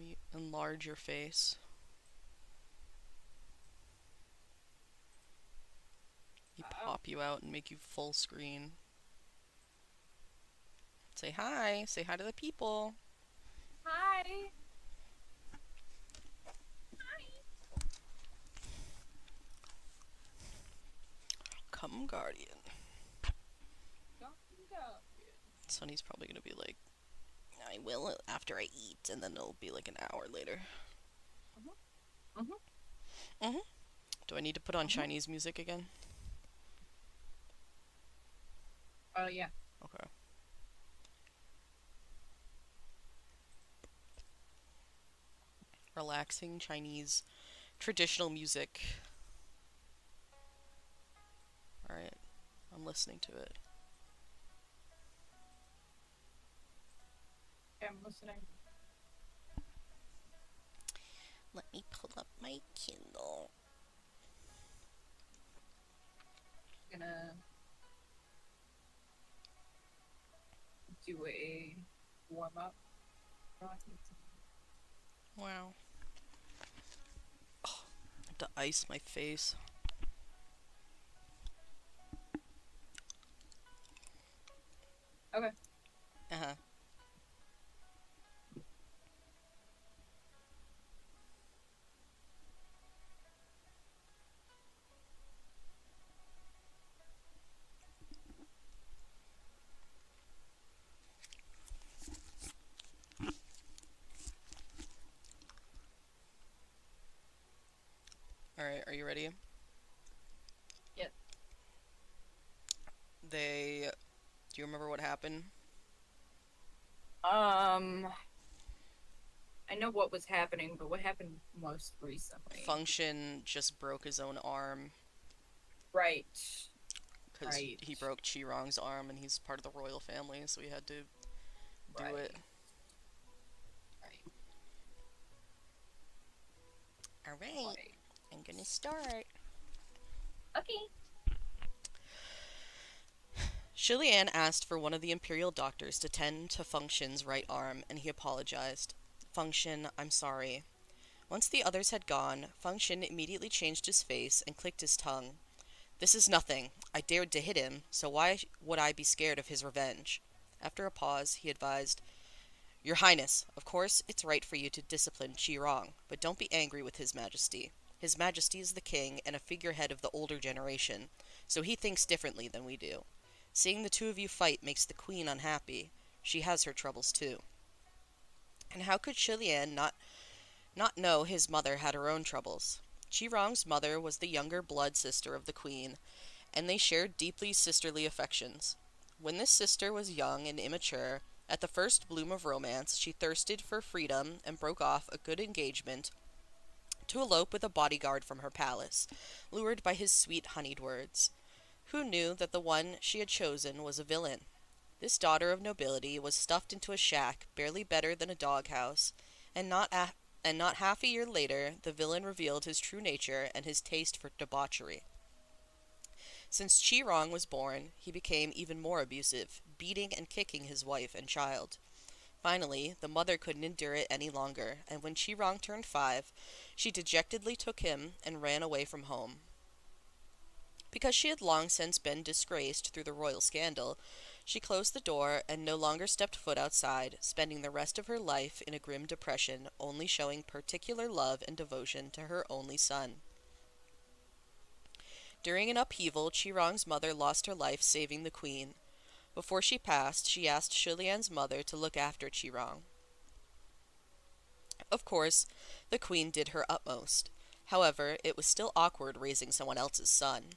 me enlarge your face. You Oh. pop you out and make you full screen. Say hi. Say hi to the people. Hi. Hi. Come, Guardian. Go, go. Sunny's probably gonna be like, I will after I eat, and then it'll be like an hour later. Mhm. Mhm. hmm Do I need to put on Mhm. Chinese music again? Oh yeah. Okay. Relaxing Chinese traditional music. Alright, I'm listening to it. Yeah, I'm listening. Let me pull up my Kindle. Gonna do a warm up. Wow. To ice my face. Okay. Uh huh. Alright, are you ready? Yeah. They. Do you remember what happened? Um, I know what was happening, but what happened most recently? Function just broke his own arm Right. because Right. he broke Chi-Rong's arm and he's part of the royal family, so he had to do it. Right. Right. Alright, Right. I'm gonna start. Okay. Shilian asked for one of the Imperial doctors to tend to Function's right arm, and he apologized. Function, I'm sorry. Once the others had gone, Function immediately changed his face and clicked his tongue. This is nothing. I dared to hit him, so why would I be scared of his revenge? After a pause, he advised, Your Highness, of course it's right for you to discipline Chi-Rong, but don't be angry with His Majesty. His Majesty is the king and a figurehead of the older generation, so he thinks differently than we do. Seeing the two of you fight makes the queen unhappy. She has her troubles too. And how could Shilian not know his mother had her own troubles? Chi-Rong's mother was the younger blood sister of the queen, and they shared deeply sisterly affections. When this sister was young and immature, at the first bloom of romance, she thirsted for freedom and broke off a good engagement to elope with a bodyguard from her palace, lured by his sweet honeyed words. Who knew that the one she had chosen was a villain? This daughter of nobility was stuffed into a shack barely better than a doghouse, and not half a year later the villain revealed his true nature and his taste for debauchery. Since Chi-Rong was born, he became even more abusive, beating and kicking his wife and child. Finally, the mother couldn't endure it any longer, and when Chi-Rong turned 5, she dejectedly took him and ran away from home. Because she had long since been disgraced through the royal scandal, she closed the door and no longer stepped foot outside, spending the rest of her life in a grim depression, only showing particular love and devotion to her only son. During an upheaval, Chi-Rong's mother lost her life saving the queen. Before she passed, she asked Shulian's mother to look after Chi-Rong. Of course, the queen did her utmost. However, it was still awkward raising someone else's son.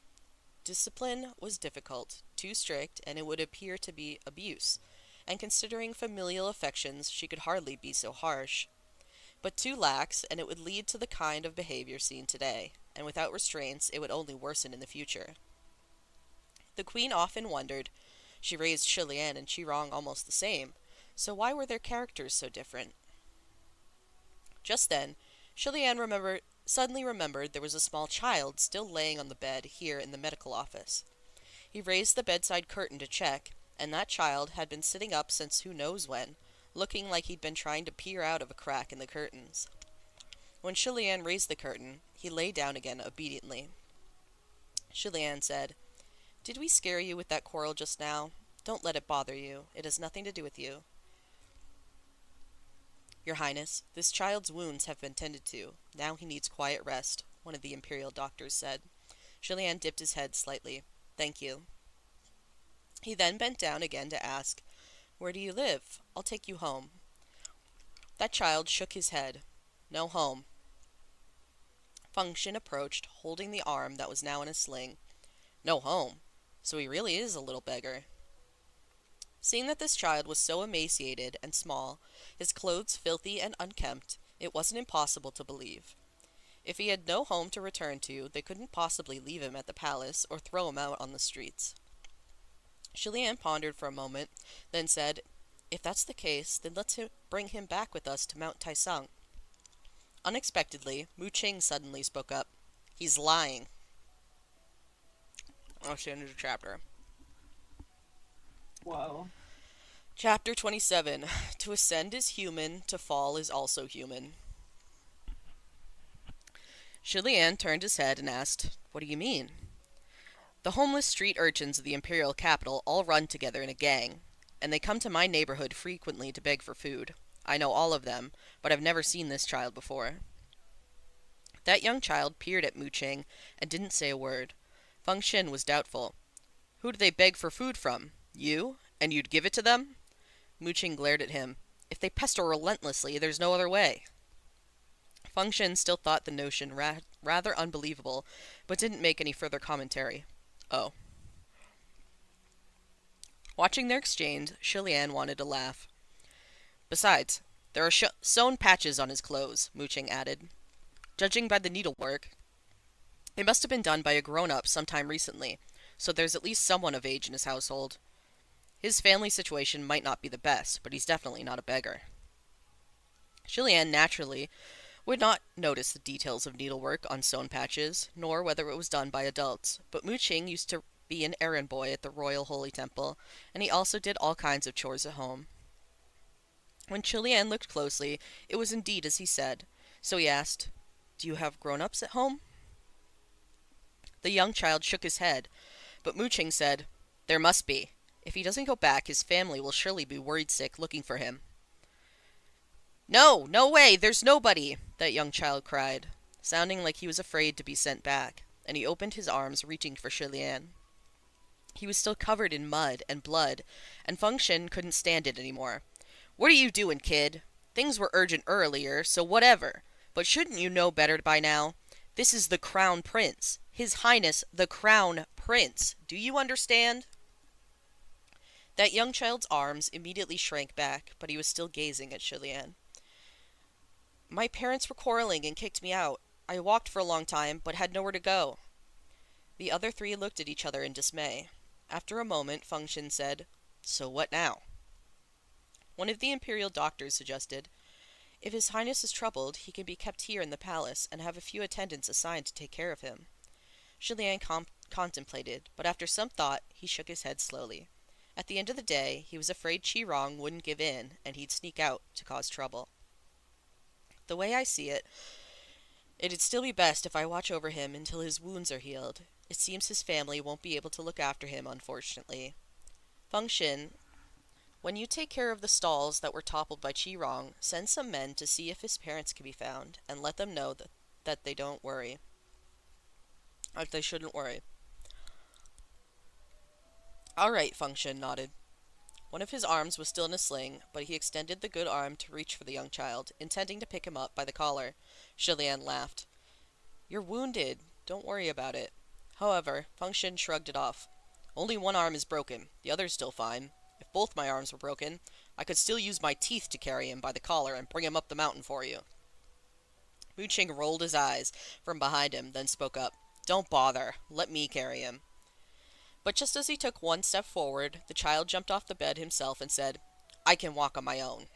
Discipline was difficult, too strict, and it would appear to be abuse. And considering familial affections, she could hardly be so harsh. But too lax, and it would lead to the kind of behavior seen today. And without restraints, it would only worsen in the future. The queen often wondered. She raised Shilian and Chi-Rong almost the same, so why were their characters so different? Just then, suddenly remembered there was a small child still laying on the bed here in the medical office. He raised the bedside curtain to check, and that child had been sitting up since who knows when, looking like he'd been trying to peer out of a crack in the curtains. When Shilian raised the curtain, he lay down again obediently. Shilian said, "Did we scare you with that quarrel just now? Don't let it bother you. It has nothing to do with you." "Your Highness, this child's wounds have been tended to. Now he needs quiet rest," one of the Imperial doctors said. Shilian dipped his head slightly. "Thank you." He then bent down again to ask, "Where do you live? I'll take you home." That child shook his head. "No home." Function approached, holding the arm that was now in a sling. "No home? So he really is a little beggar." Seeing that this child was so emaciated and small, his clothes filthy and unkempt, it wasn't impossible to believe. If he had no home to return to, they couldn't possibly leave him at the palace or throw him out on the streets. Shilian pondered for a moment, then said, "If that's the case, then let's bring him back with us to Mount Taisang." Unexpectedly, Mu Ching suddenly spoke up. "He's lying." That's the end of the chapter. Whoa. Chapter 27. To ascend is human, to fall is also human. Shilian turned his head and asked, "What do you mean?" "The homeless street urchins of the imperial capital all run together in a gang, and they come to my neighborhood frequently to beg for food. I know all of them, but I've never seen this child before." That young child peered at Mu Ching and didn't say a word. Feng Shin was doubtful. "Who do they beg for food from? You? And you'd give it to them?" Mu Ching glared at him. "If they pester relentlessly, there's no other way." Feng Shin still thought the notion rather unbelievable, but didn't make any further commentary. Oh. Watching their exchange, Shilian wanted to laugh. "Besides, there are sewn patches on his clothes," Mu Ching added. "Judging by the needlework, it must have been done by a grown-up sometime recently, so there's at least someone of age in his household. His family situation might not be the best, but he's definitely not a beggar." Shilian naturally would not notice the details of needlework on sewn patches, nor whether it was done by adults, but Mu Ching used to be an errand boy at the Royal Holy Temple, and he also did all kinds of chores at home. When Shilian looked closely, it was indeed as he said, so he asked, "Do you have grown-ups at home?" The young child shook his head, but Mu Ching said, "There must be. If he doesn't go back, his family will surely be worried sick looking for him." "No, no way, there's nobody!" that young child cried, sounding like he was afraid to be sent back, and he opened his arms, reaching for Shilian. He was still covered in mud and blood, and Feng Shin couldn't stand it anymore. "What are you doing, kid? Things were urgent earlier, so whatever. But shouldn't you know better by now? This is the Crown Prince. His Highness, the Crown Prince. Do you understand?" That young child's arms immediately shrank back, but he was still gazing at Shilian. "My parents were quarreling and kicked me out. I walked for a long time, but had nowhere to go." The other three looked at each other in dismay. After a moment, Feng Shin said, "So what now?" One of the Imperial doctors suggested, "If His Highness is troubled, he can be kept here in the palace and have a few attendants assigned to take care of him." Shilian contemplated, but after some thought, he shook his head slowly. At the end of the day, he was afraid Chi-Rong wouldn't give in, and he'd sneak out to cause trouble. "The way I see it, it'd still be best if I watch over him until his wounds are healed. It seems his family won't be able to look after him, unfortunately. Feng Shin, when you take care of the stalls that were toppled by Chi-Rong, send some men to see if his parents can be found, and let them know that they don't worry. That they shouldn't worry." "All right," Feng Shin nodded. One of his arms was still in a sling, but he extended the good arm to reach for the young child, intending to pick him up by the collar. Shilian laughed. "You're wounded. Don't worry about it." However, Feng Shin shrugged it off. "Only one arm is broken. The other's still fine. If both my arms were broken, I could still use my teeth to carry him by the collar and bring him up the mountain for you." Mu Ching rolled his eyes from behind him, then spoke up. "Don't bother. Let me carry him." But just as he took one step forward, the child jumped off the bed himself and said, "I can walk on my own."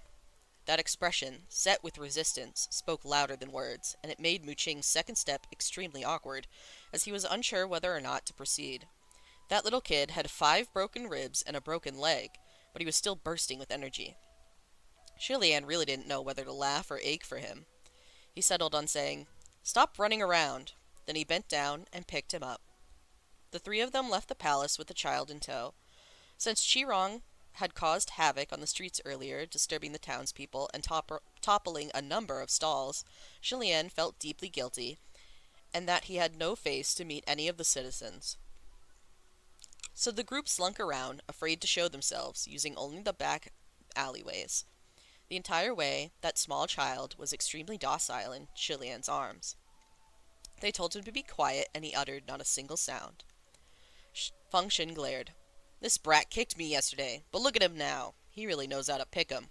That expression, set with resistance, spoke louder than words, and it made Mu Ching's second step extremely awkward, as he was unsure whether or not to proceed. That little kid had 5 broken ribs and a broken leg, but he was still bursting with energy. Shilian really didn't know whether to laugh or ache for him. He settled on saying, "Stop running around." Then he bent down and picked him up. The three of them left the palace with the child in tow. Since Chirong had caused havoc on the streets earlier, disturbing the townspeople and toppling a number of stalls, Shilian felt deeply guilty, and that he had no face to meet any of the citizens. So the group slunk around, afraid to show themselves, using only the back alleyways. The entire way, that small child was extremely docile in Shilian's arms. They told him to be quiet, and he uttered not a single sound. Function glared. "This brat kicked me yesterday, but look at him now. He really knows how to pick 'em."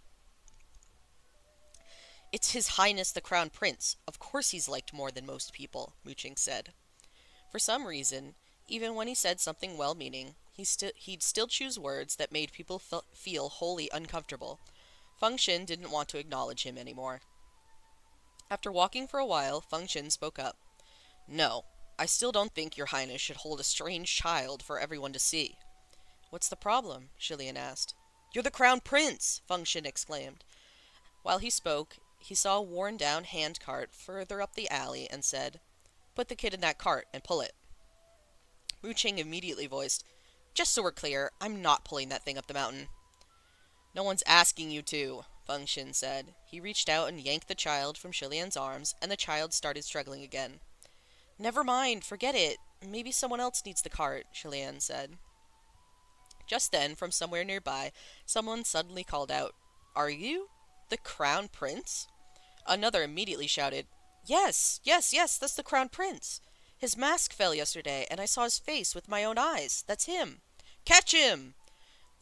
"It's His Highness the Crown Prince. Of course he's liked more than most people," Mooching said. For some reason, even when he said something well-meaning, he'd still choose words that made people feel wholly uncomfortable. Function didn't want to acknowledge him anymore. After walking for a while, Function spoke up. "No, I still don't think your highness should hold a strange child for everyone to see." "What's the problem?" Shilian asked. "You're the crown prince!" Function exclaimed. While he spoke, he saw a worn-down hand-cart further up the alley and said, "Put the kid in that cart and pull it." Mooching immediately voiced, "Just so we're clear, I'm not pulling that thing up the mountain." "No one's asking you to," Function said. He reached out and yanked the child from Shilian's arms, and the child started struggling again. "Never mind, forget it. Maybe someone else needs the cart," Shilian said. Just then, from somewhere nearby, someone suddenly called out, "Are you the Crown Prince?" Another immediately shouted, "Yes, yes, yes, that's the Crown Prince. His mask fell yesterday, and I saw his face with my own eyes. That's him. Catch him!"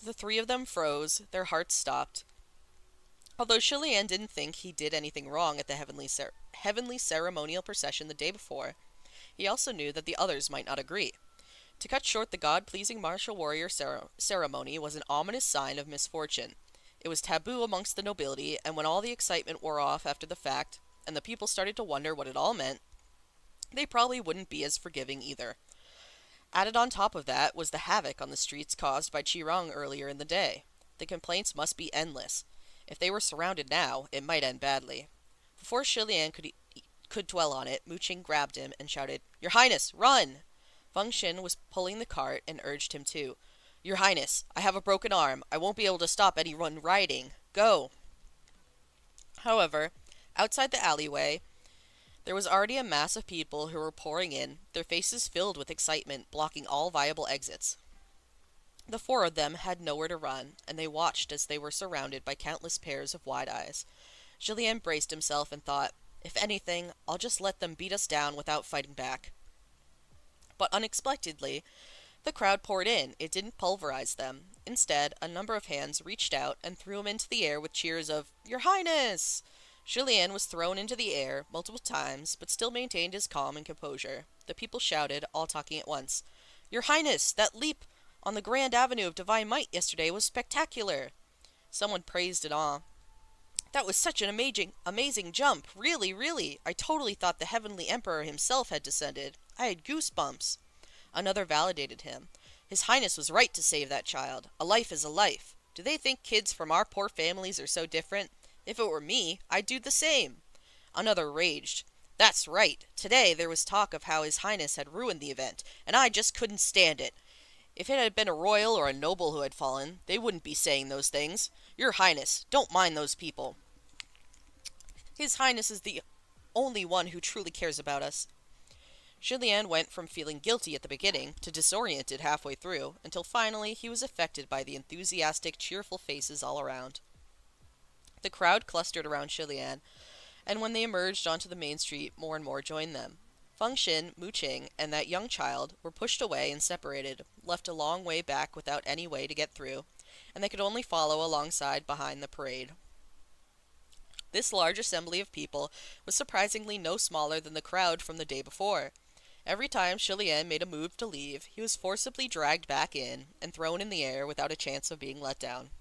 The three of them froze, their hearts stopped. Although Shilian didn't think he did anything wrong at the heavenly ceremonial procession the day before, he also knew that the others might not agree. To cut short the god-pleasing martial warrior ceremony was an ominous sign of misfortune. It was taboo amongst the nobility, and when all the excitement wore off after the fact, and the people started to wonder what it all meant, they probably wouldn't be as forgiving either. Added on top of that was the havoc on the streets caused by Chirong earlier in the day. The complaints must be endless. If they were surrounded now, it might end badly. Before Shilian could dwell on it, Mooching grabbed him and shouted, "Your Highness, run!" Function was pulling the cart and urged him to. "Your Highness, I have a broken arm. I won't be able to stop anyone riding. Go!" However, outside the alleyway, there was already a mass of people who were pouring in, their faces filled with excitement, blocking all viable exits. The four of them had nowhere to run, and they watched as they were surrounded by countless pairs of wide eyes. Julien braced himself and thought, "If anything, I'll just let them beat us down without fighting back." But unexpectedly, the crowd poured in. It didn't pulverize them. Instead, a number of hands reached out and threw him into the air with cheers of, "Your Highness!" Julien was thrown into the air multiple times, but still maintained his calm and composure. The people shouted, all talking at once, "Your Highness, that leap on the Grand Avenue of Divine Might yesterday was spectacular." Someone praised in awe. "That was such an amazing jump. Really, really. I totally thought the Heavenly Emperor himself had descended. I had goosebumps." Another validated him. "His Highness was right to save that child. A life is a life. Do they think kids from our poor families are so different? If it were me, I'd do the same." Another raged. "That's right. Today there was talk of how His Highness had ruined the event, and I just couldn't stand it. If it had been a royal or a noble who had fallen, they wouldn't be saying those things. Your Highness, don't mind those people. His Highness is the only one who truly cares about us." Julien went from feeling guilty at the beginning to disoriented halfway through, until finally he was affected by the enthusiastic, cheerful faces all around. The crowd clustered around Julien, and when they emerged onto the main street, more and more joined them. Function, Mooching, and that young child were pushed away and separated, left a long way back without any way to get through, and they could only follow alongside behind the parade. This large assembly of people was surprisingly no smaller than the crowd from the day before. Every time Julien made a move to leave, he was forcibly dragged back in and thrown in the air without a chance of being let down.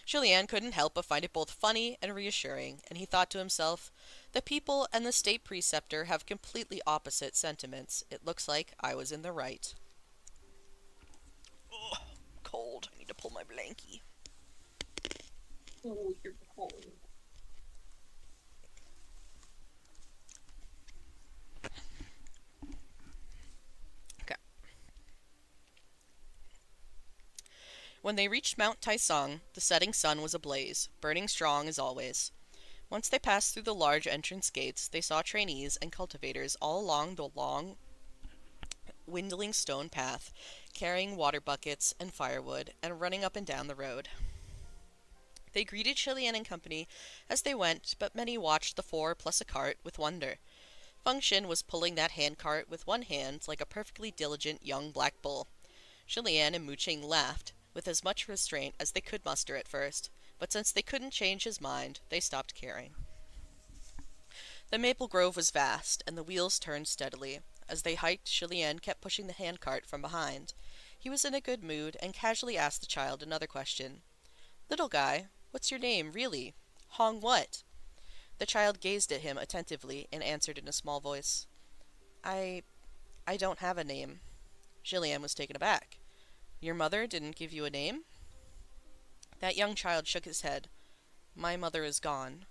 Julien couldn't help but find it both funny and reassuring, and he thought to himself, "The people and the state preceptor have completely opposite sentiments. It looks like I was in the right." Ugh, cold. I need to pull my blankie. Oh, you're cold. Okay. When they reached Mount Taisong, the setting sun was ablaze, burning strong as always. Once they passed through the large entrance gates, they saw trainees and cultivators all along the long, winding stone path, carrying water buckets and firewood, and running up and down the road. They greeted Chilian and company as they went, but many watched the four plus a cart with wonder. Function was pulling that handcart with one hand like a perfectly diligent young black bull. Chilian and Mooching laughed, with as much restraint as they could muster at first, but since they couldn't change his mind, they stopped caring. The maple grove was vast, and the wheels turned steadily. As they hiked, Chilian kept pushing the handcart from behind. He was in a good mood, and casually asked the child another question. "Little guy, what's your name, really? Hong what?" The child gazed at him attentively and answered in a small voice. I I don't have a name." Chilian was taken aback. "Your mother didn't give you a name?" That young child shook his head. "My mother is gone."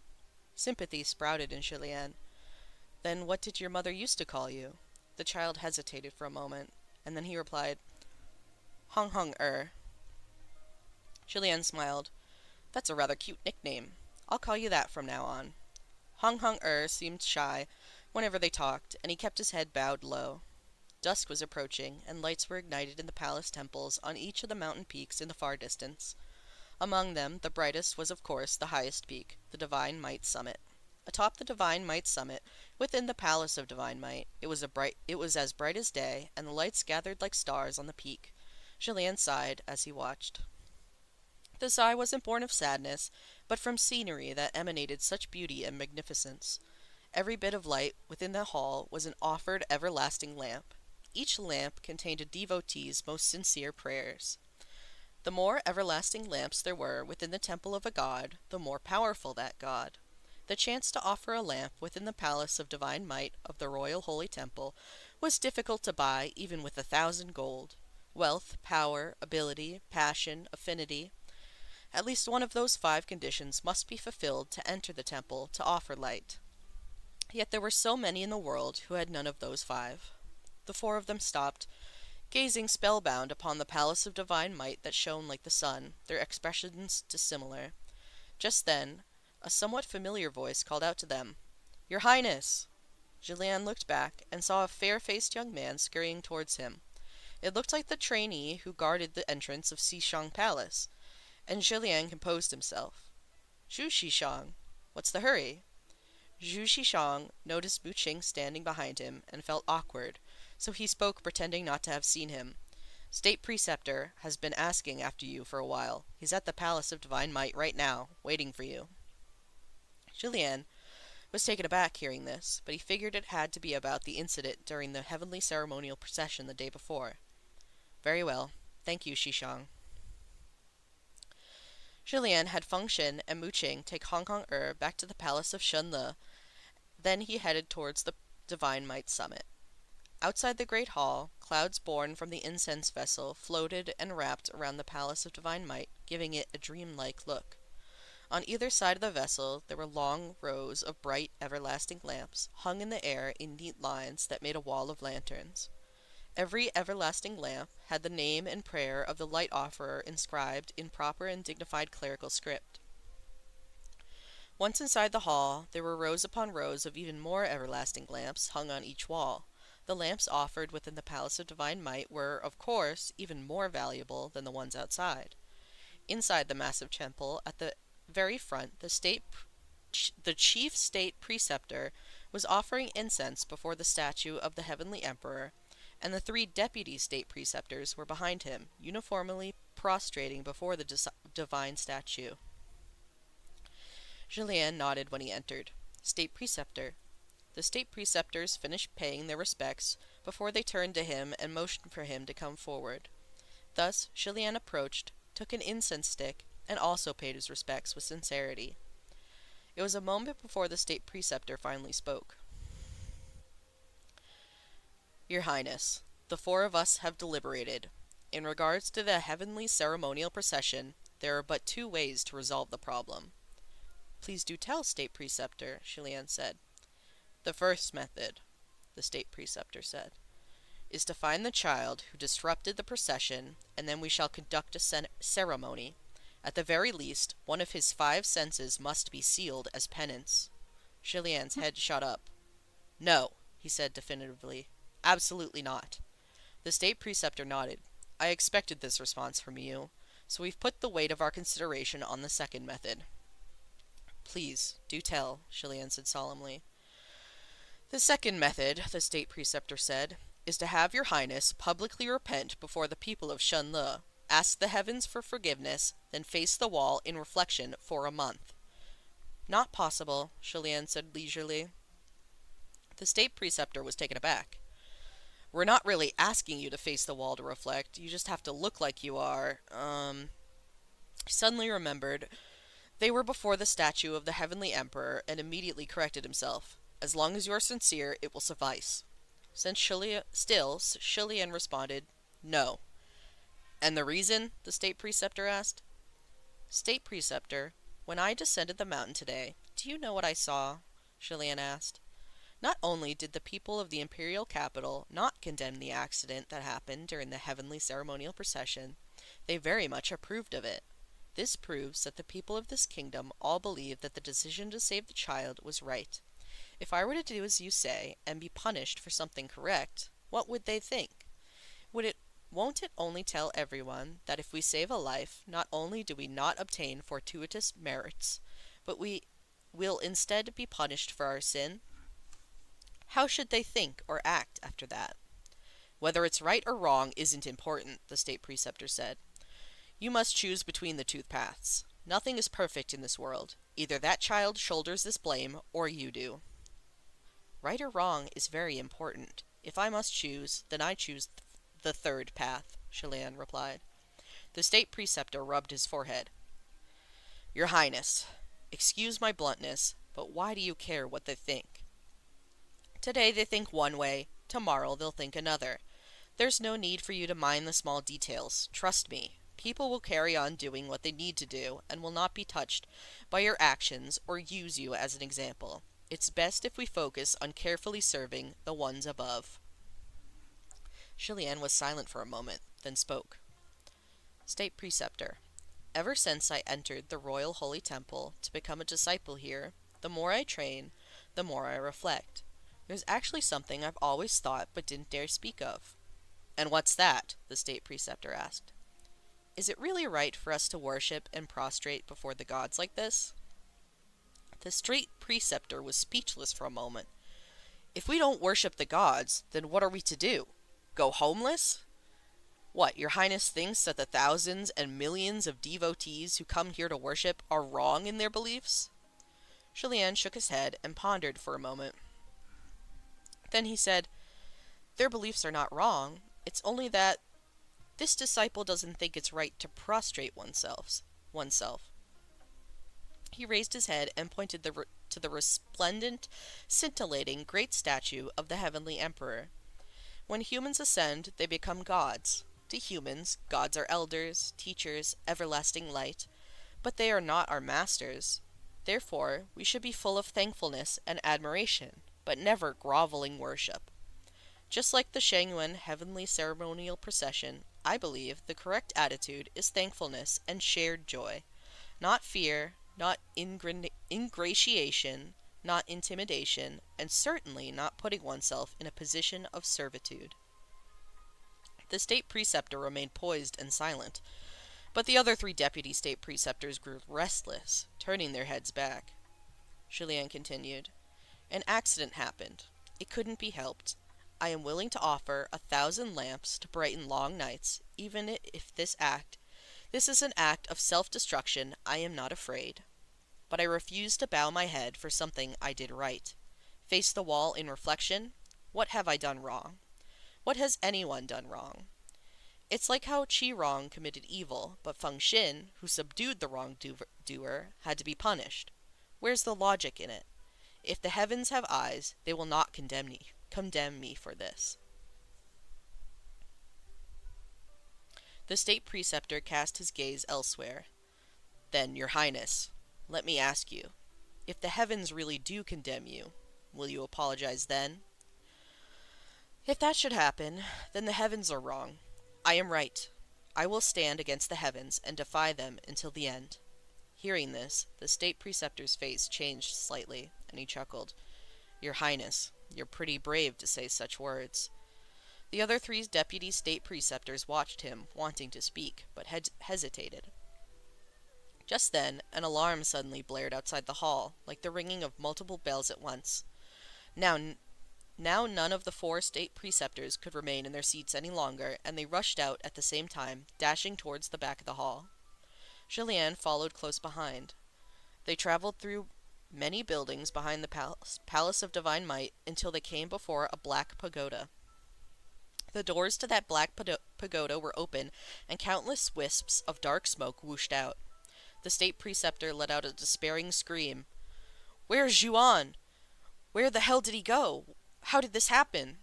Sympathy sprouted in Chilian. "Then what did your mother used to call you?" The child hesitated for a moment, and then he replied, "Hong Hong Er." Chilian smiled. "That's a rather cute nickname. I'll call you that from now on." Hong Hong seemed shy whenever they talked, and he kept his head bowed low. Dusk was approaching, and lights were ignited in the palace temples on each of the mountain peaks in the far distance. Among them, the brightest was of course the highest peak, the Divine Might Summit. Atop the Divine Might Summit, within the Palace of Divine Might, it was as bright as day, and the lights gathered like stars on the peak. Julien sighed as he watched. The sigh wasn't born of sadness, but from scenery that emanated such beauty and magnificence. Every bit of light within the hall was an offered everlasting lamp. Each lamp contained a devotee's most sincere prayers. The more everlasting lamps there were within the temple of a god, the more powerful that god. The chance to offer a lamp within the palace of divine might of the royal holy temple was difficult to buy even with 1,000 gold. Wealth, power, ability, passion, affinity, at least one of those 5 conditions must be fulfilled to enter the temple to offer light. Yet there were so many in the world who had none of those 5. The 4 of them stopped, gazing spellbound upon the palace of divine might that shone like the sun, their expressions dissimilar. Just then, a somewhat familiar voice called out to them, "Your Highness!" Julien looked back and saw a fair-faced young man scurrying towards him. It looked like the trainee who guarded the entrance of Xishang Palace, and Julien composed himself. "Zhu Xishang, what's the hurry?" Zhu Xishang noticed Muqing standing behind him and felt awkward, so he spoke pretending not to have seen him. "State Preceptor has been asking after you for a while. He's at the Palace of Divine Might right now, waiting for you." Julien was taken aback hearing this, but he figured it had to be about the incident during the heavenly ceremonial procession the day before. "Very well. Thank you, Xishang." Julien had Feng Shen and Muqing take Hong Hong back to the palace of Shenle. Then he headed towards the Divine Might Summit. Outside the great hall, clouds borne from the incense vessel floated and wrapped around the palace of Divine Might, giving it a dreamlike look. On either side of the vessel there were long rows of bright, everlasting lamps, hung in the air in neat lines that made a wall of lanterns. Every everlasting lamp had the name and prayer of the light offerer inscribed in proper and dignified clerical script. Once inside the hall, there were rows upon rows of even more everlasting lamps hung on each wall. The lamps offered within the Palace of Divine Might were, of course, even more valuable than the ones outside. Inside the massive temple, at the very front, the chief state preceptor was offering incense before the statue of the heavenly emperor, and the 3 deputy state preceptors were behind him, uniformly prostrating before the divine statue. Julien nodded when he entered. State preceptor. The state preceptors finished paying their respects before they turned to him and motioned for him to come forward. Thus Julien approached, took an incense stick, and also paid his respects with sincerity. It was a moment before the state preceptor finally spoke. "Your Highness, the 4 of us have deliberated. In regards to the heavenly ceremonial procession, There are but two ways to resolve the problem. Please do tell, State Preceptor, Shilian said. The first method, the State Preceptor said, is to find the child who disrupted the procession, and then we shall conduct a ceremony. At the very least, one of his 5 senses must be sealed as penance. Shilian's head shot up. No, he said definitively. Absolutely not. The State Preceptor nodded. I expected this response from you, so we've put the weight of our consideration on the second method. Please, do tell, Shilian said solemnly. The second method, the State Preceptor said, is to have your Highness publicly repent before the people of Shenle, ask the heavens for forgiveness, then face the wall in reflection for a month. Not possible, Shilian said leisurely. The State Preceptor was taken aback. We're not really asking you to face the wall to reflect. You just have to look like you are. He suddenly remembered they were before the statue of the Heavenly Emperor and immediately corrected himself. As long as you are sincere, it will suffice. Shilian responded, No. And the reason? The State Preceptor asked. State Preceptor, when I descended the mountain today, do you know what I saw? Shilian asked. Not only did the people of the imperial capital not condemn the accident that happened during the heavenly ceremonial procession, they very much approved of it. This proves that the people of this kingdom all believe that the decision to save the child was right. If I were to do as you say, and be punished for something correct, what would they think? Won't it only tell everyone that if we save a life, not only do we not obtain fortuitous merits, but we will instead be punished for our sin? How should they think or act after that? Whether it's right or wrong isn't important, the State Preceptor said. You must choose between the two paths. Nothing is perfect in this world. Either that child shoulders this blame, or you do. Right or wrong is very important. If I must choose, then I choose the third path, Shilian replied. The State Preceptor rubbed his forehead. Your Highness, excuse my bluntness, but why do you care what they think? Today they think one way, tomorrow they'll think another. There's no need for you to mind the small details. Trust me, people will carry on doing what they need to do and will not be touched by your actions or use you as an example. It's best if we focus on carefully serving the ones above. Shilian was silent for a moment, then spoke. State Preceptor, ever since I entered the Royal Holy Temple to become a disciple here, the more I train, the more I reflect. There's actually something I've always thought but didn't dare speak of. And what's that? The State Preceptor asked. Is it really right for us to worship and prostrate before the gods like this? The State Preceptor was speechless for a moment. If we don't worship the gods, then what are we to do? Go homeless? What, your Highness thinks that the thousands and millions of devotees who come here to worship are wrong in their beliefs? Shilian shook his head and pondered for a moment. Then he said, Their beliefs are not wrong. It's only that this disciple doesn't think it's right to prostrate oneself. He raised his head and pointed to the resplendent, scintillating great statue of the Heavenly Emperor. When humans ascend, they become gods. To humans, gods are elders, teachers, everlasting light, but they are not our masters. Therefore, we should be full of thankfulness and admiration, but never groveling worship. Just like the Shengyuan heavenly ceremonial procession, I believe the correct attitude is thankfulness and shared joy, not fear, not ingratiation, not intimidation, and certainly not putting oneself in a position of servitude. The State Preceptor remained poised and silent, but the other 3 Deputy State Preceptors grew restless, turning their heads back. Shilian continued. An accident happened. It couldn't be helped. I am willing to offer 1,000 lamps to brighten long nights, even if this is an act of self-destruction. I am not afraid. But I refuse to bow my head for something I did right. Face the wall in reflection. What have I done wrong? What has anyone done wrong? It's like how Qi Rong committed evil, but Feng Xin, who subdued the wrongdoer, had to be punished. Where's the logic in it? If the heavens have eyes, they will not condemn me for this. The State Preceptor cast his gaze elsewhere. Then, your highness, let me ask you, if the heavens really do condemn you, will you apologize then? If that should happen, then the heavens are wrong. I am right. I will stand against the heavens and defy them until the end. Hearing this, the state preceptor's face changed slightly, and he chuckled. Your highness, you're pretty brave to say such words. The other three deputy state preceptors watched him, wanting to speak, but hesitated. Just then, an alarm suddenly blared outside the hall, like the ringing of multiple bells at once. Now none of the four state preceptors could remain in their seats any longer, and they rushed out at the same time, dashing towards the back of the hall. Julianne followed close behind. They traveled through many buildings behind the Palace of Divine Might until they came before a black pagoda. The doors to that black pagoda were open, and countless wisps of dark smoke whooshed out. The state preceptor let out a despairing scream. Where's Yuan? Where the hell did he go? How did this happen?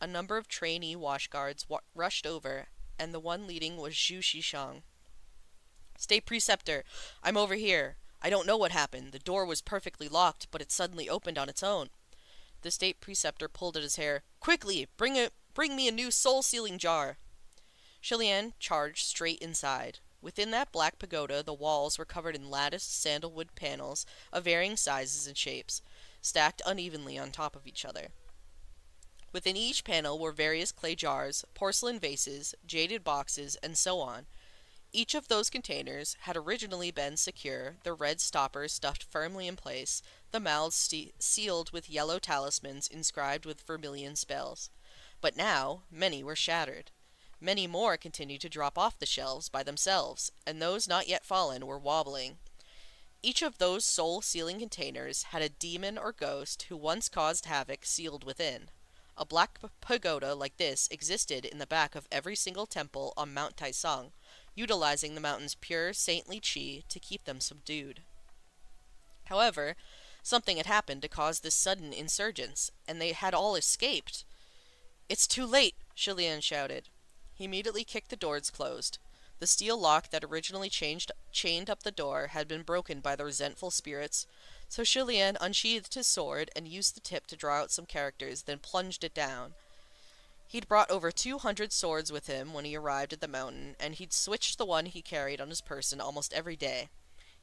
A number of trainee washguards rushed over, and the one leading was Zhu Shishang. State preceptor, I'm over here. I don't know what happened. The door was perfectly locked, but it suddenly opened on its own. The state preceptor pulled at his hair. Quickly, bring me a new soul-sealing jar. Julianne charged straight inside. Within that black pagoda, the walls were covered in latticed sandalwood panels of varying sizes and shapes, stacked unevenly on top of each other. Within each panel were various clay jars, porcelain vases, jaded boxes, and so on. Each of those containers had originally been secure, the red stoppers stuffed firmly in place, the mouths sealed with yellow talismans inscribed with vermilion spells. But now, many were shattered. Many more continued to drop off the shelves by themselves, and those not yet fallen were wobbling. Each of those soul-sealing containers had a demon or ghost who once caused havoc sealed within. A black pagoda like this existed in the back of every single temple on Mount Taisong, utilizing the mountain's pure saintly qi to keep them subdued. However, something had happened to cause this sudden insurgence, and they had all escaped. It's too late, Julianne shouted. He immediately kicked the doors closed. The steel lock that originally chained up the door had been broken by the resentful spirits, so Julianne unsheathed his sword and used the tip to draw out some characters, then plunged it down. He'd brought over 200 swords with him when he arrived at the mountain, and he'd switched the one he carried on his person almost every day.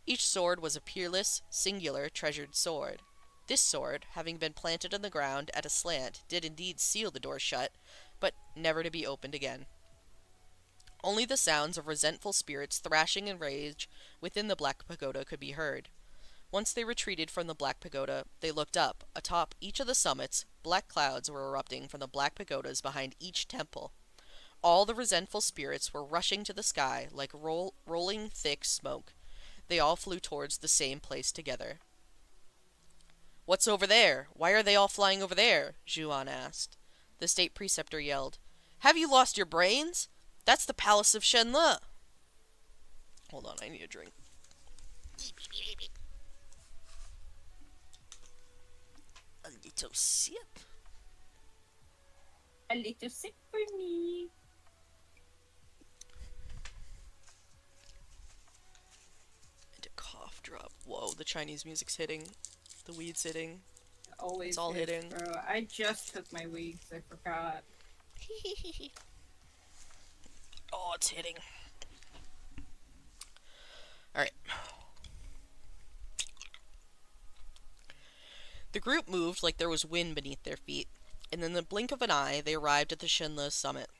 Each sword was a peerless, singular, treasured sword. This sword, having been planted in the ground at a slant, did indeed seal the door shut, but never to be opened again. Only the sounds of resentful spirits thrashing in rage within the black pagoda could be heard. Once they retreated from the black pagoda, they looked up. Atop each of the summits, black clouds were erupting from the black pagodas behind each temple. All the resentful spirits were rushing to the sky like rolling thick smoke. They all flew towards the same place together. What's over there? Why are they all flying over there? Zhuan asked. The state preceptor yelled, Have you lost your brains? That's the palace of Shenle. Hold on, I need a drink. A little sip. A little sip for me. And a cough drop. Whoa, the Chinese music's hitting. The weed's hitting. Always It's all is, hidden. Bro. I just took my weeds. I forgot. Oh, it's hitting. Alright. The group moved like there was wind beneath their feet, and in the blink of an eye they arrived at the Shenle summit.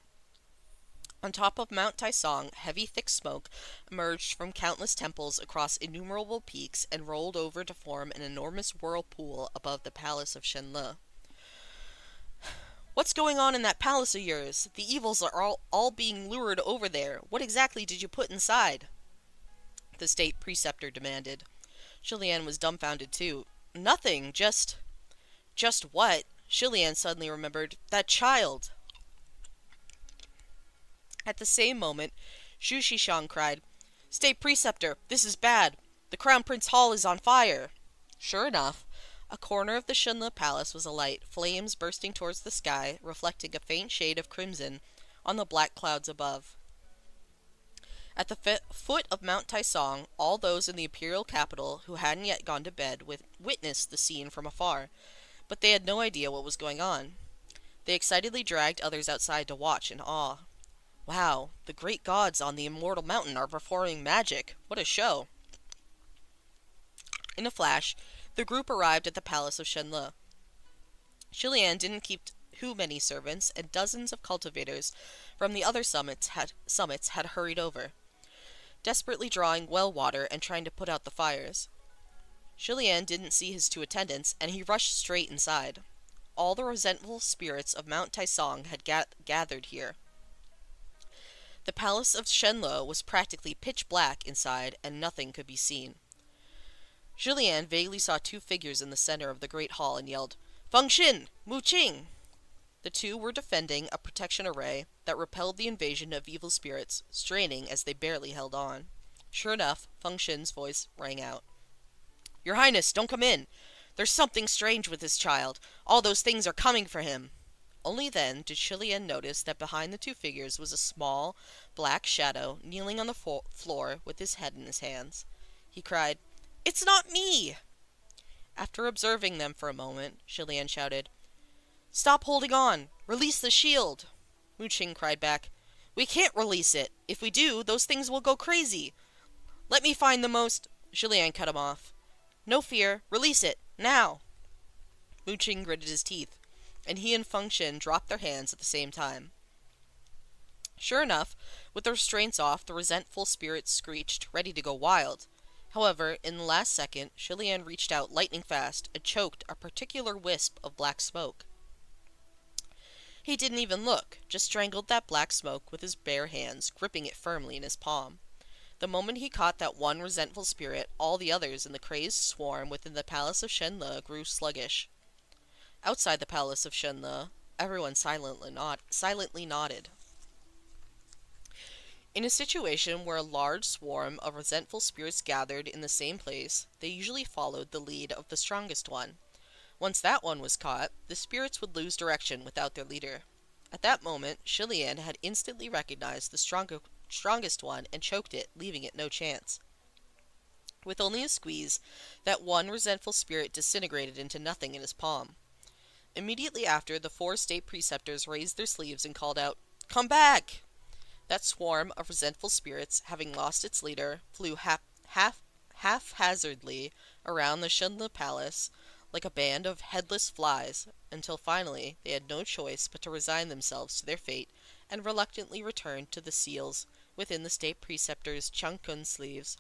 On top of Mount Taisong, heavy thick smoke emerged from countless temples across innumerable peaks and rolled over to form an enormous whirlpool above the palace of Shenle. What's going on in that palace of yours? The evils are all being lured over there. What exactly did you put inside? The state preceptor demanded. Julianne was dumbfounded too. Nothing, just what? Julianne suddenly remembered. That child! At the same moment, Zhu Shishang cried, State preceptor, this is bad. The Crown Prince Hall is on fire. Sure enough, a corner of the Shenle Palace was alight, flames bursting towards the sky, reflecting a faint shade of crimson on the black clouds above. At the foot of Mount Taisong, all those in the imperial capital who hadn't yet gone to bed witnessed the scene from afar, but they had no idea what was going on. They excitedly dragged others outside to watch in awe. Wow, the great gods on the immortal mountain are performing magic. What a show! In a flash, the group arrived at the palace of Shenle. Shilian didn't keep too many servants, and dozens of cultivators from the other summits had hurried over, desperately drawing well water and trying to put out the fires. Shilian didn't see his two attendants, and he rushed straight inside. All the resentful spirits of Mount Taisong had gathered here. The palace of Shenle was practically pitch black inside, and nothing could be seen. Julien vaguely saw two figures in the center of the great hall and yelled, "Feng Xin! Mu Qing!" The two were defending a protection array that repelled the invasion of evil spirits, straining as they barely held on. Sure enough, Feng Xin's voice rang out. "Your Highness, don't come in! There's something strange with this child. All those things are coming for him." Only then did Shilian notice that behind the two figures was a small, black shadow kneeling on the floor with his head in his hands. He cried, "It's not me!" After observing them for a moment, Shilian shouted, "Stop holding on! Release the shield!" Mu Qing cried back, "We can't release it! If we do, those things will go crazy! Let me find the most—" Shilian cut him off. "No fear! Release it! Now!" Mu Qing gritted his teeth, and he and Feng Xin dropped their hands at the same time. Sure enough, with the restraints off, the resentful spirits screeched, ready to go wild. However, in the last second, Shilian reached out lightning fast and choked a particular wisp of black smoke. He didn't even look, just strangled that black smoke with his bare hands, gripping it firmly in his palm. The moment he caught that one resentful spirit, all the others in the crazed swarm within the palace of Shenle grew sluggish. Outside the palace of Shenle, everyone silently nodded. In a situation where a large swarm of resentful spirits gathered in the same place, they usually followed the lead of the strongest one. Once that one was caught, the spirits would lose direction without their leader. At that moment, Shilian had instantly recognized the strongest one and choked it, leaving it no chance. With only a squeeze, that one resentful spirit disintegrated into nothing in his palm. Immediately after, the 4 state preceptors raised their sleeves and called out, "Come back!" That swarm of resentful spirits, having lost its leader, flew haphazardly around the Shenle palace like a band of headless flies, until finally they had no choice but to resign themselves to their fate and reluctantly return to the seals within the state preceptor's Changkun sleeves.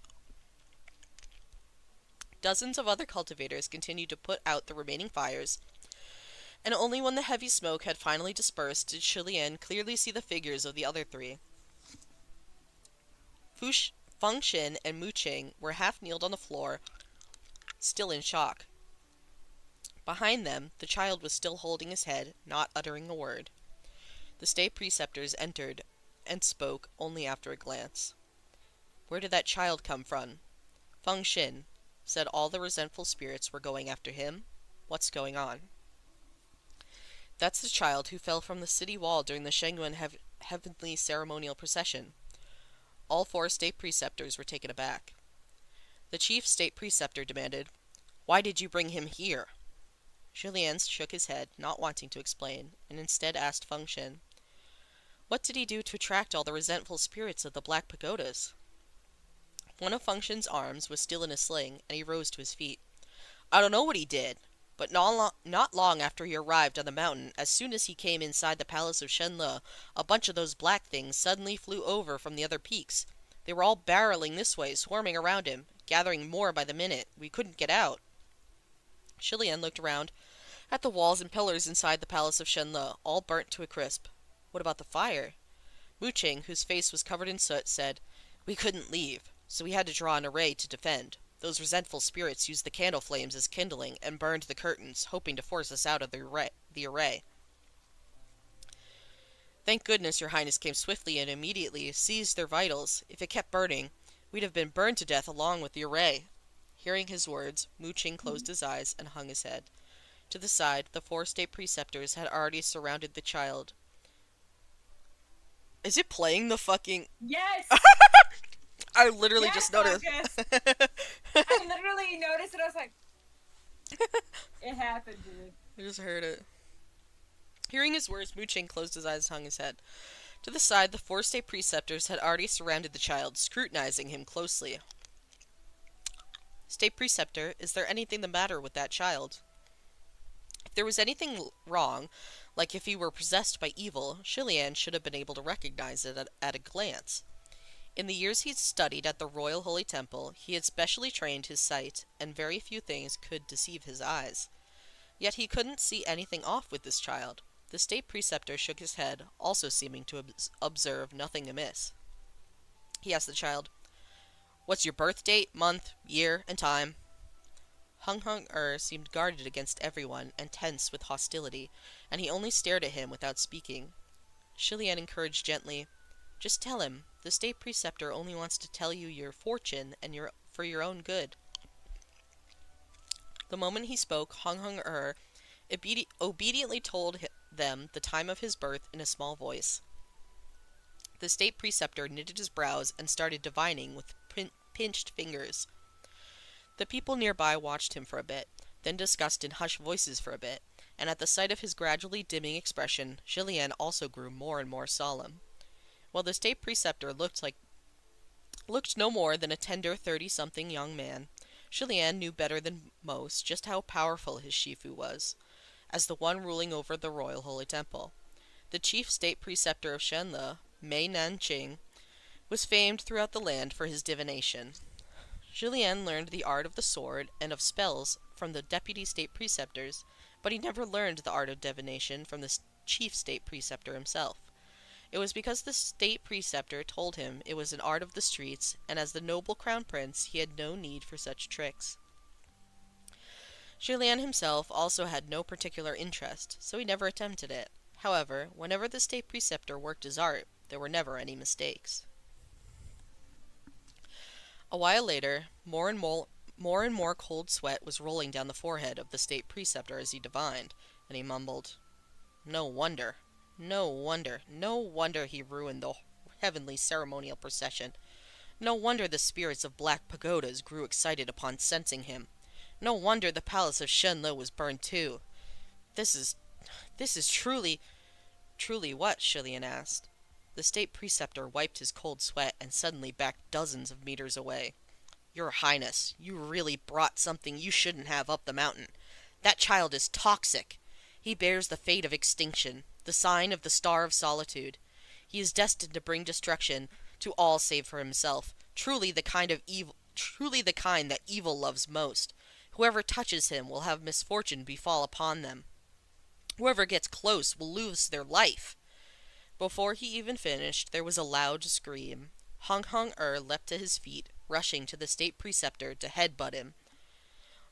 Dozens of other cultivators continued to put out the remaining fires, and only when the heavy smoke had finally dispersed did Shilian clearly see the figures of the other 3. Feng Xin and Mu Qing were half-kneeled on the floor, still in shock. Behind them, the child was still holding his head, not uttering a word. The state preceptors entered and spoke only after a glance. "Where did that child come from?" "Feng Xin said all the resentful spirits were going after him. What's going on?" "That's the child who fell from the city wall during the Shengyuan heavenly ceremonial procession." All 4 state preceptors were taken aback. The chief state preceptor demanded, "Why did you bring him here?" Shilian shook his head, not wanting to explain, and instead asked Feng Xin, "What did he do to attract all the resentful spirits of the Black Pagodas?" One of Feng Xin's arms was still in a sling, and he rose to his feet. "I don't know what he did, but not long after he arrived on the mountain, as soon as he came inside the palace of Shenle, a bunch of those black things suddenly flew over from the other peaks. They were all barreling this way, swarming around him, gathering more by the minute. We couldn't get out." Shilian looked around at the walls and pillars inside the palace of Shenle, all burnt to a crisp. What about the fire? Mu Qing, whose face was covered in soot, said, "We couldn't leave, so we had to draw an array to defend. Those resentful spirits used the candle flames as kindling and burned the curtains, hoping to force us out of the array. Thank goodness your Highness came swiftly and immediately seized their vitals. If it kept burning, we'd have been burned to death along with the array." Hearing his words, Mu Qing closed his eyes and hung his head. To the side, the 4 state preceptors had already surrounded the child. Is it playing the fucking... Yes! I literally Yes, just noticed. Marcus! I literally noticed it. I was like, it happened, dude. I just heard it. Hearing his words, Mu Ching closed his eyes and hung his head. To the side, the four state preceptors had already surrounded the child, scrutinizing him closely. State preceptor, is there anything the matter with that child? If there was anything wrong, like if he were possessed by evil, Shilian should have been able to recognize it at a glance. In the years he'd studied at the Royal Holy Temple, he had specially trained his sight, and very few things could deceive his eyes. Yet he couldn't see anything off with this child. The state preceptor shook his head, also seeming to observe nothing amiss. He asked the child, "What's your birth date, month, year, and time?" Hung seemed guarded against everyone and tense with hostility, and he only stared at him without speaking. Shilian encouraged gently, "Just tell him. The state preceptor only wants to tell you your fortune and for your own good." The moment he spoke, Hung obediently told them the time of his birth in a small voice. The state preceptor knitted his brows and started divining with pinched fingers. The people nearby watched him for a bit, then discussed in hushed voices for a bit, and at the sight of his gradually dimming expression, Shilian also grew more and more solemn. While the state preceptor looked no more than a tender 30-something young man, Shilian knew better than most just how powerful his Shifu was, as the one ruling over the Royal Holy Temple. The chief state preceptor of Shenle, Mei Nanqing, was famed throughout the land for his divination. Shilian learned the art of the sword and of spells from the deputy state preceptors, but he never learned the art of divination from the chief state preceptor himself. It was because the state preceptor told him it was an art of the streets, and as the noble crown prince, he had no need for such tricks. Shilian himself also had no particular interest, so he never attempted it. However, whenever the state preceptor worked his art, there were never any mistakes. A while later, more and more cold sweat was rolling down the forehead of the state preceptor as he divined, and he mumbled, No wonder he ruined the heavenly ceremonial procession. No wonder the spirits of Black Pagodas grew excited upon sensing him. No wonder the palace of Shenle was burned too. This is truly what? Shilian asked. The state preceptor wiped his cold sweat and suddenly backed dozens of meters away. Your Highness, you really brought something you shouldn't have up the mountain. That child is toxic. He bears the fate of extinction, the sign of the Star of Solitude. He is destined to bring destruction to all save for himself. Truly the kind that evil loves most. Whoever touches him will have misfortune befall upon them. Whoever gets close will lose their life. Before he even finished, there was a loud scream. Hung leapt to his feet, rushing to the state preceptor to headbutt him.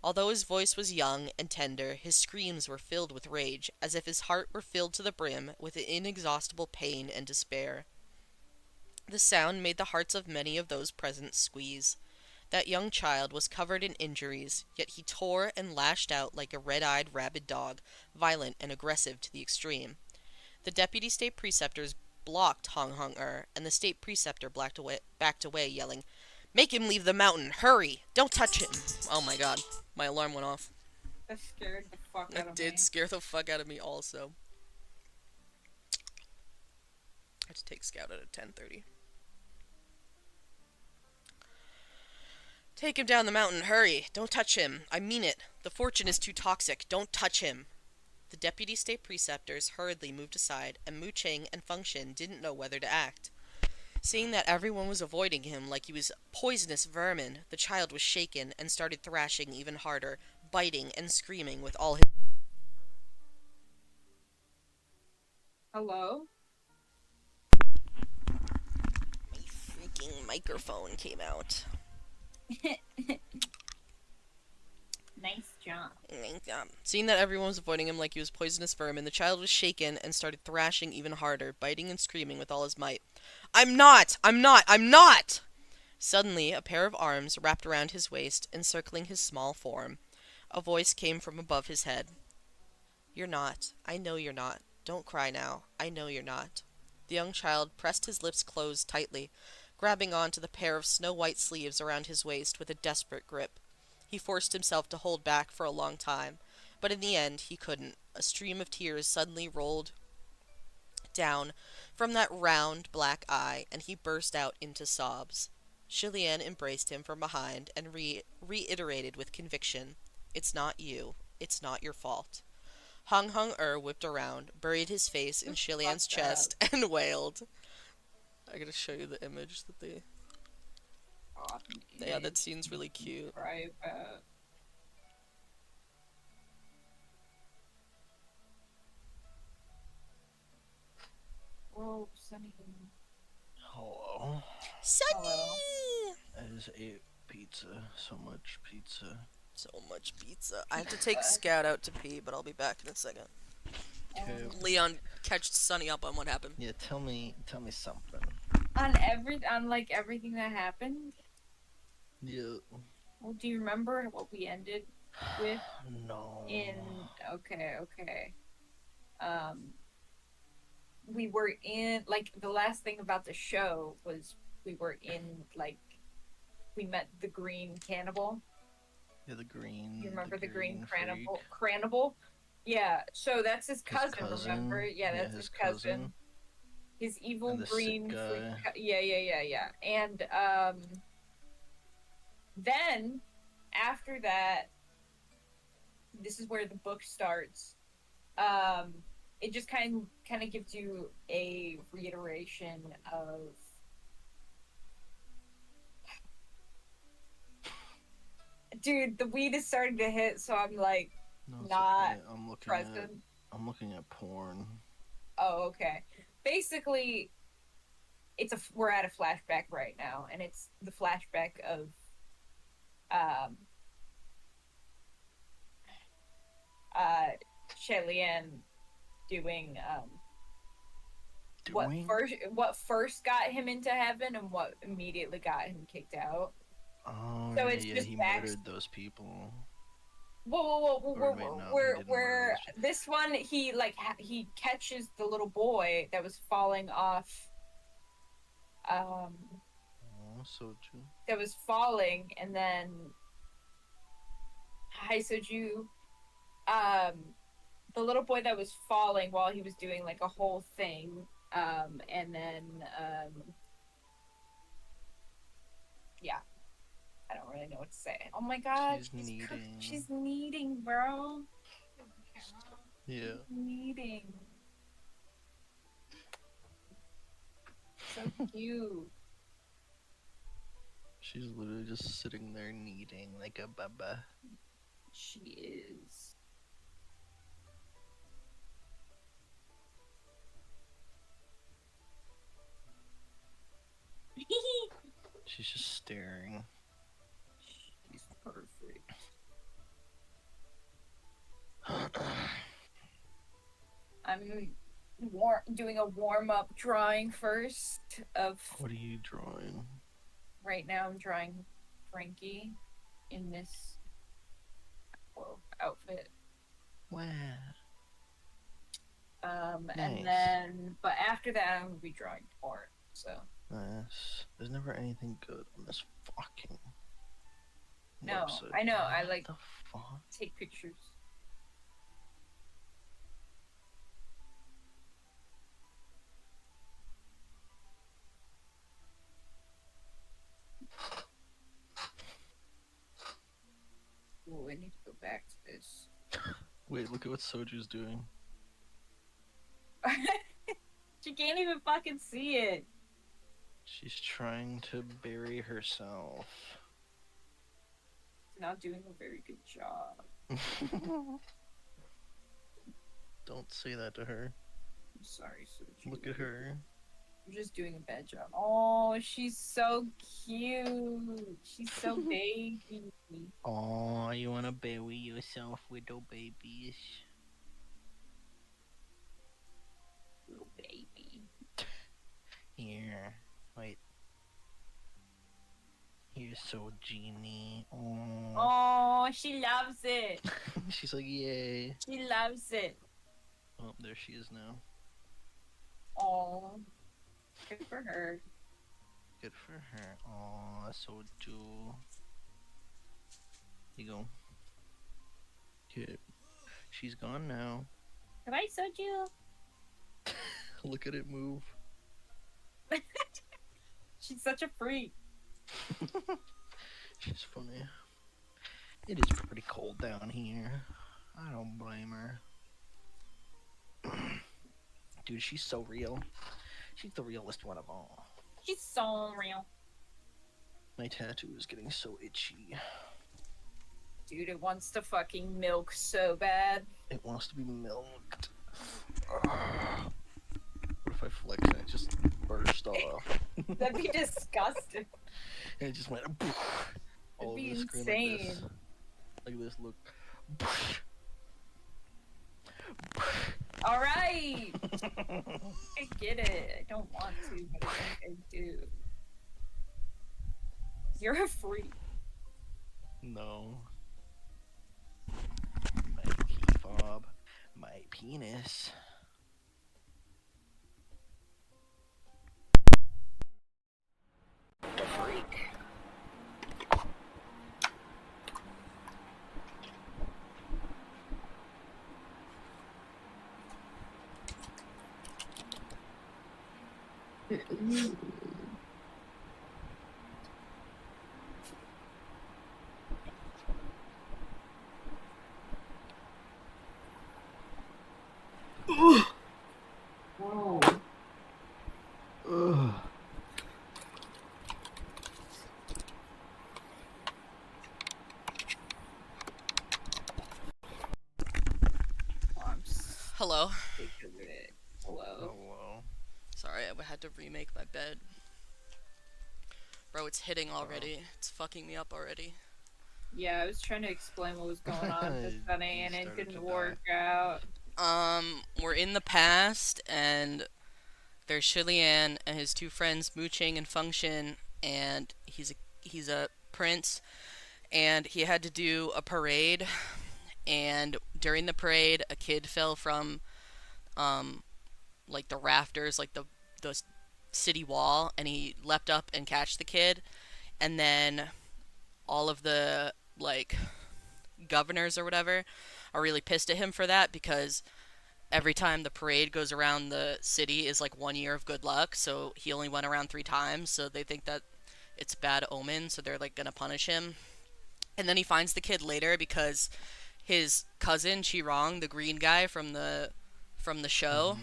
Although his voice was young and tender, his screams were filled with rage, as if his heart were filled to the brim with inexhaustible pain and despair. The sound made the hearts of many of those present squeeze. That young child was covered in injuries, yet he tore and lashed out like a red-eyed rabid dog, violent and aggressive to the extreme. The deputy state preceptors blocked Hung, and the state preceptor backed away, yelling, Make him leave the mountain! Hurry! Don't touch him! Oh my god, my alarm went off. That scared the fuck out of me. That did scare the fuck out of me also. I had to take Scout at 10:30. Take him down the mountain, hurry! Don't touch him! I mean it! The fortune is too toxic! Don't touch him! The deputy state preceptors hurriedly moved aside, and Mu Ching and Feng Xin didn't know whether to act. Seeing that everyone was avoiding him like he was poisonous vermin, the child was shaken and started thrashing even harder, biting and screaming with all his... Hello? My freaking microphone came out. Nice job. Seeing that everyone was avoiding him like he was poisonous vermin, the child was shaken and started thrashing even harder, biting and screaming with all his might. I'm not! Suddenly, a pair of arms wrapped around his waist, encircling his small form. A voice came from above his head. You're not. I know you're not. Don't cry now. I know you're not. The young child pressed his lips closed tightly, grabbing onto the pair of snow-white sleeves around his waist with a desperate grip. He forced himself to hold back for a long time, but in the end he couldn't. A stream of tears suddenly rolled down from that round black eye, and he burst out into sobs. Shilian embraced him from behind and reiterated with conviction, "It's not you. It's not your fault." Hung Hung whipped around, buried his face in Shilian's Fucked up. chest, and wailed. I gotta show you the image that they. Yeah, that scene's really cute. Private. Whoa, Sunny. Hello. Sunny! I just ate pizza. So much pizza. So much pizza. I have to take Scout out to pee, but I'll be back in a second. Okay. Leon, catch Sunny up on what happened. Yeah, tell me something. On like everything that happened. Yeah. Well, do you remember what we ended with? No. Okay. We were in like the last thing about the show was we were in like we met the green cannibal. Yeah, the green. You remember the green freak. cannibal? Yeah. So that's his cousin. Remember? Yeah, that's his cousin. His evil And the green sick guy. freak. Yeah. And then after that, this is where the book starts. It just kind of gives you a reiteration of dude, the weed is starting to hit, so I'm like No, it's not okay. present. I'm looking at porn. Oh, okay. Basically, we're at a flashback right now, and it's the flashback of Shelian doing what first got him into heaven and what immediately got him kicked out. Oh, So yeah, it's yeah, just he back- murdered those people. Whoa! Or wait, no, he didn't murder those This one he he catches the little boy that was falling off. Oh, Soju. That was falling, and then hi Soju, the little boy that was falling while he was doing like a whole thing, and then yeah. I don't really know what to say. Oh my god, she's kneading, bro. Yeah. Kneading. So cute. She's literally just sitting there kneading like a baba. She is. She's just staring. She's perfect. I'm doing a warm-up drawing first of. What are you drawing? Right now, I'm drawing Frankie in this outfit. Wow. And Nice. then, but after that, I'm gonna be drawing porn. So Nice. There's never anything good on this fucking No, website. I know, I like- What the fuck? take pictures. Oh, I need to go back to this. Wait, look at what Soju's doing. She can't even fucking see it. She's trying to bury herself. Not doing a very good job. Don't say that to her. I'm sorry, Suji. Look at her. I'm just doing a bad job. Oh, she's so cute. She's so baby. Oh, you wanna bury yourself, little babies? Little baby. Here, wait. Here's so genie. Oh. Oh, she loves it. She's like, yay. She loves it. Oh, there she is now. Oh, Good for her. Good for her. Aw, so do. You go. Okay. She's gone now. Goodbye, Soju. Look at it move. She's such a freak. She's funny. It is pretty cold down here. I don't blame her. Dude, she's so real. She's the realest one of all. She's so real. My tattoo is getting so itchy. Dude, it wants to fucking milk so bad. It wants to be milked. What if I flex and it just burst off? That'd be disgusting. And it just went all over be the screen like this. insane. Like this, look. Alright! I get it. I don't want to, but I think I do. You're a freak. No. My key fob. My penis. The freak. Whoa. Ugh. Oh, I'm sick Hello. of it. Hello. Hello. Sorry, I had to remake my bed. Bro, it's hitting already. It's fucking me up already. Yeah, I was trying to explain what was going on to Sunny, You and it started didn't to work out. We're in the past, and there's Shilian and his two friends Mooching and Function, and he's a prince, and he had to do a parade, and during the parade, a kid fell from, like the rafters, like the city wall, and he leapt up and catched the kid, and then all of the like governors or whatever are really pissed at him for that because every time the parade goes around the city is like 1 year of good luck, so he only went around 3 times, so they think that it's bad omen, so they're like gonna punish him. And then he finds the kid later because his cousin Chirong, the green guy from the show,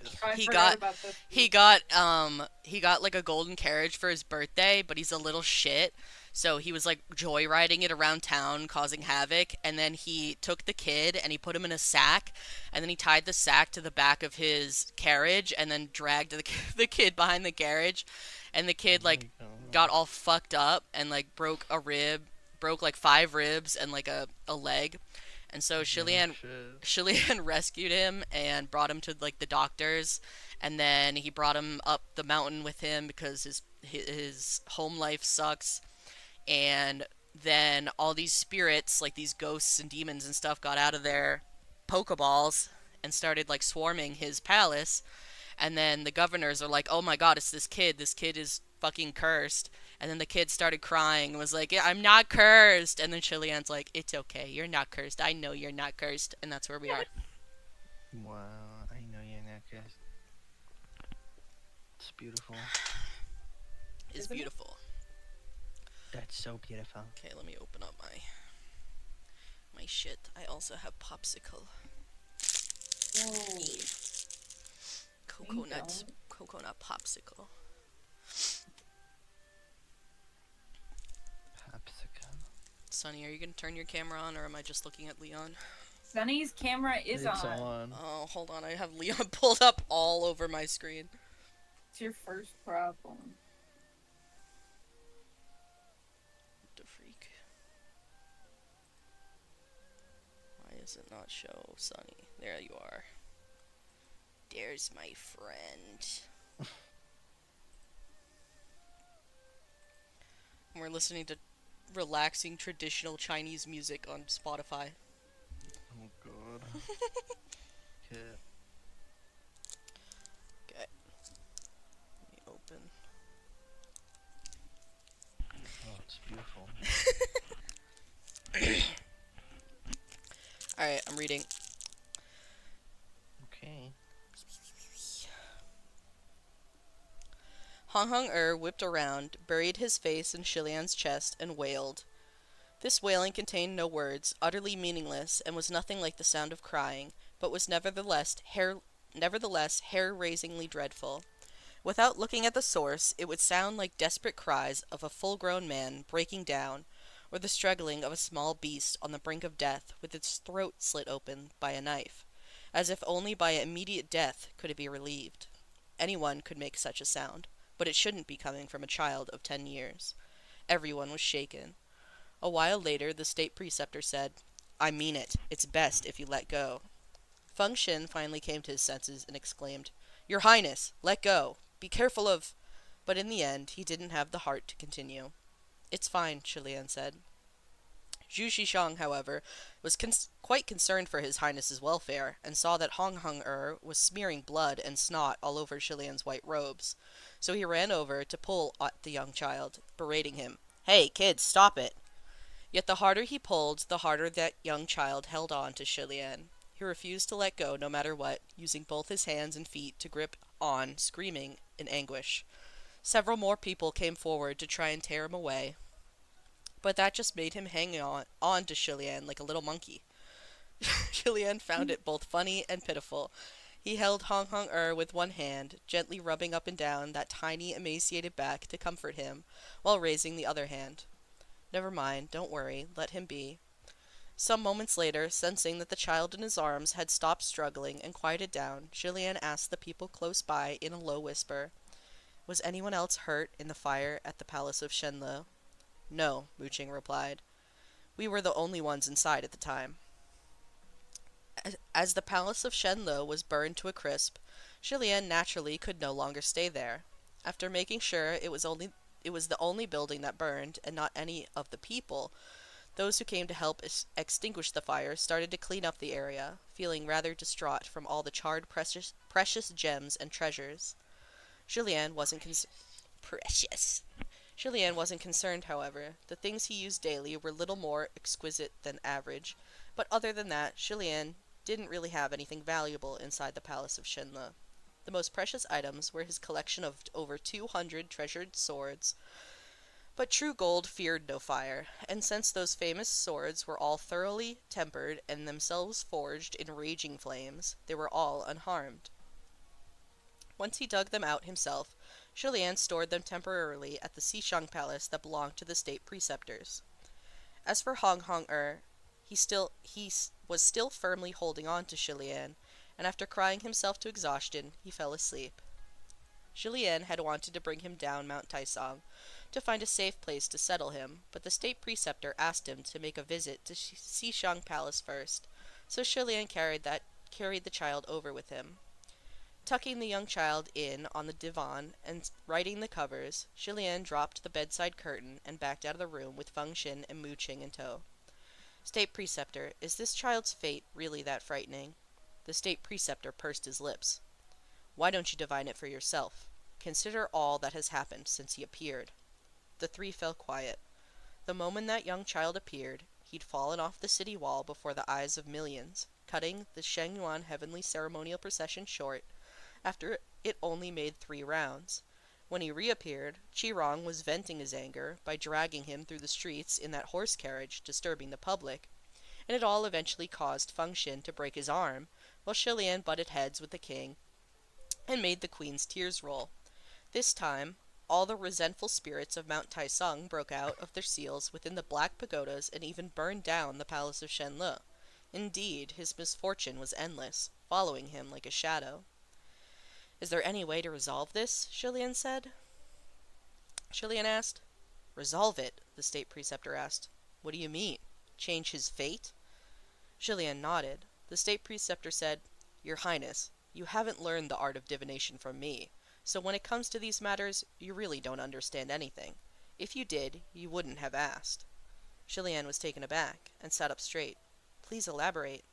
Yes. Oh, I He forgot got- about this. he got like a golden carriage for his birthday, but he's a little shit. So he was like joyriding it around town, causing havoc, and then he took the kid and he put him in a sack, and then he tied the sack to the back of his carriage, and then dragged the kid behind the carriage, and the kid like got all fucked up and like broke a rib, broke like 5 ribs and like a leg, and so Shilian rescued him and brought him to like the doctors, and then he brought him up the mountain with him because his home life sucks, and then all these spirits, like these ghosts and demons and stuff, got out of their pokeballs and started like swarming his palace, and then the governors are like, oh my god, it's this kid, is fucking cursed. And then the kid started crying and was like, "Yeah, I'm not cursed." And then Chilian's like, "It's okay, you're not cursed. I know you're not cursed." And that's where we are. Wow, I know you're not cursed. It's beautiful. It's Isn't it? beautiful. That's so beautiful. Okay, let me open up my shit. I also have popsicle. Whoa. Coconut popsicle. Popsicle. Sunny, are you gonna turn your camera on, or am I just looking at Leon? Sunny's camera is It's on. on. Oh, hold on, I have Leon pulled up all over my screen. It's your first problem. What the freak? Why does it not show Sunny? There you are. There's my friend. We're listening to relaxing traditional Chinese music on Spotify. Oh god. Okay. Okay. beautiful. Alright, I'm reading. Okay. Hong Hong Er whipped around, buried his face in Shilian's chest, and wailed. This wailing contained no words, utterly meaningless, and was nothing like the sound of crying, but was nevertheless hair-raisingly dreadful. Without looking at the source, it would sound like desperate cries of a full-grown man breaking down, or the struggling of a small beast on the brink of death with its throat slit open by a knife, as if only by immediate death could it be relieved. Anyone could make such a sound, but it shouldn't be coming from a child of 10 years. Everyone was shaken. A while later, the state preceptor said, "I mean it. It's best if you let go." Feng Shin finally came to his senses and exclaimed, "Your Highness, let go. Be careful of—" But in the end, he didn't have the heart to continue. "It's fine," Shilian said. Zhu Shishang, however, was quite concerned for his Highness's welfare, and saw that Hong Hong Er was smearing blood and snot all over Shilian's white robes. So he ran over to pull at the young child, berating him. "Hey, kid, stop it!" Yet the harder he pulled, the harder that young child held on to Shilian. He refused to let go no matter what, using both his hands and feet to grip on, screaming in anguish. Several more people came forward to try and tear him away, but that just made him hang on to Shilian like a little monkey. Shilian found it both funny and pitiful. He held Hong Hong Er with one hand, gently rubbing up and down that tiny, emaciated back to comfort him, while raising the other hand. "Never mind, don't worry, let him be." Some moments later, sensing that the child in his arms had stopped struggling and quieted down, Shilian asked the people close by in a low whisper, "Was anyone else hurt in the fire at the palace of Shenle?" "No," Muqing replied. "We were the only ones inside at the time." As the palace of Shenle was burned to a crisp, Shilian naturally could no longer stay there. After making sure it was the only building that burned, and not any of the people, those who came to help extinguish the fire started to clean up the area, feeling rather distraught from all the charred precious gems and treasures. Shilian wasn't concerned, however. The things he used daily were little more exquisite than average, but other than that, Shilian didn't really have anything valuable inside the palace of Shenle. The most precious items were his collection of over 200 treasured swords. But true gold feared no fire, and since those famous swords were all thoroughly tempered and themselves forged in raging flames, they were all unharmed. Once he dug them out himself, Shilian stored them temporarily at the Xishang Palace that belonged to the state preceptors. As for Hong Hong Er, he was still firmly holding on to Shilian, and after crying himself to exhaustion, he fell asleep. Shilian had wanted to bring him down Mount Taisong to find a safe place to settle him, but the state preceptor asked him to make a visit to Xishang Palace first, so Shilian carried the child over with him. Tucking the young child in on the divan and righting the covers, Shilian dropped the bedside curtain and backed out of the room with Feng Shin and Muqing in tow. "State preceptor, is this child's fate really that frightening?" The state preceptor pursed his lips. "Why don't you divine it for yourself? Consider all that has happened since he appeared." The three fell quiet. The moment that young child appeared, he'd fallen off the city wall before the eyes of millions, cutting the Shengyuan heavenly ceremonial procession short, after it only made 3 rounds. When he reappeared, Qirong was venting his anger by dragging him through the streets in that horse carriage, disturbing the public, and it all eventually caused Feng Shin to break his arm, while Shilian butted heads with the king and made the queen's tears roll. This time, all the resentful spirits of Mount Taisong broke out of their seals within the black pagodas and even burned down the palace of Shenle. Indeed, his misfortune was endless, following him like a shadow. "Is there any way to resolve this?" Shilian asked. "Resolve it?" the state preceptor asked. "What do you mean? Change his fate?" Shilian nodded. The state preceptor said, "Your Highness, you haven't learned the art of divination from me, so when it comes to these matters, you really don't understand anything. If you did, you wouldn't have asked." Shilian was taken aback, and sat up straight. "Please elaborate."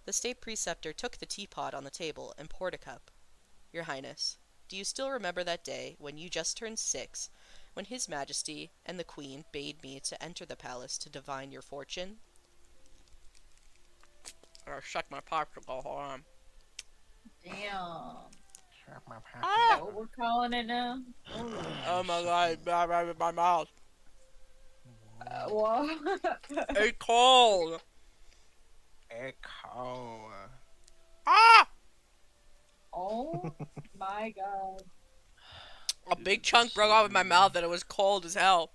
The state preceptor took the teapot on the table and poured a cup. "Your Highness, do you still remember that day when you just turned 6, when His Majesty and the Queen bade me to enter the palace to divine your fortune. Or shut my popsicle, hold on. Damn. Is Ah! that what we're calling it now? Oh my god, my mouth. What? It's cold. Echo. Ah! Oh my god. A big chunk broke off in my mouth and it was cold as hell.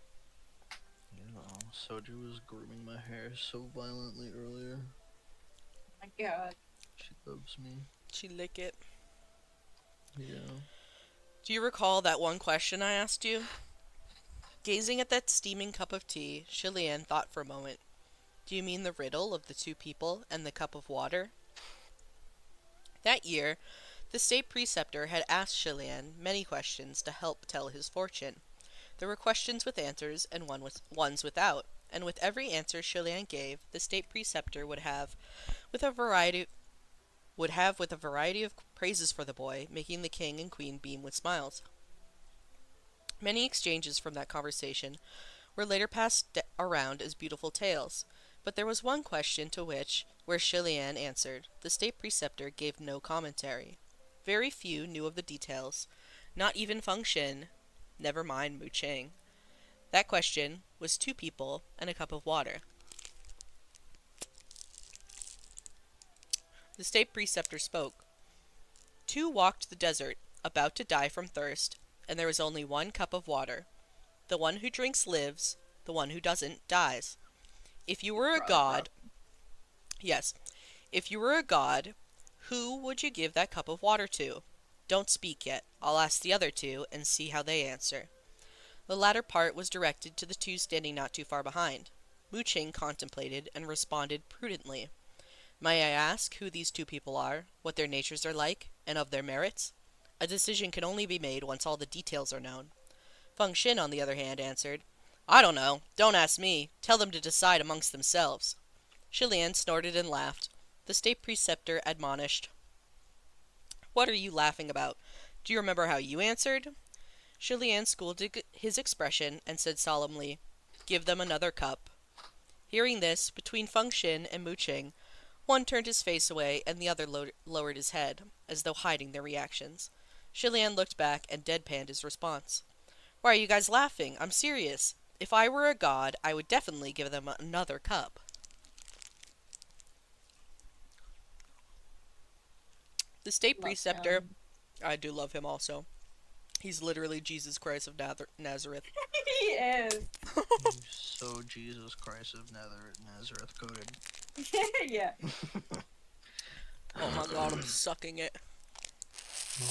You know, Soju was grooming my hair so violently earlier. Oh my god. She loves me. She lick it. Yeah. Do you recall that one question I asked you? Gazing at that steaming cup of tea, Shilian thought for a moment. Do you mean the riddle of the two people and the cup of water? That year, the state preceptor had asked Shilian many questions to help tell his fortune. There were questions with answers and ones without, and with every answer Shilian gave, the state preceptor would have with a variety of praises for the boy, making the king and queen beam with smiles. Many exchanges from that conversation were later passed around as beautiful tales, but there was one question to which, where Shilian answered, the state preceptor gave no commentary. Very few knew of the details, not even Feng Xin, never mind Mu Ching. That question was two people and a cup of water. The state preceptor spoke. Two walked the desert, about to die from thirst, and there was only one cup of water. The one who drinks lives, the one who doesn't dies. If you were a god... Yes. If you were a god, who would you give that cup of water to? Don't speak yet. I'll ask the other two and see how they answer. The latter part was directed to the two standing not too far behind. Mu Ching contemplated and responded prudently. May I ask who these two people are, what their natures are like, and of their merits? A decision can only be made once all the details are known. Feng Xin, on the other hand, answered, I don't know. Don't ask me. Tell them to decide amongst themselves. Shilian snorted and laughed. The state preceptor admonished, What are you laughing about? Do you remember how you answered? Shilian schooled his expression and said solemnly, Give them another cup. Hearing this, between Feng Xin and Mu Ching, one turned his face away and the other lowered his head, as though hiding their reactions. Shilian looked back and deadpanned his response. Why are you guys laughing? I'm serious. If I were a god, I would definitely give them another cup. The state preceptor... I do love him also. He's literally Jesus Christ of Nazareth. He is. He's so Jesus Christ of Nazareth coded. Yeah. Oh my god, I'm sucking it.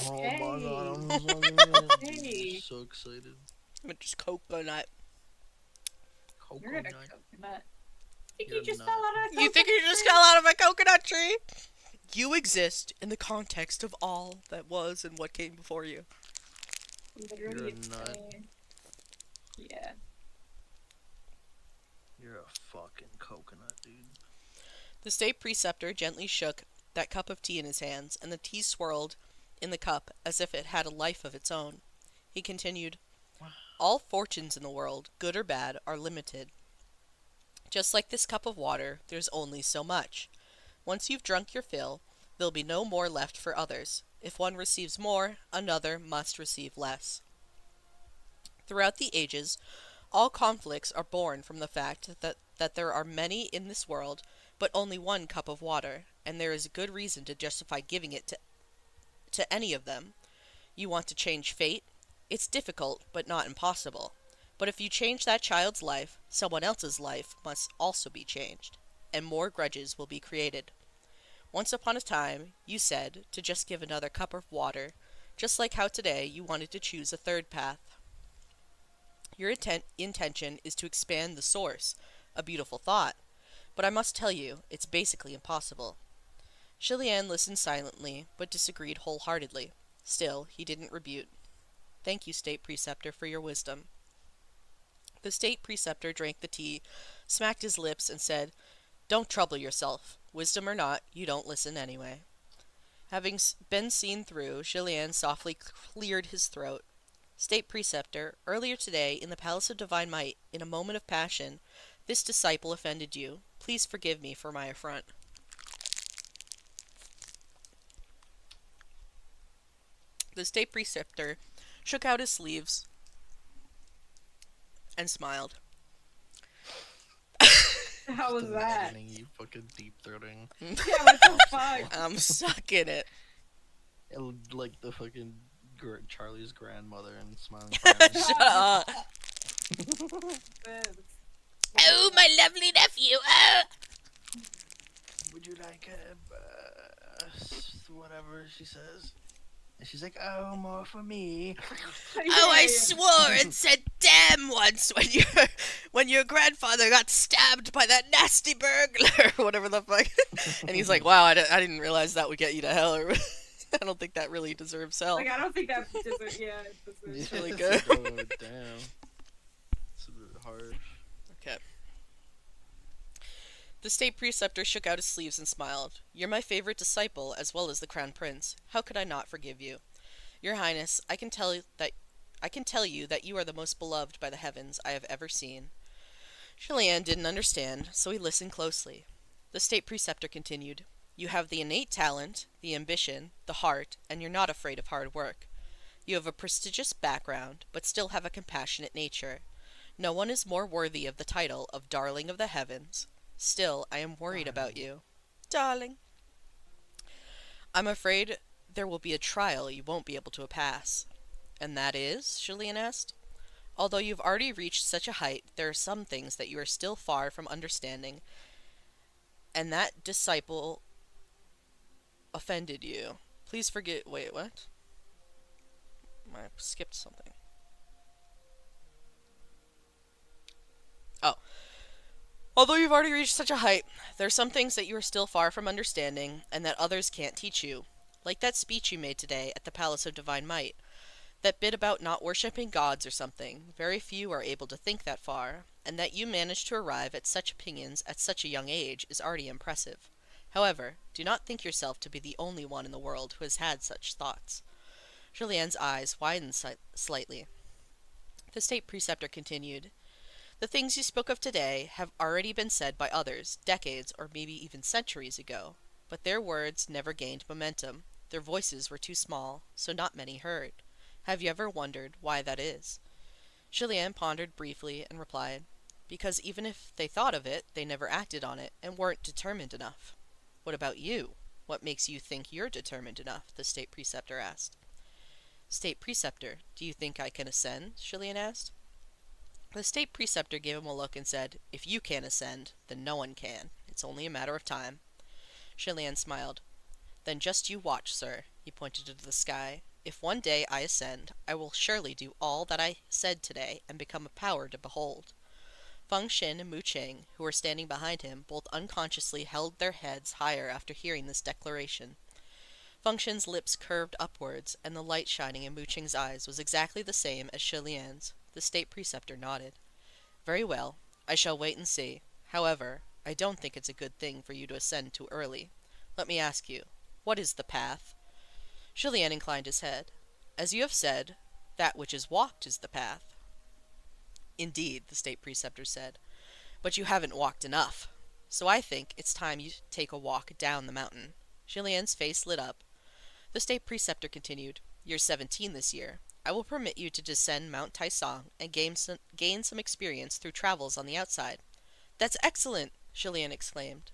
Oh Hey. my god, I'm sucking it. Hey. I'm so excited. I'm just coconut. You're in a Coconut. coconut. Think You're you just not. fell out of a coconut? You think you just fell out of a coconut tree? You exist in the context of all that was and what came before you. Literally You're a insane. nut. Yeah. You're a fucking coconut, dude. The state preceptor gently shook that cup of tea in his hands, and the tea swirled in the cup as if it had a life of its own. He continued, All fortunes in the world, good or bad, are limited. Just like this cup of water, there's only so much. Once you've drunk your fill, there'll be no more left for others. If one receives more, another must receive less. Throughout the ages, all conflicts are born from the fact that there are many in this world, but only one cup of water, and there is a good reason to justify giving it to any of them. You want to change fate? It's difficult, but not impossible. But if you change that child's life, someone else's life must also be changed, and more grudges will be created. Once upon a time, you said to just give another cup of water, just like how today you wanted to choose a third path. Your intention is to expand the source, a beautiful thought, but I must tell you, it's basically impossible. Shilian listened silently, but disagreed wholeheartedly. Still, he didn't rebut. Thank you, state preceptor, for your wisdom. The state preceptor drank the tea, smacked his lips, and said, Don't trouble yourself. Wisdom or not, you don't listen anyway. Having been seen through, Shilian softly cleared his throat. State Preceptor, earlier today, in the Palace of Divine Might, in a moment of passion, this disciple offended you. Please forgive me for my affront. The State Preceptor shook out his sleeves and smiled. How was Just that? imagining you fucking deep throating. Yeah, what the fuck? I'm sucking it. Like the fucking Charlie's grandmother and smiling. Shut up. Oh, my lovely nephew. Oh. Would you like whatever she says? And she's like, oh, more for me. Oh, I swore and said damn once when your grandfather got stabbed by that nasty burglar, or whatever the fuck. And he's like, wow, I didn't realize that would get you to hell. Or I don't think that really deserves hell. Like, I don't think that deserves. Yeah, It's it really It's good. like, oh, damn. It's a bit harsh. Okay. The State Preceptor shook out his sleeves and smiled. You're my favorite disciple, as well as the Crown Prince. How could I not forgive you? Your Highness, I can tell you that you are the most beloved by the heavens I have ever seen. Shilian didn't understand, so he listened closely. The State Preceptor continued. You have the innate talent, the ambition, the heart, and you're not afraid of hard work. You have a prestigious background, but still have a compassionate nature. No one is more worthy of the title of Darling of the Heavens. Still, I am worried about you. Darling. I'm afraid there will be a trial you won't be able to pass. And that is? Shilian asked. Although you've already reached such a height, there are some things that you are still far from understanding, and that disciple offended you. Please forget. Wait, what? I skipped something. Oh. Although you've already reached such a height, there are some things that you are still far from understanding, and that others can't teach you. Like that speech you made today at the Palace of Divine Might. That bit about not worshipping gods or something. Very few are able to think that far, and that you managed to arrive at such opinions at such a young age is already impressive. However, do not think yourself to be the only one in the world who has had such thoughts. Julianne's eyes widened slightly. The State Preceptor continued. The things you spoke of today have already been said by others, decades or maybe even centuries ago, but their words never gained momentum. Their voices were too small, so not many heard. Have you ever wondered why that is? Julianne pondered briefly and replied, because even if they thought of it, they never acted on it and weren't determined enough. What about you? What makes you think you're determined enough? The State Preceptor asked. State Preceptor, do you think I can ascend? Julianne asked. The State Preceptor gave him a look and said, if you can't ascend, then no one can. It's only a matter of time. Julianne smiled. Then just you watch, sir. He pointed to the sky. If one day I ascend, I will surely do all that I said today and become a power to behold. Feng Xin and Mu Cheng, who were standing behind him, both unconsciously held their heads higher after hearing this declaration. Feng Xin's lips curved upwards, and the light shining in Mu Cheng's eyes was exactly the same as Shilian's. The State Preceptor nodded. Very well, I shall wait and see. However, I don't think it's a good thing for you to ascend too early. Let me ask you, what is the path? Shilian inclined his head. As you have said, that which is walked is the path. Indeed, the State Preceptor said, but you haven't walked enough. So I think it's time you take a walk down the mountain. Shilian's face lit up. The State Preceptor continued, You're 17 this year. I will permit you to descend Mount Taisong and gain some experience through travels on the outside. That's excellent, Shilian exclaimed.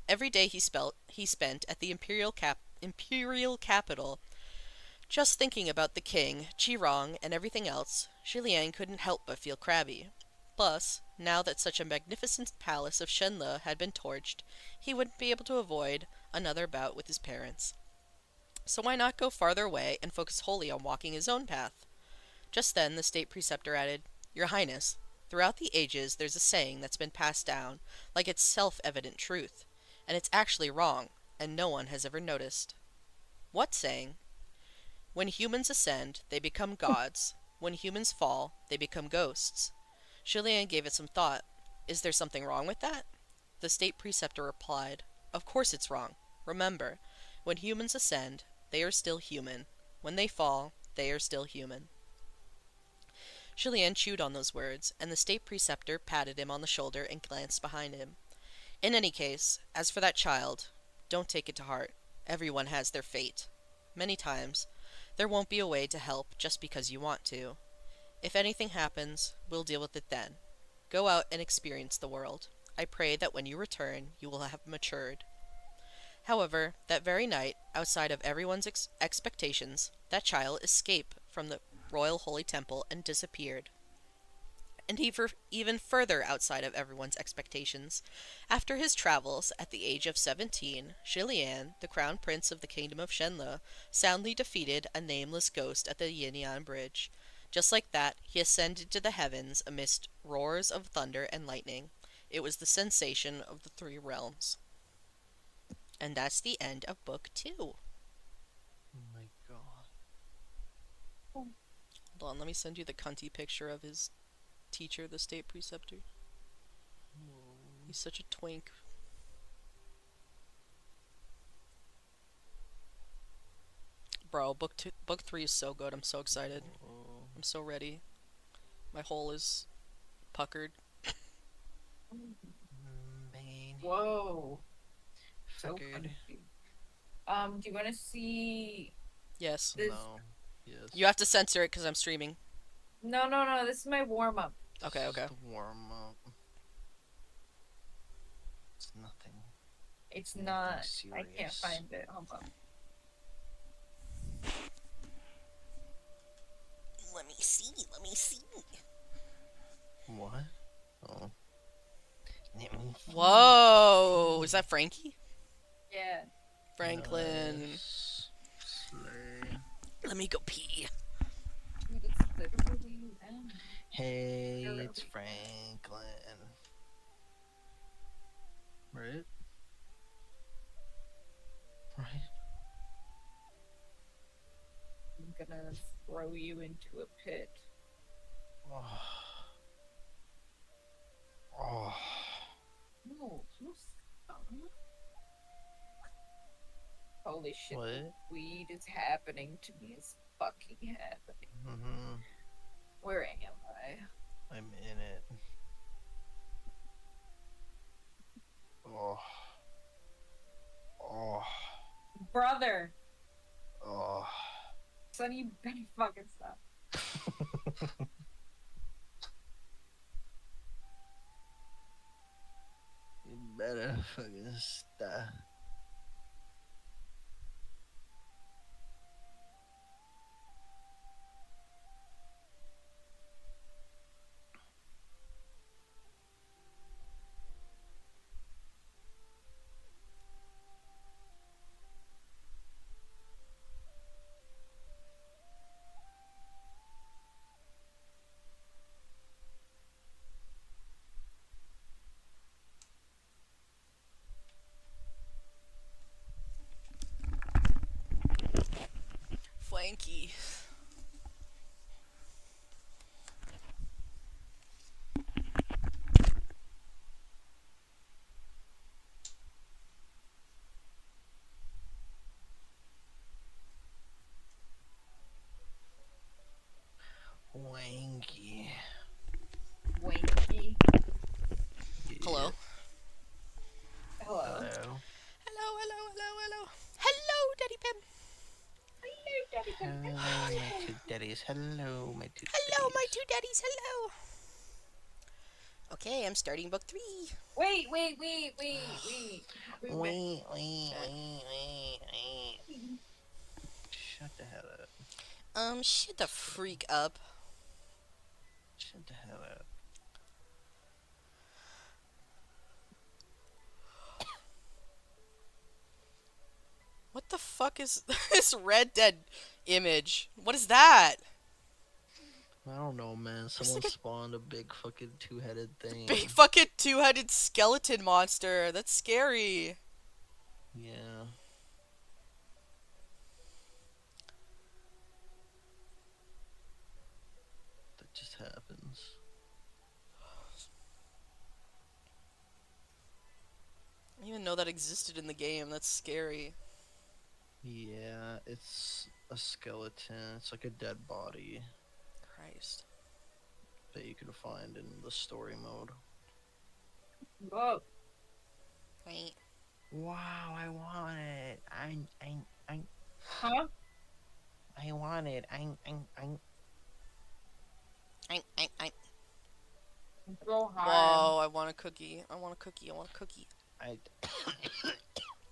Every day he spent at the imperial capital, just thinking about the king, Qirong, and everything else, Shilian couldn't help but feel crabby. Plus, now that such a magnificent palace of Shenle had been torched, he wouldn't be able to avoid another bout with his parents. So why not go farther away and focus wholly on walking his own path? Just then the State Preceptor added, Your Highness, throughout the ages there's a saying that's been passed down like it's self-evident truth, and it's actually wrong, and no one has ever noticed. What saying? When humans ascend, they become gods. When humans fall, they become ghosts. Shilian gave it some thought. Is there something wrong with that? The State Preceptor replied, Of course it's wrong. Remember, when humans ascend, they are still human. When they fall, they are still human. Julien chewed on those words, and the state preceptor patted him on the shoulder and glanced behind him. In any case, as for that child, don't take it to heart. Everyone has their fate. Many times, there won't be a way to help just because you want to. If anything happens, we'll deal with it then. Go out and experience the world. I pray that when you return, you will have matured. However, that very night, outside of everyone's expectations, that child escaped from the royal holy temple and disappeared. And even further outside of everyone's expectations, after his travels at the age of 17, Julien, the crown prince of the kingdom of Shenle, soundly defeated a nameless ghost at the Yinyan Bridge. Just like that, he ascended to the heavens amidst roars of thunder and lightning. It was the sensation of the three realms. And that's the end of book 2. Oh my god. Hold on, let me send you the cunty picture of his teacher, the state preceptor. He's such a twink. Bro, book 3 is so good. I'm so excited. I'm so ready. My hole is puckered. Man. Whoa. So Fuckered. comfy. Do you want to see Yes. this? No. Yes. You have to censor it because I'm streaming. No. This is my warm up. Okay, okay. Just warm up. It's nothing. It's Nothing not. I can't serious. find it. Hold on. Let me see. What? Oh. Let me Whoa! Is that Frankie? Yeah. Franklin. Nice. Slay. Let me go pee. Dude, it's literally them. Hey, You're it's right. Franklin. Right? Right? I'm gonna throw you into a pit. Oh. Oh. No, you scum. Holy shit, What? weed is happening to me. It's fucking happening. Mm-hmm. Where am I? I'm in it. Oh. Oh. Brother! Oh. Sonny, you better fucking stop. You better fucking stop. Frankie. Wanky. Wanky. Hello? Hello. Hello. Hello, Daddy Pim. Hello, my two daddies. Hello, my two Hello, my daddies. two daddies. Hello. Okay, I'm starting book 3. Wait. Wait. Shut the hell up. Shut the freak up. Shut the hell up. What the fuck is this Red Dead image? What is that? I don't know, man. Someone like a- spawned a big fucking two-headed thing. Big fucking two-headed skeleton monster. That's scary. Yeah. That just happens. I didn't even know that existed in the game. That's scary. Yeah, it's a skeleton. It's like a dead body. Christ. that you can find in the story mode. Whoa. Right. Wow, I want it. Huh? I want it. I. Go hard. Whoa, I want a cookie. I want a cookie. I want a cookie. I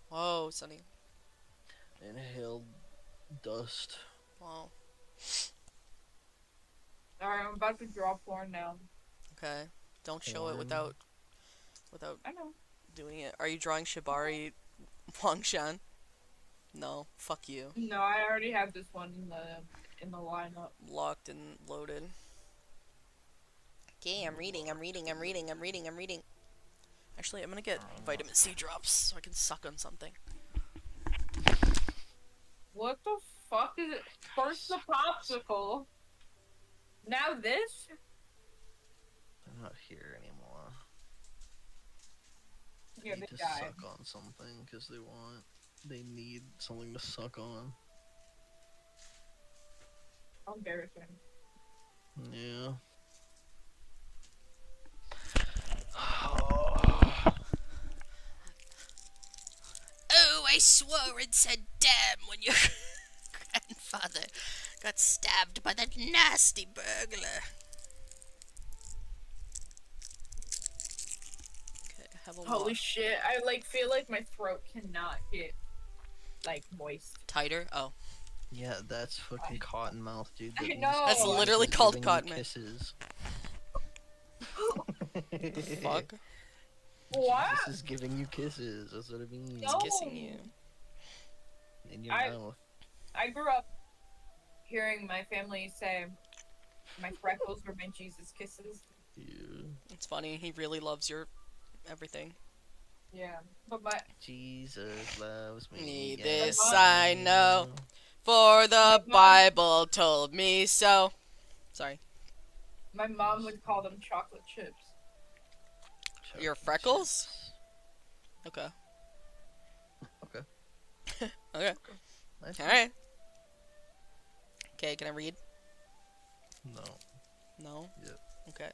Whoa, Sonny. inhaled dust. Wow. Alright, I'm about to draw porn now. Okay. Don't show it Porn. without I know. doing it. Are you drawing Shibari Wangshan? No. Fuck you. No, I already have this one in the lineup. Locked and loaded. Okay, I'm reading. Actually, I'm gonna get vitamin C drops so I can suck on something. What the fuck is it? First the popsicle. Now this? They're not here anymore. Yeah, They need this to guy. suck on something because they need something to suck on. How embarrassing. Yeah. Oh, I swore and said damn when your grandfather got stabbed by that nasty burglar. Okay, I have a Holy lot. shit, I feel like my throat cannot get moist. Tighter? Oh. Yeah, that's fucking Cottonmouth, dude. I That means know. That's Oh, literally Jesus is called giving you Cottonmouth. Kisses. Fuck. What? Jesus is giving you kisses. That's what it means. No. Kissing you. In your I- mouth. I grew up hearing my family say my freckles were my Jesus kisses. Yeah. It's funny, he really loves your everything. Yeah. But my Jesus loves me. Me yeah. this mom- I know, for the mom- Bible told me so. Sorry. my mom would call them chocolate chips. Your Chocolate freckles? chips. Okay. Okay. Okay. Nice. Alright. Okay, can I read? No. No? Yep. Okay.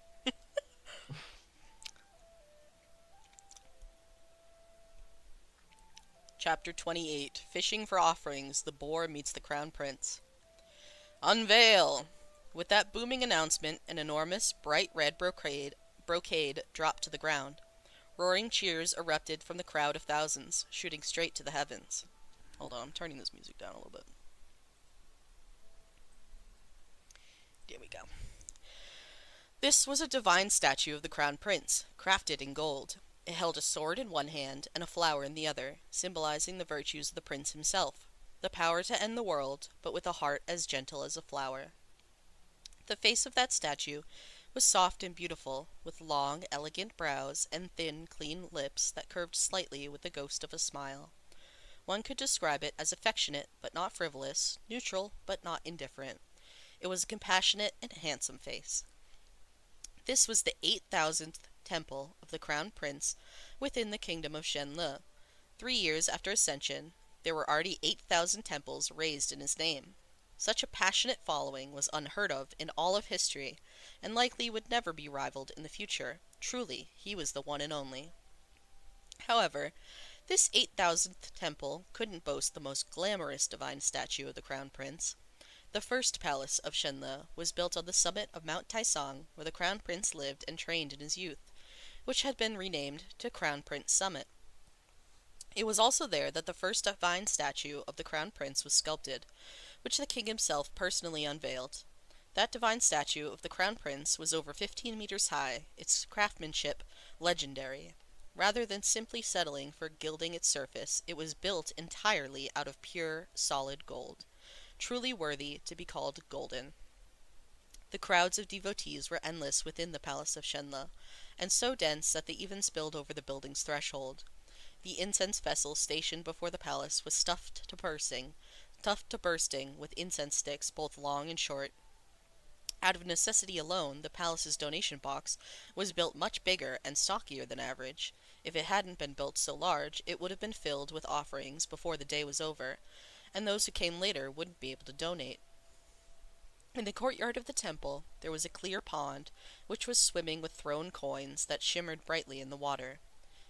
Chapter 28. Fishing for Offerings. The Boar Meets the Crown Prince. Unveil! With that booming announcement, an enormous, bright red brocade dropped to the ground. Roaring cheers erupted from the crowd of thousands, shooting straight to the heavens. Hold on, I'm turning this music down a little bit. There we go. This was a divine statue of the Crown Prince, crafted in gold. It held a sword in one hand and a flower in the other, symbolizing the virtues of the prince himself, the power to end the world, but with a heart as gentle as a flower. The face of that statue was soft and beautiful, with long, elegant brows and thin, clean lips that curved slightly with the ghost of a smile. One could describe it as affectionate but not frivolous, neutral but not indifferent. It was a compassionate and handsome face. This was the 8,000th temple of the Crown Prince within the kingdom of Shenle. 3 years after Ascension, there were already 8,000 temples raised in his name. Such a passionate following was unheard of in all of history, and likely would never be rivaled in the future. Truly, he was the one and only. However, this 8,000th temple couldn't boast the most glamorous divine statue of the Crown Prince. The first palace of Shenle was built on the summit of Mount Taisong, where the Crown Prince lived and trained in his youth, which had been renamed to Crown Prince Summit. It was also there that the first divine statue of the Crown Prince was sculpted, which the king himself personally unveiled. That divine statue of the Crown Prince was over 15 meters high, its craftsmanship legendary. Rather than simply settling for gilding its surface, it was built entirely out of pure, solid gold, truly worthy to be called golden. The crowds of devotees were endless within the palace of Shenle, and so dense that they even spilled over the building's threshold. The incense vessel stationed before the palace was stuffed to bursting with incense sticks both long and short. Out of necessity alone, the palace's donation box was built much bigger and stockier than average. If it hadn't been built so large, it would have been filled with offerings before the day was over, and those who came later wouldn't be able to donate. In the courtyard of the temple, there was a clear pond, which was swimming with thrown coins that shimmered brightly in the water.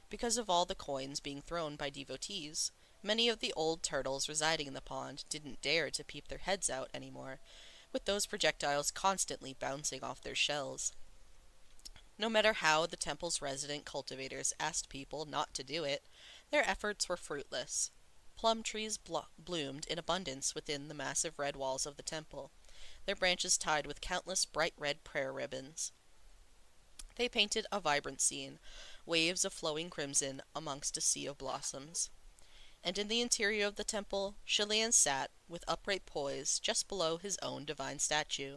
Because of all the coins being thrown by devotees, many of the old turtles residing in the pond didn't dare to peep their heads out anymore, with those projectiles constantly bouncing off their shells. No matter how the temple's resident cultivators asked people not to do it, their efforts were fruitless. Plum trees bloomed in abundance within the massive red walls of the temple, their branches tied with countless bright red prayer ribbons. They painted a vibrant scene, waves of flowing crimson amongst a sea of blossoms. And in the interior of the temple, Shellian sat, with upright poise, just below his own divine statue.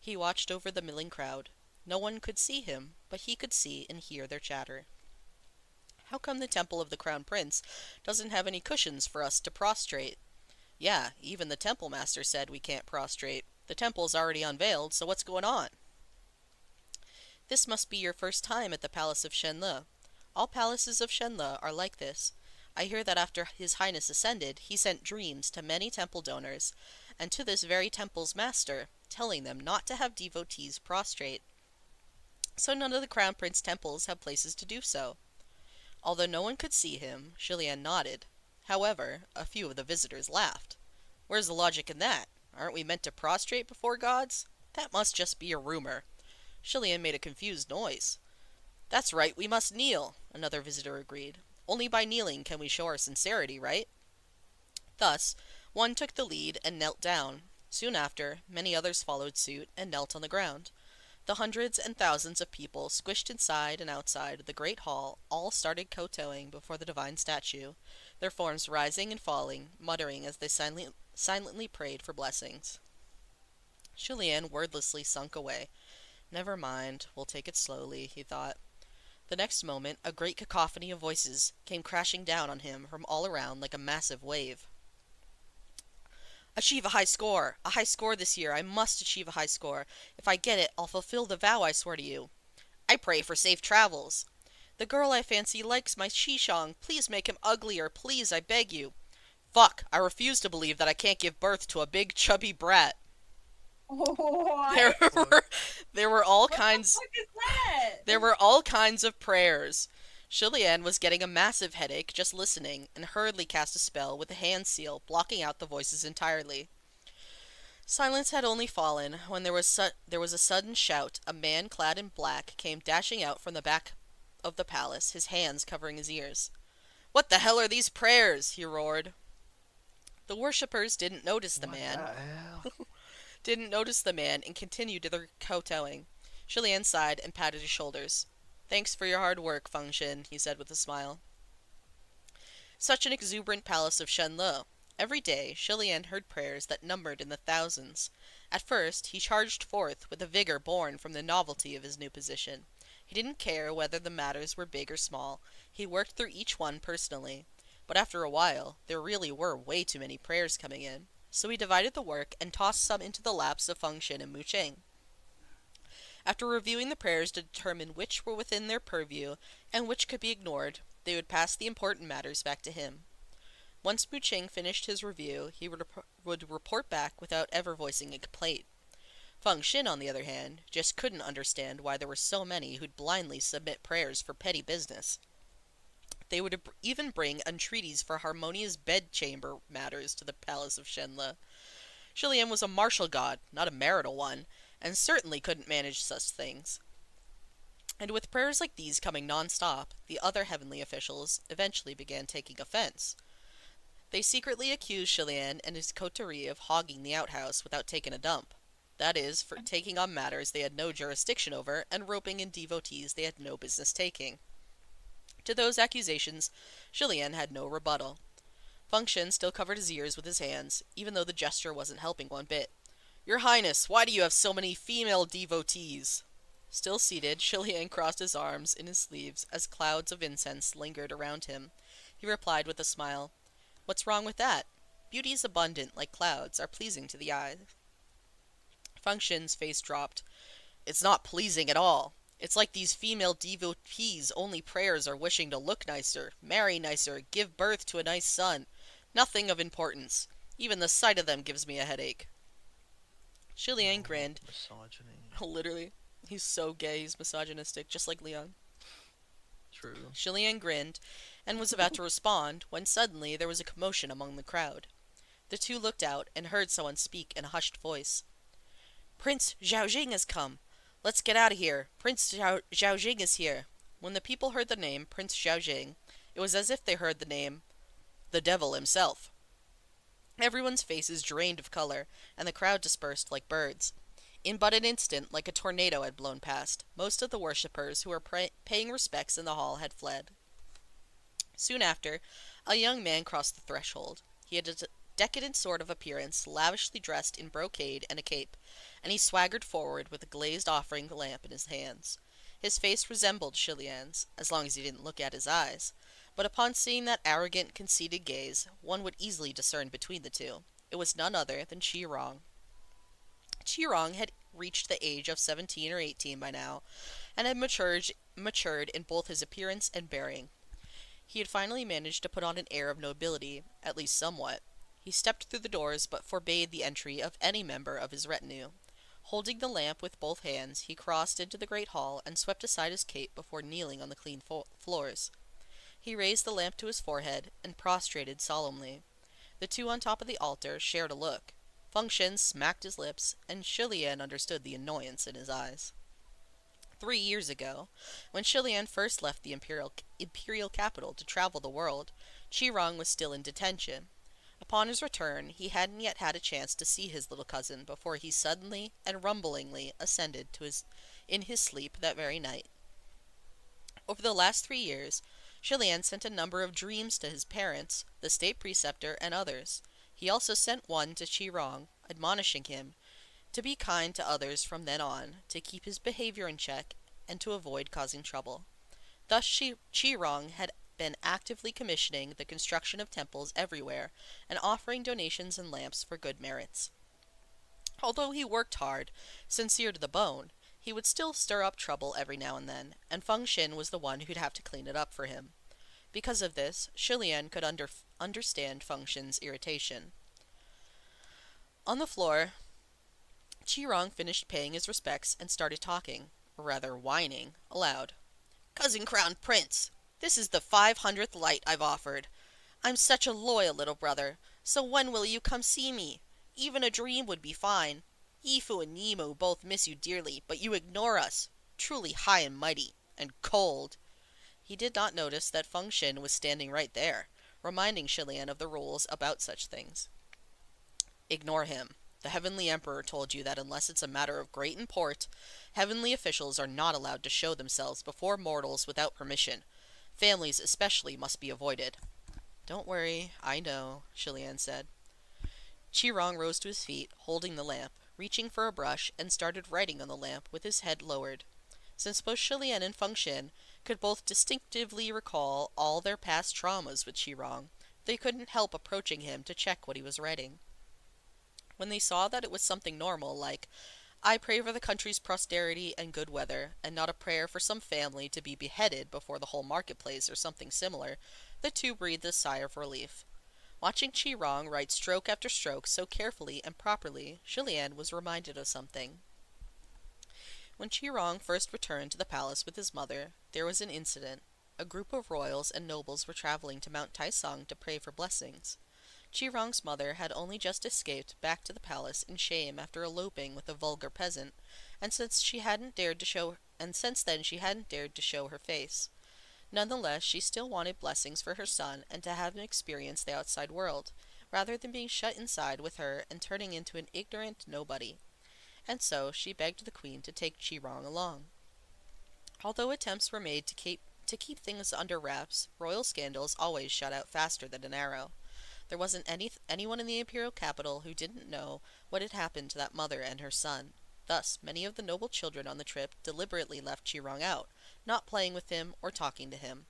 He watched over the milling crowd. No one could see him, but he could see and hear their chatter. How come the temple of the Crown Prince doesn't have any cushions for us to prostrate? Yeah, even the temple master said we can't prostrate. The temple's already unveiled, so what's going on? This must be your first time at the Palace of Shenle. All palaces of Shenle are like this. I hear that after His Highness ascended, he sent dreams to many temple donors, and to this very temple's master, telling them not to have devotees prostrate. So none of the Crown Prince temples have places to do so. Although no one could see him, Shellian nodded. However, a few of the visitors laughed. Where's the logic in that? Aren't we meant to prostrate before gods? That must just be a rumor. Shellian made a confused noise. That's right, we must kneel, another visitor agreed. Only by kneeling can we show our sincerity, right? Thus, one took the lead and knelt down. Soon after, many others followed suit and knelt on the ground. The hundreds and thousands of people squished inside and outside the great hall all started kowtowing before the divine statue, their forms rising and falling, muttering as they silently prayed for blessings. Shellian wordlessly sunk away. Never mind, we'll take it slowly, he thought. The next moment, a great cacophony of voices came crashing down on him from all around like a massive wave. Achieve a high score! A high score this year! I must achieve a high score! If I get it, I'll fulfill the vow I swore to you! I pray for safe travels! The girl I fancy likes my Shishong! Please make him uglier! Please, I beg you! Fuck! I refuse to believe that I can't give birth to a big chubby brat! What? There were all What kinds... the fuck is that? There were all kinds of prayers. Shellian was getting a massive headache just listening, and hurriedly cast a spell with a hand seal, blocking out the voices entirely. Silence had only fallen when there was a sudden shout. A man clad in black came dashing out from the back of the palace, his hands covering his ears. "What the hell are these prayers?" he roared. The worshippers didn't notice the man. Didn't notice the man and continued their kowtowing. Shellian sighed and patted his shoulders. "Thanks for your hard work, Feng Xin," he said with a smile. Such an exuberant palace of Shenle. Every day, Shellian heard prayers that numbered in the thousands. At first, he charged forth with a vigor born from the novelty of his new position. He didn't care whether the matters were big or small. He worked through each one personally. But after a while, there really were way too many prayers coming in. So he divided the work and tossed some into the laps of Feng Xin and Mu Cheng. After reviewing the prayers to determine which were within their purview and which could be ignored, they would pass the important matters back to him. Once Mu Cheng finished his review, he would report back without ever voicing a complaint. Feng Xin, on the other hand, just couldn't understand why there were so many who'd blindly submit prayers for petty business. They would even bring entreaties for harmonious bedchamber matters to the palace of Shenle. Shellian was a martial god, not a marital one, and certainly couldn't manage such things. And with prayers like these coming non-stop, the other heavenly officials eventually began taking offense. They secretly accused Shellian and his coterie of hogging the outhouse without taking a dump. That is, for taking on matters they had no jurisdiction over and roping in devotees they had no business taking. To those accusations, Shellian had no rebuttal. Feng Xin still covered his ears with his hands, even though the gesture wasn't helping one bit. "Your Highness, why do you have so many female devotees?" Still seated, Shellian crossed his arms in his sleeves as clouds of incense lingered around him. He replied with a smile, "What's wrong with that? Beauties abundant, like clouds, are pleasing to the eye." Feng Xin's face dropped. "It's not pleasing at all. It's like these female devotees' only prayers are wishing to look nicer, marry nicer, give birth to a nice son. Nothing of importance. Even the sight of them gives me a headache." Shilian grinned. Misogyny. Literally. He's so gay, he's misogynistic, just like Leon. True. Shilian grinned and was about to respond when suddenly there was a commotion among the crowd. The two looked out and heard someone speak in a hushed voice. Prince Zhaojing has come. Let's get out of here. Prince Zhaojing is here. When the people heard the name Prince Zhaojing, it was as if they heard the name the devil himself. Everyone's faces drained of color, and the crowd dispersed like birds. In but an instant, like a tornado had blown past, most of the worshippers who were paying respects in the hall had fled. Soon after, a young man crossed the threshold. He had a decadent sort of appearance, lavishly dressed in brocade and a cape, and he swaggered forward with a glazed offering lamp in his hands. His face resembled Shilian's, as long as he didn't look at his eyes, but upon seeing that arrogant, conceited gaze, one would easily discern between the two. It was none other than Qi-Rong. Qi-Rong had reached the age of 17 or 18 by now, and had matured in both his appearance and bearing. He had finally managed to put on an air of nobility, at least somewhat. He stepped through the doors, but forbade the entry of any member of his retinue. Holding the lamp with both hands, he crossed into the great hall and swept aside his cape before kneeling on the clean floors. He raised the lamp to his forehead and prostrated solemnly. The two on top of the altar shared a look. Feng Shen smacked his lips, and Shilian understood the annoyance in his eyes. 3 years ago, when Shilian first left the imperial capital to travel the world, Qi-Rong was still in detention. Upon his return, he hadn't yet had a chance to see his little cousin before he suddenly and rumblingly ascended in his sleep that very night. Over the last 3 years, Shilian sent a number of dreams to his parents, the state preceptor, and others. He also sent one to Qi-Rong, admonishing him to be kind to others from then on, to keep his behavior in check, and to avoid causing trouble. Thus Qi-Rong had been actively commissioning the construction of temples everywhere, and offering donations and lamps for good merits. Although he worked hard, sincere to the bone, he would still stir up trouble every now and then, and Feng Shen was the one who'd have to clean it up for him. Because of this, Shilian could understand Feng Shen's irritation. On the floor, Qi-Rong finished paying his respects and started talking, or rather whining, aloud. Cousin Crown Prince, this is the 500th light I've offered. I'm such a loyal little brother, so when will you come see me? Even a dream would be fine. Yifu and Nemo both miss you dearly, but you ignore us. Truly high and mighty, and cold. He did not notice that Feng Shen was standing right there, reminding Shilian of the rules about such things. Ignore him. The Heavenly Emperor told you that unless it's a matter of great import, heavenly officials are not allowed to show themselves before mortals without permission. Families especially must be avoided. Don't worry, I know, Shilian said. Qi-Rong rose to his feet, holding the lamp, reaching for a brush, and started writing on the lamp with his head lowered. Since both Shilian and Feng Shen could both distinctively recall all their past traumas with Qi-Rong, they couldn't help approaching him to check what he was writing. When they saw that it was something normal, like, I pray for the country's prosperity and good weather, and not a prayer for some family to be beheaded before the whole marketplace or something similar, the two breathed a sigh of relief. Watching Qi-Rong write stroke after stroke so carefully and properly, Shilian was reminded of something. When Qi-Rong first returned to the palace with his mother, there was an incident. A group of royals and nobles were traveling to Mount Taisong to pray for blessings. Qi-Rong's mother had only just escaped back to the palace in shame after eloping with a vulgar peasant, and since then she hadn't dared to show her face. Nonetheless, she still wanted blessings for her son and to have him experience the outside world, rather than being shut inside with her and turning into an ignorant nobody. And so she begged the queen to take Qi-Rong along. Although attempts were made to keep things under wraps, royal scandals always shot out faster than an arrow. There wasn't anyone in the imperial capital who didn't know what had happened to that mother and her son. Thus, many of the noble children on the trip deliberately left Qi-Rong out, not playing with him or talking to him.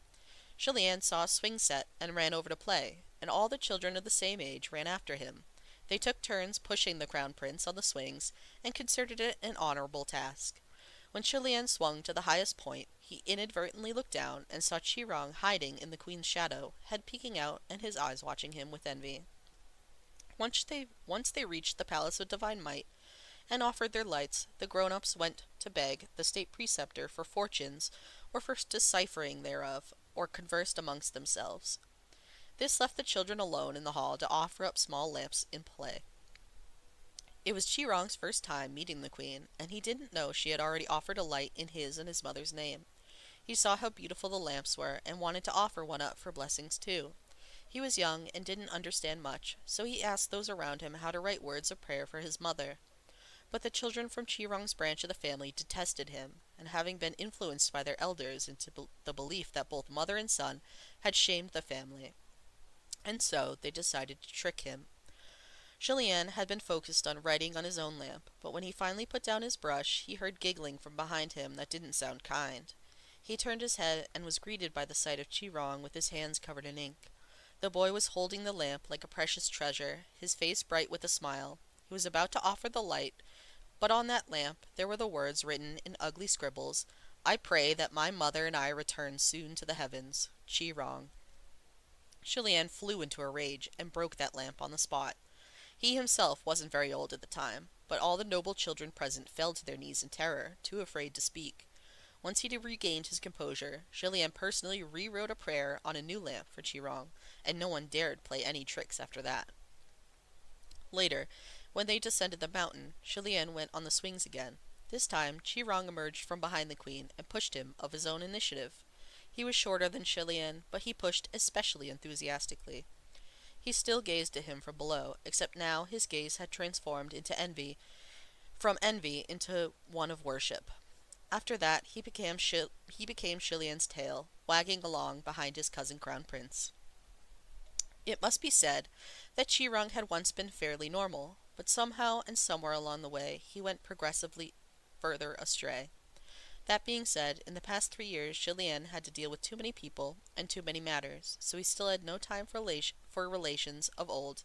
Shilian saw a swing set and ran over to play, and all the children of the same age ran after him. They took turns pushing the crown prince on the swings and considered it an honorable task. When Shilian swung to the highest point, he inadvertently looked down and saw Qi-Rong hiding in the queen's shadow, head peeking out and his eyes watching him with envy. Once they reached the Palace of Divine Might, and offered their lights, the grown-ups went to beg the state preceptor for fortunes, or for deciphering thereof, or conversed amongst themselves. This left the children alone in the hall to offer up small lamps in play. It was Chi-Rong's first time meeting the queen, and he didn't know she had already offered a light in his and his mother's name. He saw how beautiful the lamps were, and wanted to offer one up for blessings too. He was young and didn't understand much, so he asked those around him how to write words of prayer for his mother. But the children from Chi-Rong's branch of the family detested him, and having been influenced by their elders into the belief that both mother and son had shamed the family, and so they decided to trick him. Julien had been focused on writing on his own lamp, but when he finally put down his brush, he heard giggling from behind him that didn't sound kind. He turned his head and was greeted by the sight of Chi-Rong with his hands covered in ink. The boy was holding the lamp like a precious treasure, his face bright with a smile. He was about to offer the light, but on that lamp there were the words written in ugly scribbles, "I pray that my mother and I return soon to the heavens. Chi-Rong." Julien flew into a rage and broke that lamp on the spot. He himself wasn't very old at the time, but all the noble children present fell to their knees in terror, too afraid to speak. Once he had regained his composure, Julien personally rewrote a prayer on a new lamp for Chi-Rong, and no one dared play any tricks after that. Later, when they descended the mountain, Julien went on the swings again. This time, Chi-Rong emerged from behind the queen and pushed him of his own initiative. He was shorter than Julien, but he pushed especially enthusiastically. He still gazed at him from below, except now his gaze had transformed from envy into one of worship. After that, he became Julien's tail, wagging along behind his cousin Crown Prince. It must be said that Chi-Rong had once been fairly normal, but somehow and somewhere along the way he went progressively further astray. That being said, in the past 3 years Julien had to deal with too many people and too many matters, so he still had no time for relations of old,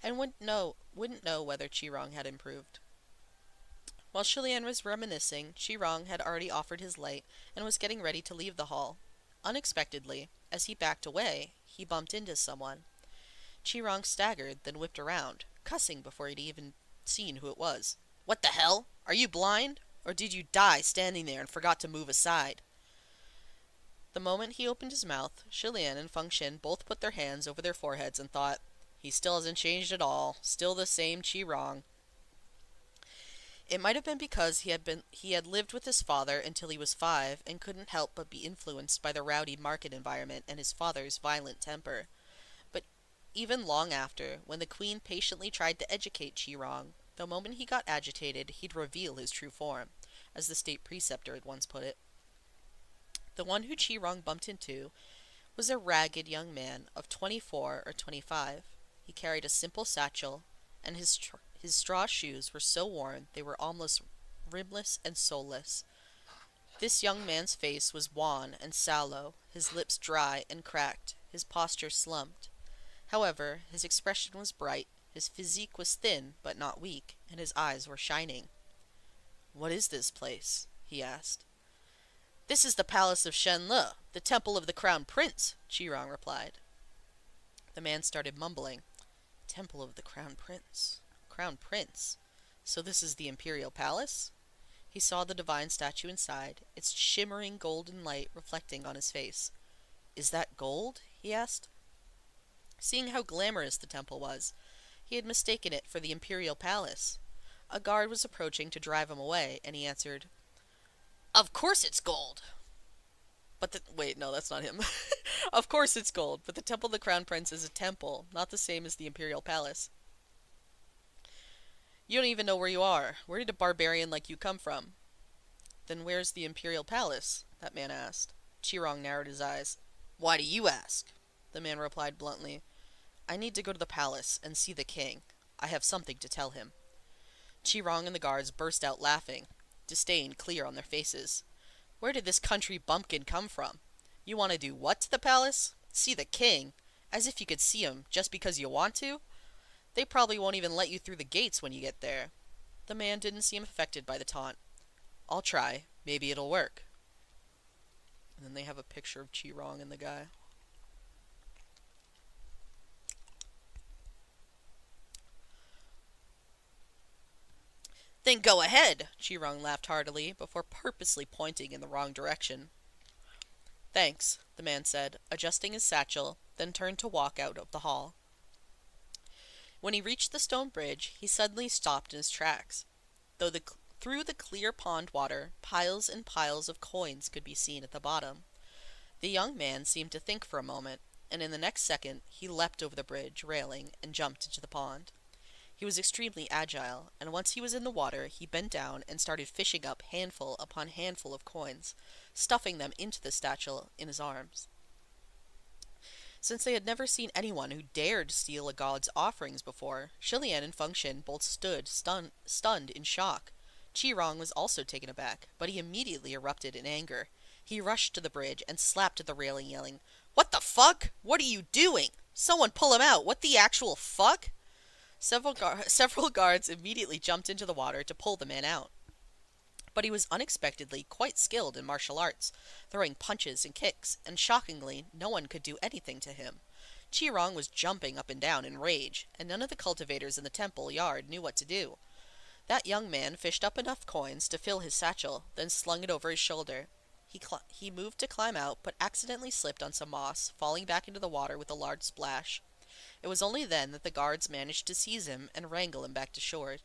and wouldn't know whether Chi-Rong had improved. While Julien was reminiscing, Chi-Rong had already offered his light and was getting ready to leave the hall. Unexpectedly, as he backed away, he bumped into someone. Chi-Rong staggered, then whipped around, cussing before he'd even seen who it was. "What the hell? Are you blind? Or did you die standing there and forgot to move aside?" The moment he opened his mouth, Julien and Feng Xin both put their hands over their foreheads and thought, "He still hasn't changed at all. Still the same Chi-Rong." It might have been because he had lived with his father until he was 5 and couldn't help but be influenced by the rowdy market environment and his father's violent temper. But even long after, when the queen patiently tried to educate Chi-Rong, the moment he got agitated, he'd reveal his true form, as the state preceptor had once put it. The one who Chi-Rong bumped into was a ragged young man of 24 or 25. He carried a simple satchel, and his straw shoes were so worn they were almost rimless and soulless. This young man's face was wan and sallow, his lips dry and cracked, his posture slumped. However, his expression was bright, his physique was thin but not weak, and his eyes were shining. "What is this place?" he asked. "This is the palace of Shen-Le, the temple of the Crown Prince," Chi-Rong replied. The man started mumbling. "Temple of the Crown Prince. Crown Prince. So this is the Imperial Palace?" He saw the divine statue inside, its shimmering golden light reflecting on his face. "Is that gold?" he asked. Seeing how glamorous the temple was, he had mistaken it for the Imperial Palace. A guard was approaching to drive him away, and he answered, "Of course it's gold!" Wait, no, that's not him. "Of course it's gold, but the Temple of the Crown Prince is a temple, not the same as the Imperial Palace." "You don't even know where you are. Where did a barbarian like you come from?" "Then where's the Imperial Palace?" that man asked. Chi-Rong narrowed his eyes. "Why do you ask?" The man replied bluntly. "I need to go to the palace and see the king. I have something to tell him." Chi-Rong and the guards burst out laughing, disdain clear on their faces. "Where did this country bumpkin come from? You want to do what to the palace? See the king? As if you could see him just because you want to? They probably won't even let you through the gates when you get there." The man didn't seem affected by the taunt. "I'll try. Maybe it'll work." And then they have a picture of Chi-Rong and the guy. Then go ahead, Chirong laughed heartily, before purposely pointing in the wrong direction. Thanks, the man said, adjusting his satchel, then turned to walk out of the hall. When he reached the stone bridge, he suddenly stopped in his tracks. Through the clear pond water, piles and piles of coins could be seen at the bottom. The young man seemed to think for a moment, and in the next second he leapt over the bridge railing and jumped into the pond. He was extremely agile, and once he was in the water, he bent down and started fishing up handful upon handful of coins, stuffing them into the satchel in his arms. Since they had never seen anyone who dared steal a god's offerings before, Shilian and Feng Xin both stood stunned in shock. Chirong was also taken aback, but he immediately erupted in anger. He rushed to the bridge and slapped at the railing, yelling, "What the fuck? What are you doing? Someone pull him out! What the actual fuck?" Several guards immediately jumped into the water to pull the man out. But he was unexpectedly quite skilled in martial arts, throwing punches and kicks, and shockingly, no one could do anything to him. Chirong was jumping up and down in rage, and none of the cultivators in the temple yard knew what to do. That young man fished up enough coins to fill his satchel, then slung it over his shoulder. He moved to climb out, but accidentally slipped on some moss, falling back into the water with a large splash. It was only then that the guards managed to seize him and wrangle him back to shore.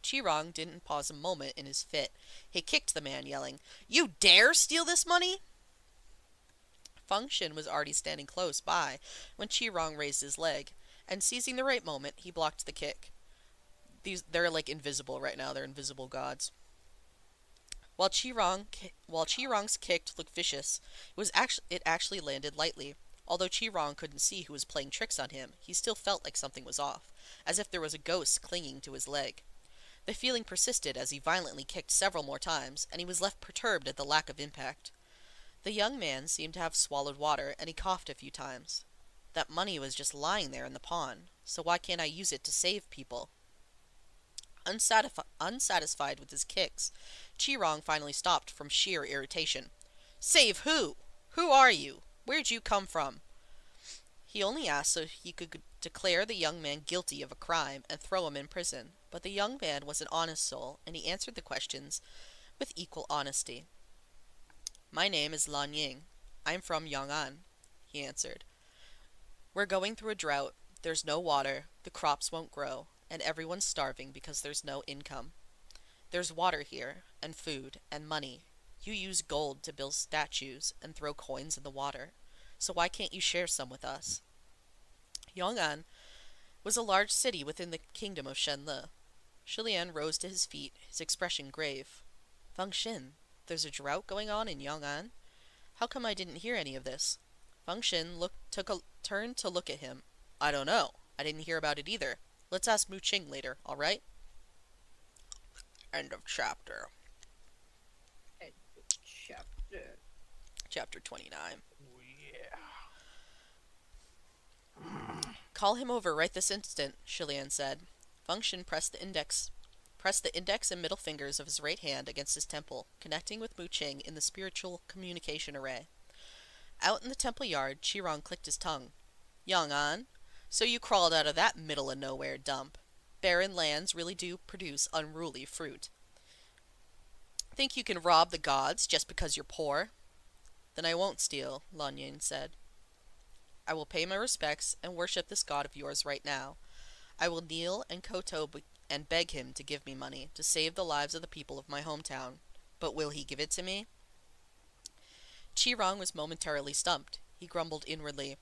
Chirong didn't pause a moment in his fit. He kicked the man, yelling, "You dare steal this money?" Feng Xin was already standing close by when Chirong raised his leg, and seizing the right moment, he blocked the kick. They're like invisible right now. They're invisible gods. While Chirong's kick looked vicious, it actually landed lightly. Although Chirong couldn't see who was playing tricks on him, he still felt like something was off, as if there was a ghost clinging to his leg. The feeling persisted as he violently kicked several more times, and he was left perturbed at the lack of impact. The young man seemed to have swallowed water, and he coughed a few times. That money was just lying there in the pond, so why can't I use it to save people? Unsatisfied with his kicks, Chirong finally stopped from sheer irritation. "Save who? Who are you? Where'd you come from?" He only asked so he could declare the young man guilty of a crime and throw him in prison, but the young man was an honest soul, and he answered the questions with equal honesty. "My name is Lan Ying. I'm from Yong'an," he answered. "We're going through a drought. There's no water, the crops won't grow, and everyone's starving because there's no income. There's water here, and food, and money. You use gold to build statues and throw coins in the water, so why can't you share some with us?" Yong'an was a large city within the kingdom of Shenle. Shilian rose to his feet, his expression grave. "Feng Xin, there's a drought going on in Yong'an? How come I didn't hear any of this?" Feng Xin turned to look at him. "I don't know. I didn't hear about it either. Let's ask Mu Qing later, alright?" End of chapter. Chapter 29. Oh, yeah. "Call him over right this instant," Shilian said. Feng Xin pressed the index and middle fingers of his right hand against his temple, connecting with Mu Qing in the spiritual communication array. Out in the temple yard, Chirong clicked his tongue. "Yong'an, so you crawled out of that middle-of-nowhere dump. Barren lands really do produce unruly fruit. Think you can rob the gods just because you're poor?" "Then I won't steal," Lan Ying said. "I will pay my respects and worship this god of yours right now. I will kneel and kowtow and beg him to give me money to save the lives of the people of my hometown. But will he give it to me?" Chirong was momentarily stumped. He grumbled inwardly,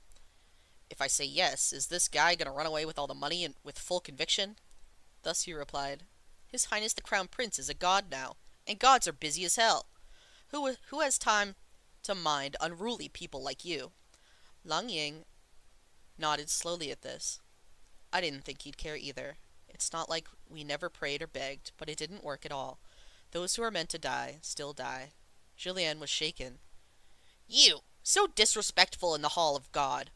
"If I say yes, is this guy gonna run away with all the money and with full conviction?" Thus he replied, "His Highness the Crown Prince is a god now, and gods are busy as hell. Who has time to mind unruly people like you?" Lan Ying nodded slowly at this. "I didn't think he'd care either. It's not like we never prayed or begged, but it didn't work at all. Those who are meant to die still die." Julien was shaken. "You, so disrespectful in the hall of God.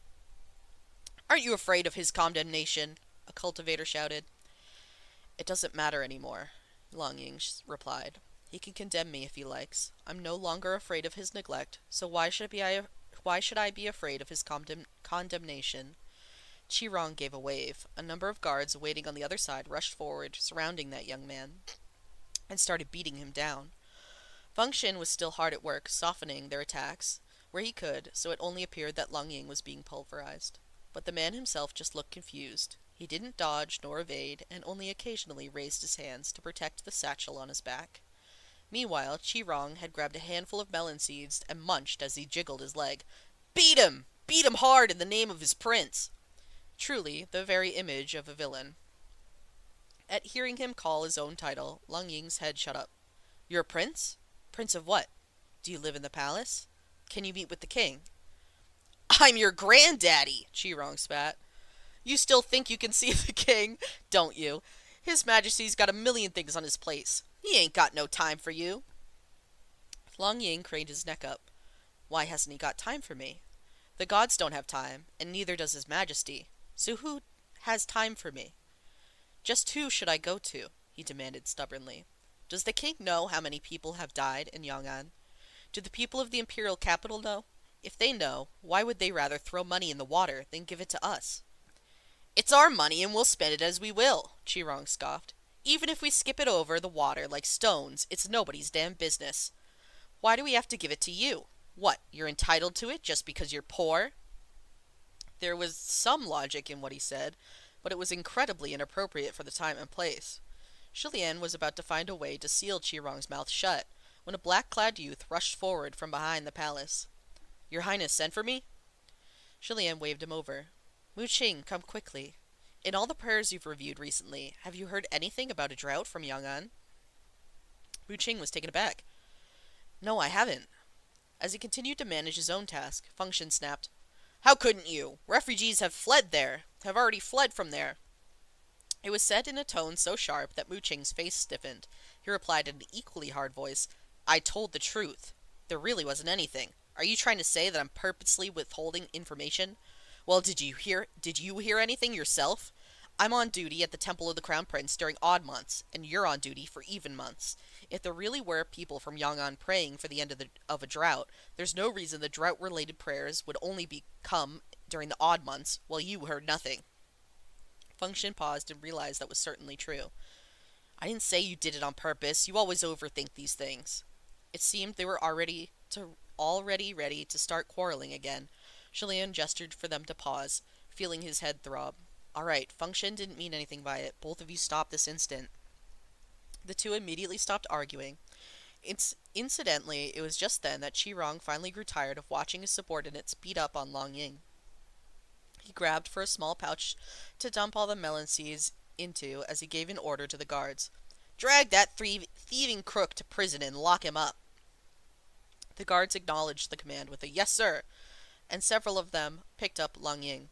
Aren't you afraid of his condemnation?" a cultivator shouted. "It doesn't matter anymore," Lan Ying replied. "He can condemn me if he likes. I'm no longer afraid of his neglect, so why should I be afraid of his condemnation?" Qirong gave a wave. A number of guards waiting on the other side rushed forward, surrounding that young man, and started beating him down. Feng Xin was still hard at work, softening their attacks where he could, so it only appeared that Lang Ying was being pulverized. But the man himself just looked confused. He didn't dodge nor evade, and only occasionally raised his hands to protect the satchel on his back. Meanwhile, Qirong had grabbed a handful of melon seeds and munched as he jiggled his leg. Beat him! Beat him hard in the name of his prince! Truly, the very image of a villain. At hearing him call his own title, Lang Ying's head shut up. You're a prince? Prince of what? Do you live in the palace? Can you meet with the king? I'm your granddaddy, Qirong spat. You still think you can see the king, don't you? His Majesty's got a million things on his plate. He ain't got no time for you. Lang Ying craned his neck up. Why hasn't he got time for me? The gods don't have time, and neither does his Majesty. So who has time for me? Just who should I go to? He demanded stubbornly. Does the king know how many people have died in Yong'an? Do the people of the imperial capital know? If they know, why would they rather throw money in the water than give it to us? It's our money and we'll spend it as we will, Qirong scoffed. Even if we skip it over the water like stones, it's nobody's damn business. Why do we have to give it to you? What, you're entitled to it just because you're poor? There was some logic in what he said, but it was incredibly inappropriate for the time and place. Shilian was about to find a way to seal Qirong's mouth shut, when a black-clad youth rushed forward from behind the palace. Your Highness sent for me? Shilian waved him over. Mu Qing, come quickly. In all the prayers you've reviewed recently, have you heard anything about a drought from Yong'an? Mu Qing was taken aback. No, I haven't. As he continued to manage his own task, Feng Xin snapped. How couldn't you? Refugees have already fled from there. It was said in a tone so sharp that Mu Qing's face stiffened. He replied in an equally hard voice, I told the truth. There really wasn't anything. Are you trying to say that I'm purposely withholding information? Well, did you hear anything yourself? I'm on duty at the Temple of the Crown Prince during odd months, and you're on duty for even months. If there really were people from Yong'an praying for the end of a drought, there's no reason the drought-related prayers would only come during the odd months, while you heard nothing. Feng Xin paused and realized that was certainly true. I didn't say you did it on purpose. You always overthink these things. It seemed they were already ready to start quarreling again. Shilian gestured for them to pause, feeling his head throb. All right, Feng Xin didn't mean anything by it. Both of you stop this instant. The two immediately stopped arguing. Incidentally, it was just then that Qirong finally grew tired of watching his subordinates beat up on Lang Ying. He grabbed for a small pouch to dump all the melon seeds into as he gave an order to the guards. Drag that thieving crook to prison and lock him up. The guards acknowledged the command with a yes, sir, and several of them picked up Lang Ying.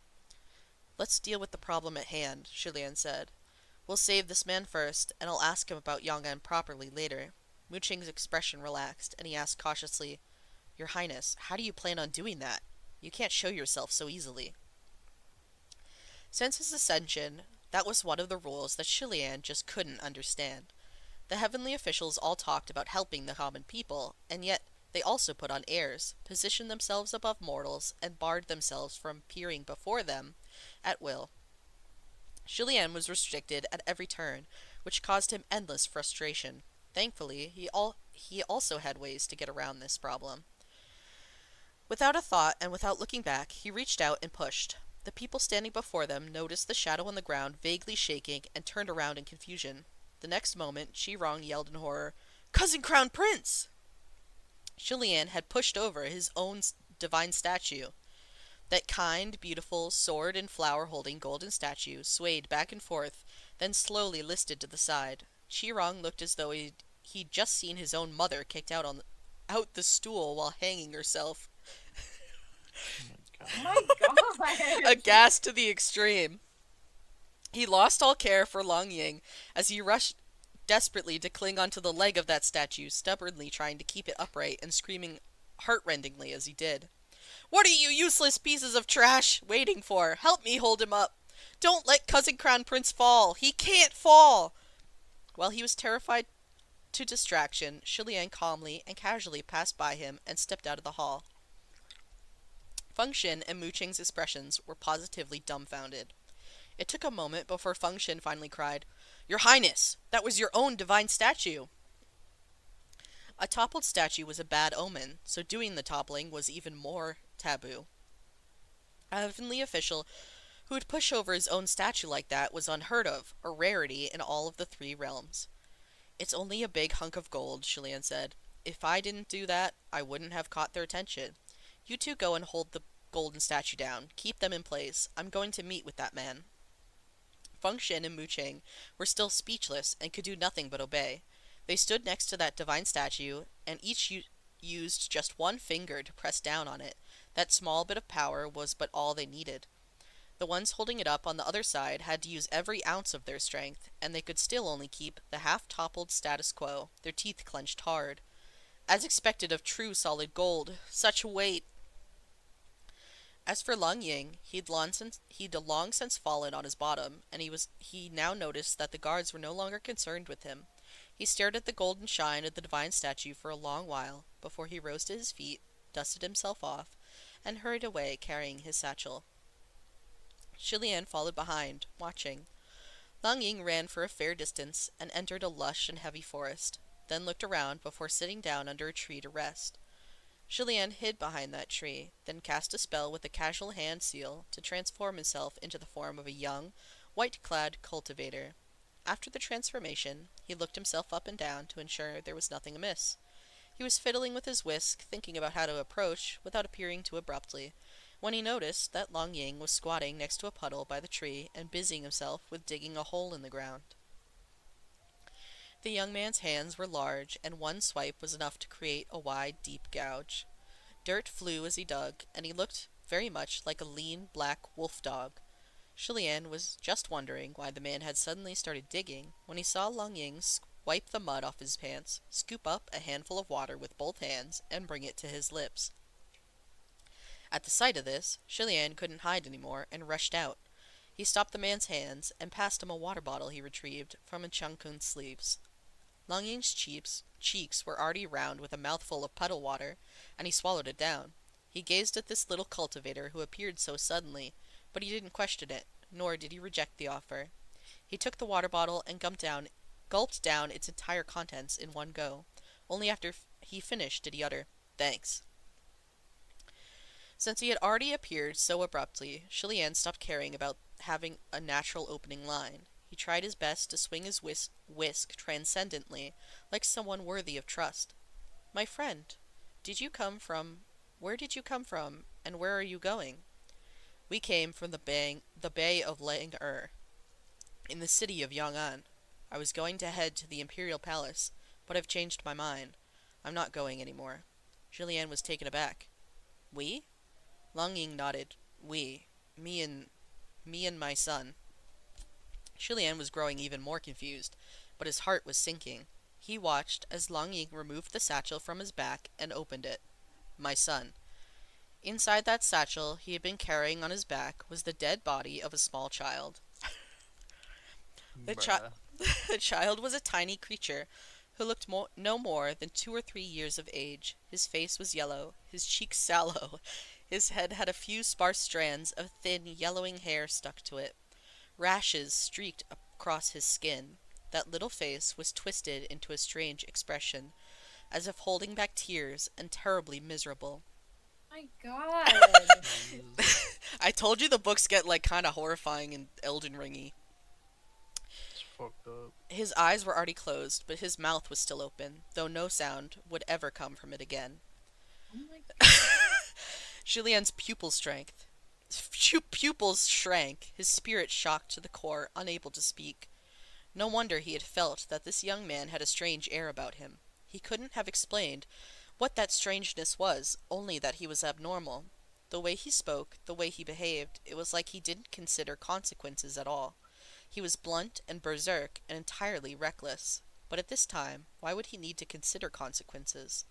Let's deal with the problem at hand, Shilian said. We'll save this man first, and I'll ask him about Yong'an properly later. Mu Qing's expression relaxed, and he asked cautiously, Your Highness, how do you plan on doing that? You can't show yourself so easily. Since his ascension, that was one of the rules that Shilian just couldn't understand. The heavenly officials all talked about helping the common people, and yet they also put on airs, positioned themselves above mortals, and barred themselves from peering before them at will. Shilian was restricted at every turn, which caused him endless frustration. Thankfully, he also had ways to get around this problem. Without a thought and without looking back, he reached out and pushed. The people standing before them noticed the shadow on the ground vaguely shaking and turned around in confusion. The next moment, Qirong yelled in horror, Cousin Crown Prince! Shilian had pushed over his own divine statue. That kind, beautiful, sword and flower-holding golden statue swayed back and forth, then slowly listed to the side. Qirong looked as though he'd just seen his own mother kicked out the stool while hanging herself. Oh my god! Aghast to the extreme. He lost all care for Lang Ying as he rushed desperately to cling onto the leg of that statue, stubbornly trying to keep it upright and screaming heartrendingly as he did. What are you useless pieces of trash waiting for? Help me hold him up. Don't let Cousin Crown Prince fall. He can't fall. While he was terrified to distraction, Shilian calmly and casually passed by him and stepped out of the hall. Feng Xin and Mu Qing's expressions were positively dumbfounded. It took a moment before Feng Xin finally cried, "Your Highness, that was your own divine statue!" A toppled statue was a bad omen, so doing the toppling was even more taboo. A heavenly official who would push over his own statue like that was unheard of, a rarity in all of the three realms. "It's only a big hunk of gold," Shilian said. "If I didn't do that, I wouldn't have caught their attention. You two go and hold the golden statue down. Keep them in place. I'm going to meet with that man." Feng Xin and Mu Qing were still speechless and could do nothing but obey. They stood next to that divine statue, and each used just one finger to press down on it. That small bit of power was but all they needed. The ones holding it up on the other side had to use every ounce of their strength, and they could still only keep the half-toppled status quo, their teeth clenched hard. As expected of true solid gold, such weight! As for Lung Ying, he'd long since fallen on his bottom, and he now noticed that the guards were no longer concerned with him. He stared at the golden shine of the divine statue for a long while, before he rose to his feet, dusted himself off, and hurried away carrying his satchel. Shilian followed behind, watching. Lung Ying ran for a fair distance, and entered a lush and heavy forest, then looked around before sitting down under a tree to rest. Shilian hid behind that tree, then cast a spell with a casual hand seal to transform himself into the form of a young, white-clad cultivator. After the transformation, he looked himself up and down to ensure there was nothing amiss. He was fiddling with his whisk, thinking about how to approach without appearing too abruptly, when he noticed that Lung Ying was squatting next to a puddle by the tree and busying himself with digging a hole in the ground. The young man's hands were large, and one swipe was enough to create a wide, deep gouge. Dirt flew as he dug, and he looked very much like a lean, black wolf dog. Shilian was just wondering why the man had suddenly started digging when he saw Lung Ying wipe the mud off his pants, scoop up a handful of water with both hands, and bring it to his lips. At the sight of this, Shilian couldn't hide any more and rushed out. He stopped the man's hands and passed him a water bottle he retrieved from a Changkun's sleeves. Lung Ying's cheeks were already round with a mouthful of puddle water, and he swallowed it down. He gazed at this little cultivator who appeared so suddenly, but he didn't question it, nor did he reject the offer. He took the water bottle and gulped down its entire contents in one go. Only after he finished did he utter, "Thanks." Since he had already appeared so abruptly, Shilian stopped caring about having a natural opening line. He tried his best to swing his whisk transcendently, like someone worthy of trust. "My friend, where did you come from, and where are you going?" "We came from the Bay of Lang-Er, in the city of Yong'an. I was going to head to the Imperial Palace, but I've changed my mind. I'm not going anymore." Shilian was taken aback. "We?" Lung Ying nodded. "We. Me and my son." Shilian was growing even more confused, but his heart was sinking. He watched as Lung Ying removed the satchel from his back and opened it. "My son." Inside that satchel he had been carrying on his back was the dead body of a small child. Bruh. The child was a tiny creature who looked no more than 2 or 3 years of age. His face was yellow, his cheeks sallow. His head had a few sparse strands of thin, yellowing hair stuck to it. Rashes streaked across his skin. That little face was twisted into a strange expression, as if holding back tears and terribly miserable. My God. I told you the books get, kind of horrifying and Elden Ringy. It's fucked up. His eyes were already closed, but his mouth was still open, though no sound would ever come from it again. Oh my God. Julien's pupils shrank, his spirit shocked to the core, unable to speak. No wonder he had felt that this young man had a strange air about him. He couldn't have explained what that strangeness was, only that he was abnormal. The way he spoke, the way he behaved, it was like he didn't consider consequences at all. He was blunt and berserk and entirely reckless. But at this time, why would he need to consider consequences?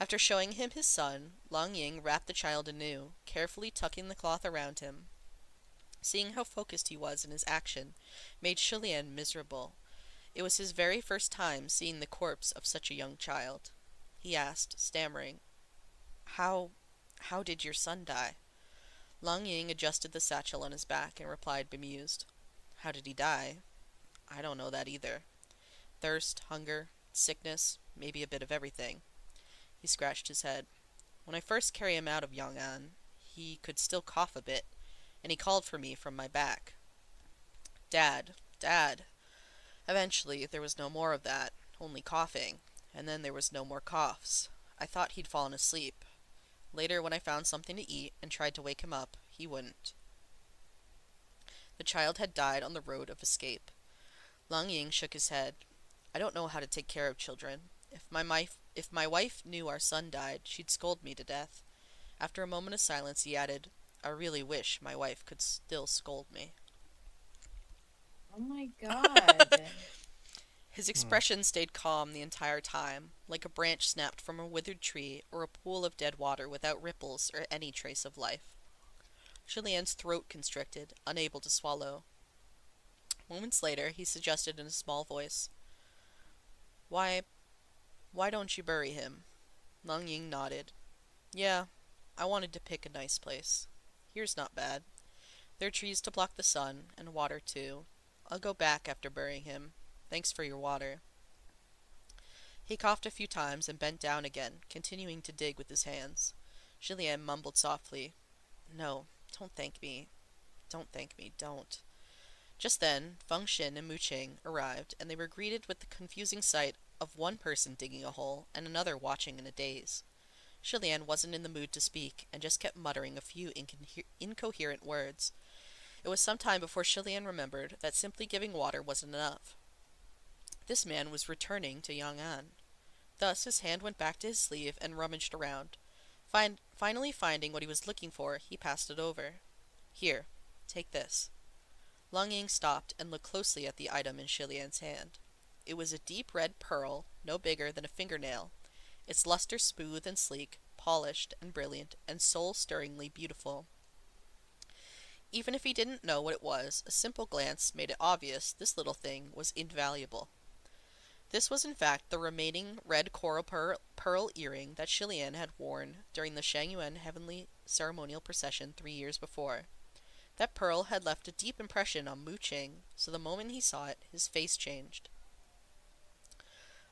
After showing him his son, Lung Ying wrapped the child anew, carefully tucking the cloth around him. Seeing how focused he was in his action made Shilian miserable. It was his very first time seeing the corpse of such a young child. He asked, stammering, How How did your son die? Lang Ying adjusted the satchel on his back and replied bemused. How did he die? I don't know that either. Thirst, hunger, sickness, maybe a bit of everything. He scratched his head. When I first carried him out of Yong'an, he could still cough a bit, and he called for me from my back. Dad, Dad. Eventually, there was no more of that, only coughing, and then there was no more coughs. I thought he'd fallen asleep. Later, when I found something to eat and tried to wake him up, he wouldn't. The child had died on the road of escape. Lang Ying shook his head. I don't know how to take care of children. If my wife knew our son died, she'd scold me to death. After a moment of silence, he added, I really wish my wife could still scold me. Oh my god. His expression stayed calm the entire time, like a branch snapped from a withered tree or a pool of dead water without ripples or any trace of life. Shilian's throat constricted, unable to swallow. Moments later, he suggested in a small voice, Why don't you bury him? Lang Ying nodded. Yeah, I wanted to pick a nice place. Here's not bad. There are trees to block the sun, and water too. I'll go back after burying him. Thanks for your water. He coughed a few times and bent down again, continuing to dig with his hands. Shilian mumbled softly, No, don't thank me. Don't thank me, don't. Just then, Feng Xin and Mu Qing arrived, and they were greeted with the confusing sight of one person digging a hole and another watching in a daze. Shilian wasn't in the mood to speak, and just kept muttering a few incoherent words. It was some time before Shilian remembered that simply giving water wasn't enough. This man was returning to Yong'an. Thus his hand went back to his sleeve and rummaged around. Finally finding what he was looking for, he passed it over. Here, take this. Lang Ying stopped and looked closely at the item in Shilian's hand. It was a deep red pearl, no bigger than a fingernail, its luster smooth and sleek, polished and brilliant, and soul-stirringly beautiful. Even if he didn't know what it was, a simple glance made it obvious this little thing was invaluable. This was in fact the remaining red coral pearl earring that Shilian had worn during the Shangyuan Heavenly Ceremonial Procession 3 years before. That pearl had left a deep impression on Mu Qing, so the moment he saw it, his face changed.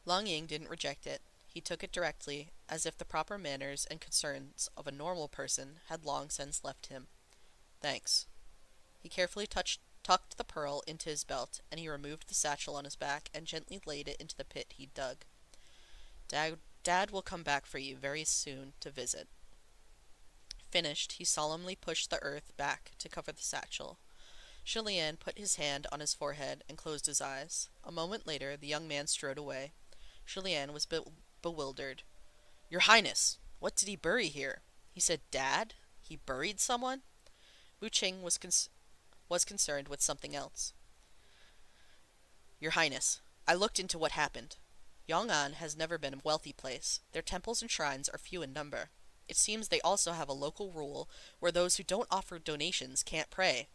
Lang Ying didn't reject it. He took it directly, as if the proper manners and concerns of a normal person had long since left him. Thanks. He carefully tucked the pearl into his belt, and he removed the satchel on his back and gently laid it into the pit he'd dug. Dad will come back for you very soon to visit. Finished, he solemnly pushed the earth back to cover the satchel. Shilian put his hand on his forehead and closed his eyes. A moment later, the young man strode away. Shilian was bewildered. Your Highness, what did he bury here? He said, Dad? He buried someone? Mu Qing was concerned with something else. Your Highness, I looked into what happened. Yong'an has never been a wealthy place. Their temples and shrines are few in number. It seems they also have a local rule where those who don't offer donations can't pray.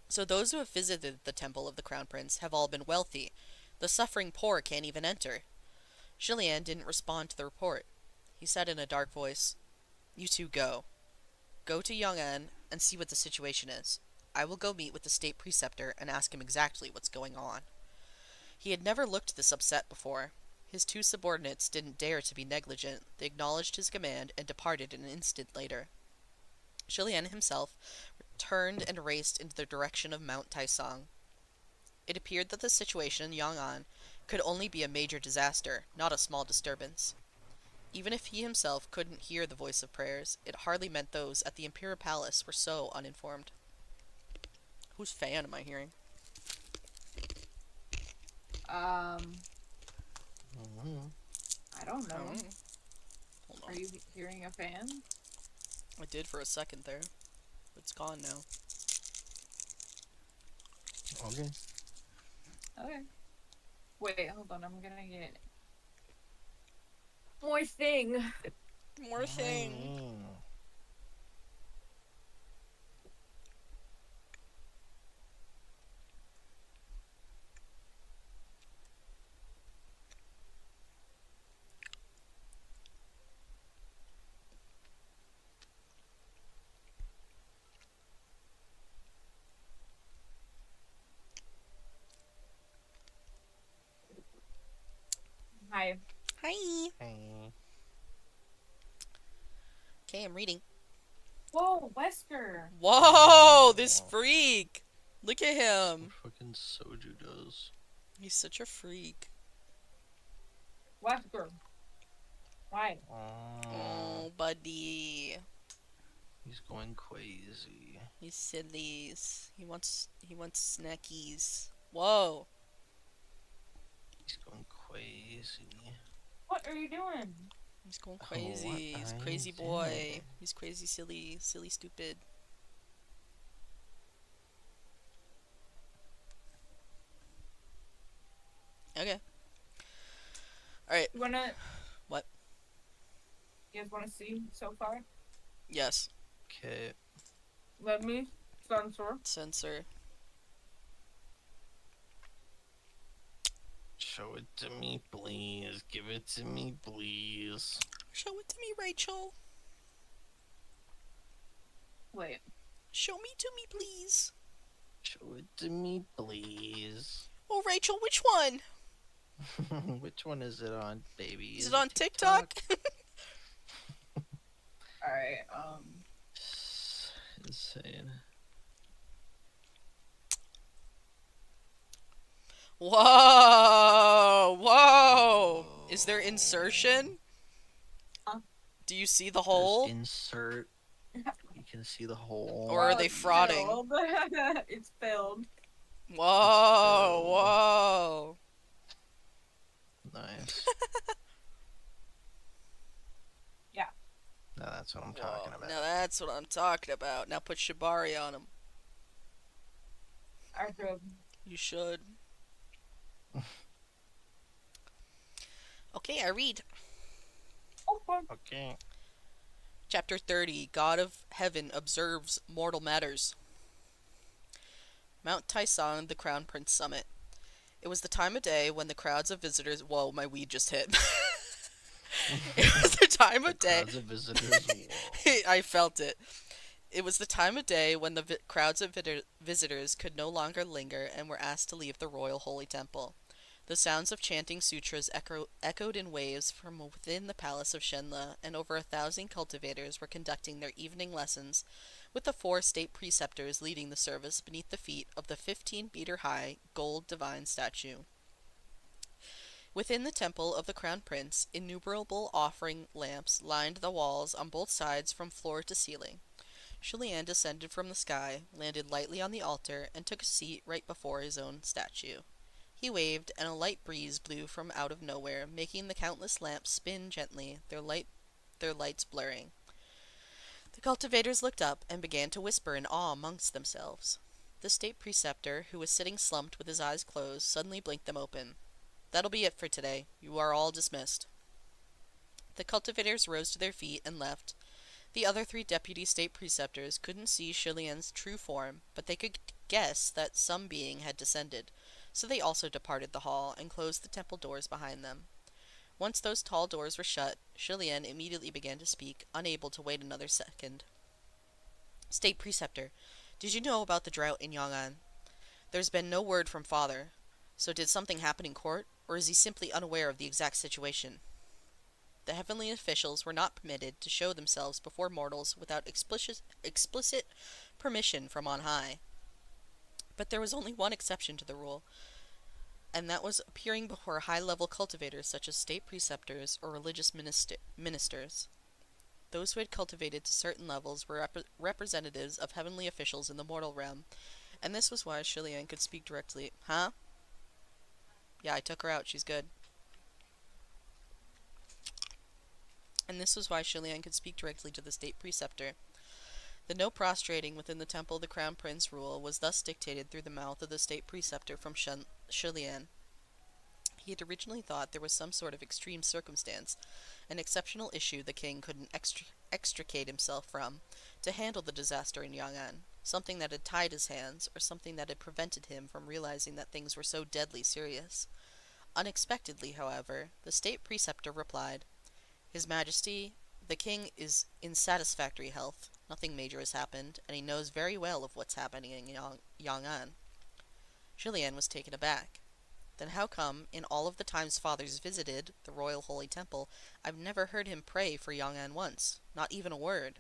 So those who have visited the temple of the Crown Prince have all been wealthy. The suffering poor can't even enter. Shilian didn't respond to the report. He said in a dark voice, You two go. Go to Yong'an and see what the situation is. I will go meet with the state preceptor and ask him exactly what's going on. He had never looked this upset before. His two subordinates didn't dare to be negligent. They acknowledged his command and departed an instant later. Shilian himself turned and raced in the direction of Mount Taisong. It appeared that the situation in Yong'an could only be a major disaster, not a small disturbance. Even if he himself couldn't hear the voice of prayers, it hardly meant those at the Imperial Palace were so uninformed. Whose fan am I hearing? I don't know. Hold on. Are you hearing a fan? I did for a second there. It's gone now. Okay. Okay. Wait, hold on. I'm gonna get more thing. More thing. Hi. Hi. Hey. Okay, I'm reading. Whoa, Wesker. Whoa, this Oh. freak. Look at What him. fucking Soju does. He's such a freak. Wesker. Why? Oh, buddy. He's going crazy. He's sillies. He wants snackies. Whoa. He's going crazy. What are you doing? He's going Oh, crazy. what He's a are crazy you boy. doing? He's crazy, silly, stupid. Okay. Alright. You wanna? What? You guys wanna see so far? Yes. Okay. Let me censor. Censor. Show it to me, please. Give it to me, please. Show it to me, Rachel. Wait. Show me to me, please. Show it to me, please. Oh, Rachel, which one? Which one is it on, baby? Is it on TikTok? Alright. Insane. Whoa! Whoa! Is there insertion? Huh? Do you see the hole? There's insert. You can see the hole. Or are Oh, they it's frauding? filled. It's filled. Whoa! filled. Whoa! Nice. Yeah. Now that's what I'm talking Whoa, about. now that's what I'm talking about. Now put Shibari on him. Arthur. You should. Okay, I read. Oh, fuck. Okay. Chapter 30, God of Heaven observes mortal matters. Mount Taisong, the Crown Prince Summit. It was the time of day when the crowds of visitors... Whoa, my weed just hit. It was the time of day... Crowds of visitors. Whoa. I felt it. It was the time of day when the crowds of visitors could no longer linger and were asked to leave the royal holy temple. The sounds of chanting sutras echoed in waves from within the palace of Shenla, and over 1,000 cultivators were conducting their evening lessons, with the 4 state preceptors leading the service beneath the feet of the 15-meter-high gold divine statue. Within the temple of the Crown Prince, innumerable offering lamps lined the walls on both sides from floor to ceiling. Shulian descended from the sky, landed lightly on the altar, and took a seat right before his own statue. He waved, and a light breeze blew from out of nowhere, making the countless lamps spin gently, their lights blurring. The cultivators looked up and began to whisper in awe amongst themselves. The state preceptor, who was sitting slumped with his eyes closed, suddenly blinked them open. "That'll be it for today. You are all dismissed." The cultivators rose to their feet and left. The other 3 deputy state preceptors couldn't see Shulian's true form, but they could guess that some being had descended, so they also departed the hall and closed the temple doors behind them. Once those tall doors were shut, Shulian immediately began to speak, unable to wait another second. "State Preceptor, did you know about the drought in Yong'an? There's been no word from Father, so did something happen in court, or is he simply unaware of the exact situation?" The heavenly officials were not permitted to show themselves before mortals without explicit permission from on high. But there was only one exception to the rule, and that was appearing before high-level cultivators such as state preceptors or religious ministers. Those who had cultivated to certain levels were representatives of heavenly officials in the mortal realm, and this was why Shulian could speak directly. Huh? Yeah, I took her out. She's good. And this was why Shulian could speak directly to the state preceptor. The no prostrating within the temple of the Crown Prince rule was thus dictated through the mouth of the state preceptor from Shulian. He had originally thought there was some sort of extreme circumstance, an exceptional issue the king couldn't extricate himself from, to handle the disaster in Yong'an, something that had tied his hands, or something that had prevented him from realizing that things were so deadly serious. Unexpectedly, however, the state preceptor replied, "His Majesty, the king is in satisfactory health. Nothing major has happened, and he knows very well of what's happening in Yong'an." Shulian was taken aback. Then how come, in all of the times fathers visited the Royal Holy Temple, I've never heard him pray for Yong'an once? Not even a word.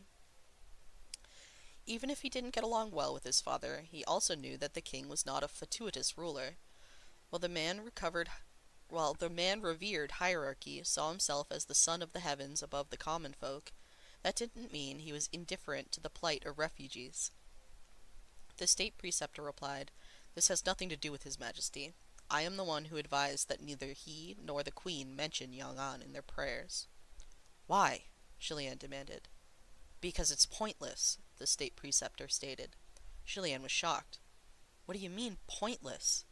Even if he didn't get along well with his father, he also knew that the king was not a fatuous ruler. While the man recovered While the man revered hierarchy, saw himself as the son of the heavens above the common folk, that didn't mean he was indifferent to the plight of refugees. The state preceptor replied, "This has nothing to do with his majesty. I am the one who advised that neither he nor the queen mention Yong'an in their prayers." "Why?" Shilian demanded. "Because it's pointless," the state preceptor stated. Shilian was shocked. "What do you mean, pointless?"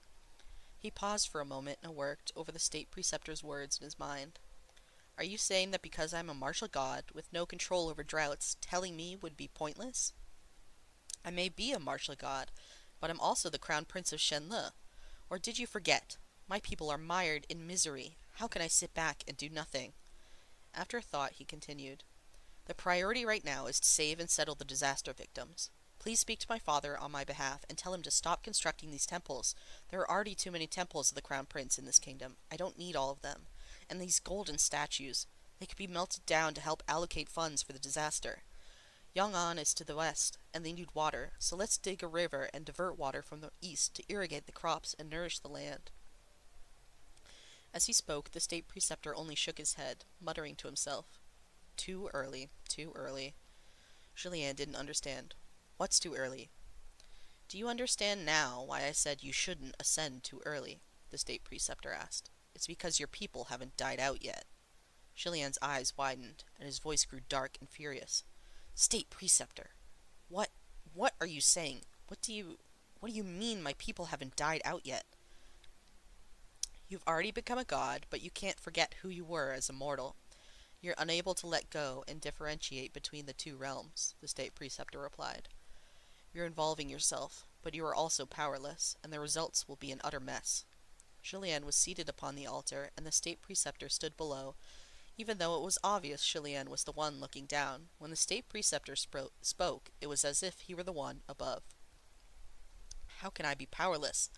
He paused for a moment and worked over the state preceptor's words in his mind. "Are you saying that because I'm a martial god, with no control over droughts, telling me would be pointless? I may be a martial god, but I'm also the crown prince of Shenle. Or did you forget? My people are mired in misery. How can I sit back and do nothing?" After a thought, he continued, "The priority right now is to save and settle the disaster victims. Please speak to my father on my behalf and tell him to stop constructing these temples. There are already too many temples of the Crown Prince in this kingdom. I don't need all of them. And these golden statues, they could be melted down to help allocate funds for the disaster. Yong'an is to the west, and they need water, so let's dig a river and divert water from the east to irrigate the crops and nourish the land." As he spoke, the state preceptor only shook his head, muttering to himself, "Too early, too early." Shilian didn't understand. "What's too early?" "Do you understand now why I said you shouldn't ascend too early?" the state preceptor asked. "It's because your people haven't died out yet." Shilian's eyes widened, and his voice grew dark and furious. "State preceptor, what are you saying? What do you mean my people haven't died out yet?" "You've already become a god, but you can't forget who you were as a mortal. You're unable to let go and differentiate between the two realms," the state preceptor replied. "You're involving yourself, but you are also powerless, and the results will be an utter mess." Shilian was seated upon the altar, and the state preceptor stood below. Even though it was obvious Shilian was the one looking down, when the state preceptor spoke, it was as if he were the one above. "How can I be powerless?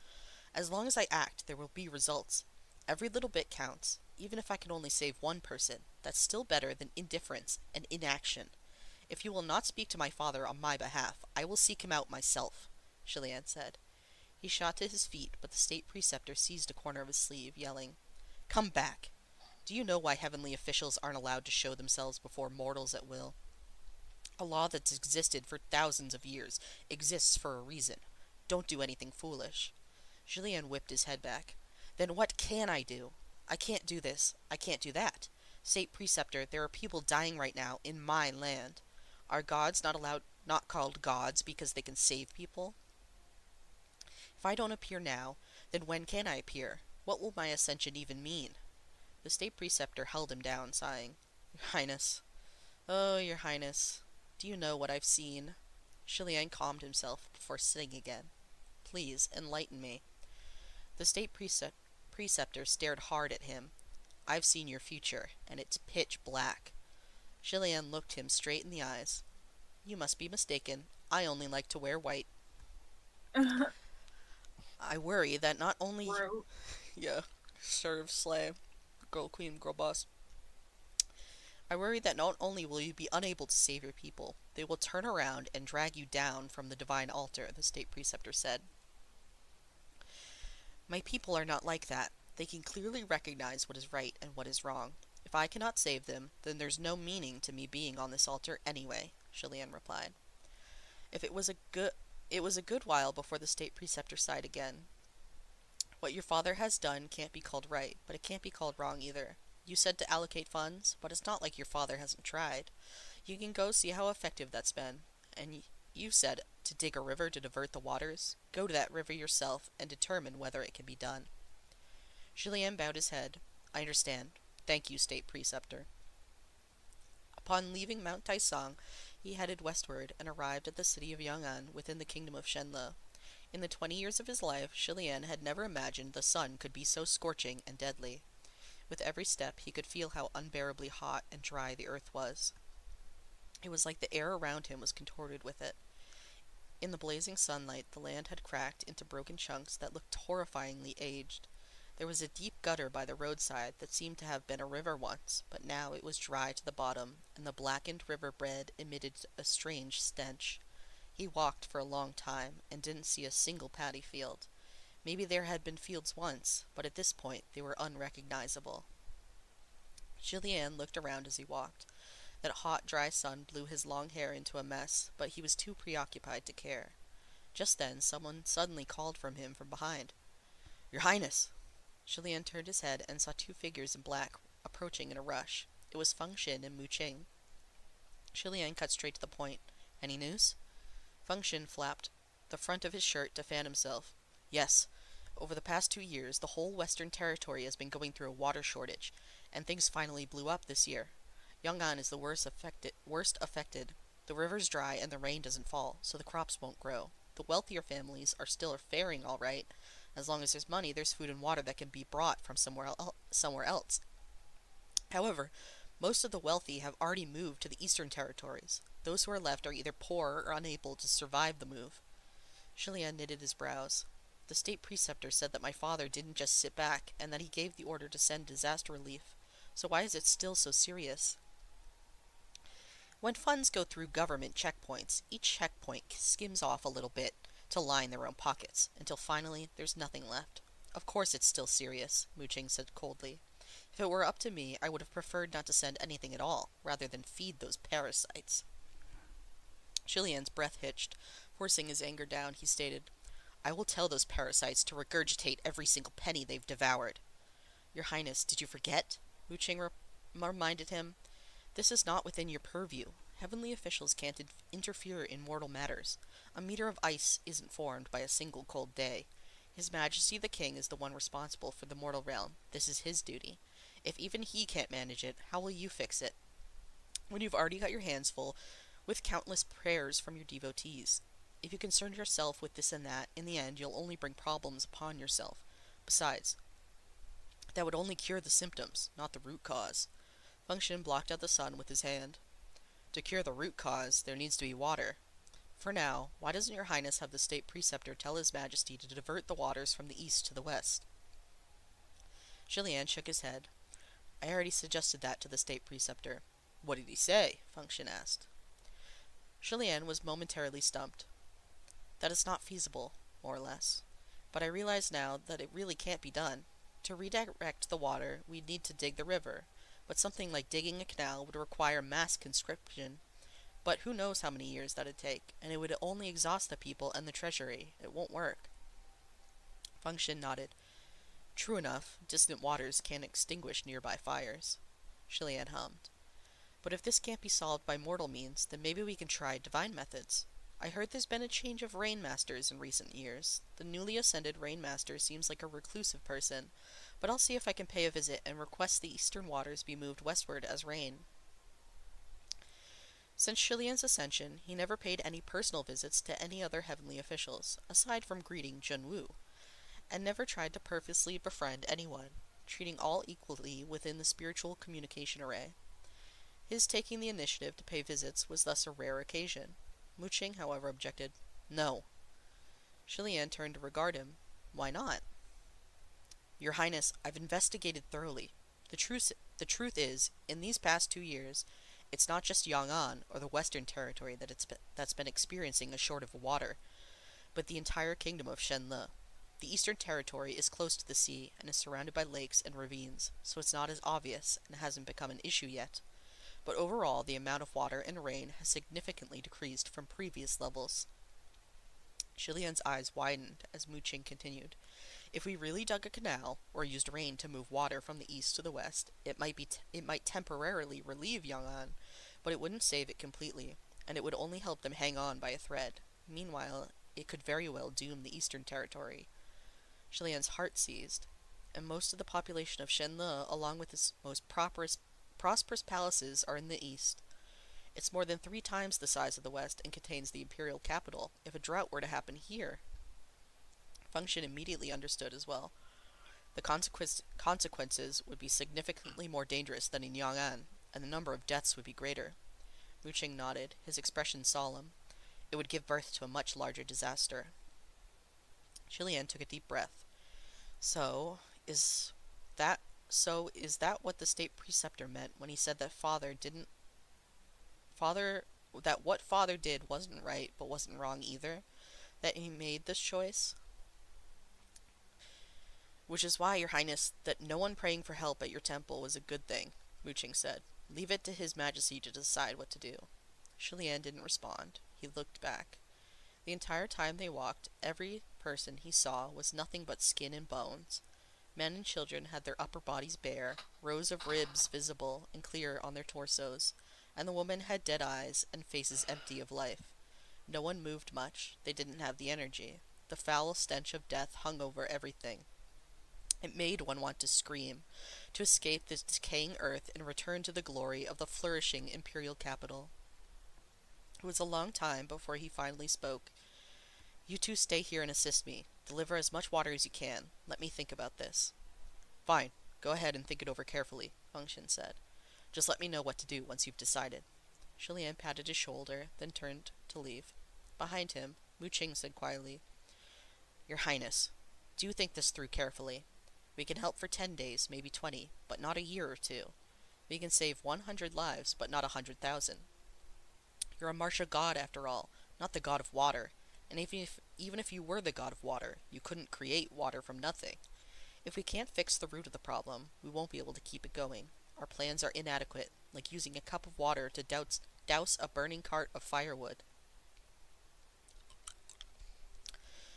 As long as I act, there will be results. Every little bit counts. Even if I can only save one person, that's still better than indifference and inaction. If you will not speak to my father on my behalf, I will seek him out myself," Shilian said. He shot to his feet, but the state preceptor seized a corner of his sleeve, yelling, "Come back! Do you know why heavenly officials aren't allowed to show themselves before mortals at will? A law that's existed for thousands of years exists for a reason. Don't do anything foolish." Shilian whipped his head back. "Then what can I do? I can't do this. I can't do that. State preceptor, there are people dying right now in my land. Are gods not called gods because they can save people? If I don't appear now, then when can I appear? What will my ascension even mean?" The state preceptor held him down, sighing. "Your Highness. Oh, Your Highness. Do you know what I've seen?" Shilian calmed himself before sitting again. "Please, enlighten me." The state preceptor stared hard at him. "I've seen your future, and it's pitch black." Shilian looked him straight in the eyes. "You must be mistaken. I only like to wear white. I worry that not only..." Bro. Yeah, serve, slay, girl queen, girl boss. "I worry that not only will you be unable to save your people, they will turn around and drag you down from the divine altar," the state preceptor said. "My people are not like that. They can clearly recognize what is right and what is wrong. If I cannot save them, then there's no meaning to me being on this altar anyway," Shilian replied. It was a good while before the state preceptor sighed again. "What your father has done can't be called right, but it can't be called wrong either. You said to allocate funds, but it's not like your father hasn't tried. You can go see how effective that's been. And you said to dig a river to divert the waters. Go to that river yourself and determine whether it can be done." Shilian bowed his head. "I understand. Thank you, state preceptor." Upon leaving Mount Taisang, he headed westward and arrived at the city of Yong'an within the kingdom of Shenle. In the 20 years of his life, Shilian had never imagined the sun could be so scorching and deadly. With every step, he could feel how unbearably hot and dry the earth was. It was like the air around him was contorted with it. In the blazing sunlight, the land had cracked into broken chunks that looked horrifyingly aged. There was a deep gutter by the roadside that seemed to have been a river once, but now it was dry to the bottom, and the blackened river bed emitted a strange stench. He walked for a long time, and didn't see a single paddy field. Maybe there had been fields once, but at this point they were unrecognizable. Julien looked around as he walked. That hot, dry sun blew his long hair into a mess, but he was too preoccupied to care. Just then someone suddenly called from him from behind. "Your Highness!" Julien turned his head and saw two figures in black approaching in a rush. It was Feng Xin and Mu Qing. Julien cut straight to the point. "Any news?" Feng Xin flapped the front of his shirt to fan himself. "Yes. Over the past 2 years, the whole Western Territory has been going through a water shortage, and things finally blew up this year. Yong'an is the worst affected. The river's dry and the rain doesn't fall, so the crops won't grow. The wealthier families are still faring all right. As long as there's money, there's food and water that can be brought from somewhere else. However, most of the wealthy have already moved to the Eastern Territories. Those who are left are either poor or unable to survive the move." Julien knitted his brows. "The state preceptor said that my father didn't just sit back, and that he gave the order to send disaster relief. So why is it still so serious?" "When funds go through government checkpoints, each checkpoint skims off a little bit to line their own pockets, until finally there's nothing left. Of course it's still serious," Mu Qing said coldly. "If it were up to me, I would have preferred not to send anything at all, rather than feed those parasites." Julien's breath hitched. Forcing his anger down, he stated, "I will tell those parasites to regurgitate every single penny they've devoured." "Your Highness, did you forget?" Mu Qing reminded him. "This is not within your purview. Heavenly officials can't interfere in mortal matters. A meter of ice isn't formed by a single cold day. His Majesty the King is the one responsible for the mortal realm. This is his duty. If even he can't manage it, how will you fix it? When you've already got your hands full with countless prayers from your devotees. If you concern yourself with this and that, in the end you'll only bring problems upon yourself. Besides, that would only cure the symptoms, not the root cause." Feng Xin blocked out the sun with his hand. "To cure the root cause, there needs to be water. For now, why doesn't your Highness have the state preceptor tell his Majesty to divert the waters from the east to the west?" Julien shook his head. "I already suggested that to the state preceptor." "What did he say?" Feng Xin asked. Julien was momentarily stumped. "That is not feasible, more or less. But I realize now that it really can't be done. To redirect the water, we'd need to dig the river, but something like digging a canal would require mass conscription. But who knows how many years that'd take, and it would only exhaust the people and the treasury. It won't work." Feng Xin nodded. "True enough, distant waters can't extinguish nearby fires." Julien hummed. "But if this can't be solved by mortal means, then maybe we can try divine methods. I heard there's been a change of rain masters in recent years. The newly ascended rain master seems like a reclusive person, but I'll see if I can pay a visit and request the eastern waters be moved westward as rain." Since Julien's ascension, he never paid any personal visits to any other heavenly officials, aside from greeting Junwu, and never tried to purposely befriend anyone, treating all equally within the spiritual communication array. His taking the initiative to pay visits was thus a rare occasion. Mu Qing, however, objected. "No." Julien turned to regard him. "Why not?" "Your Highness, I've investigated thoroughly. The truth is, in these past 2 years, it's not just Yong'an or the Western Territory that's been experiencing a shortage of water, but the entire kingdom of Shenle. The Eastern Territory is close to the sea and is surrounded by lakes and ravines, so it's not as obvious and hasn't become an issue yet. But overall, the amount of water and rain has significantly decreased from previous levels." Julien's eyes widened as Mu Qing continued. "If we really dug a canal, or used rain to move water from the east to the west, it might temporarily relieve Yong'an, but it wouldn't save it completely, and it would only help them hang on by a thread. Meanwhile, it could very well doom the Eastern Territory." Julien's heart seized, and most of the population of Shenle, along with its most prosperous palaces, are in the east. It's more than 3 times the size of the west and contains the imperial capital. If a drought were to happen here... Feng Xin immediately understood as well. The consequences would be significantly more dangerous than in Yong'an, and the number of deaths would be greater. Mu Qing nodded, his expression solemn. It would give birth to a much larger disaster. Julien took a deep breath. "So, Is that so? Is that what the state preceptor meant when he said that father what father did wasn't right but wasn't wrong either? That he made this choice? Which is why, Your Highness, that no one praying for help at your temple was a good thing, Muching said. Leave it to His Majesty to decide what to do. Shilian didn't respond. He looked back. The entire time they walked, every person he saw was nothing but skin and bones. Men and children had their upper bodies bare, rows of ribs visible and clear on their torsos, and the women had dead eyes and faces empty of life. No one moved much. They didn't have the energy. The foul stench of death hung over everything. It made one want to scream, to escape this decaying earth and return to the glory of the flourishing imperial capital. It was a long time before he finally spoke. You two stay here and assist me. Deliver as much water as you can. Let me think about this. Fine. Go ahead and think it over carefully, Function said. Just let me know what to do once you've decided. Shilian patted his shoulder, then turned to leave. Behind him, Muching said quietly, Your Highness, do think this through carefully. We can help for 10 days, maybe 20, but not a year or two. We can save 100 lives, but not 100,000. You're a Martia god, after all, not the god of water. And even if you were the god of water, you couldn't create water from nothing. If we can't fix the root of the problem, we won't be able to keep it going. Our plans are inadequate, like using a cup of water to douse a burning cart of firewood.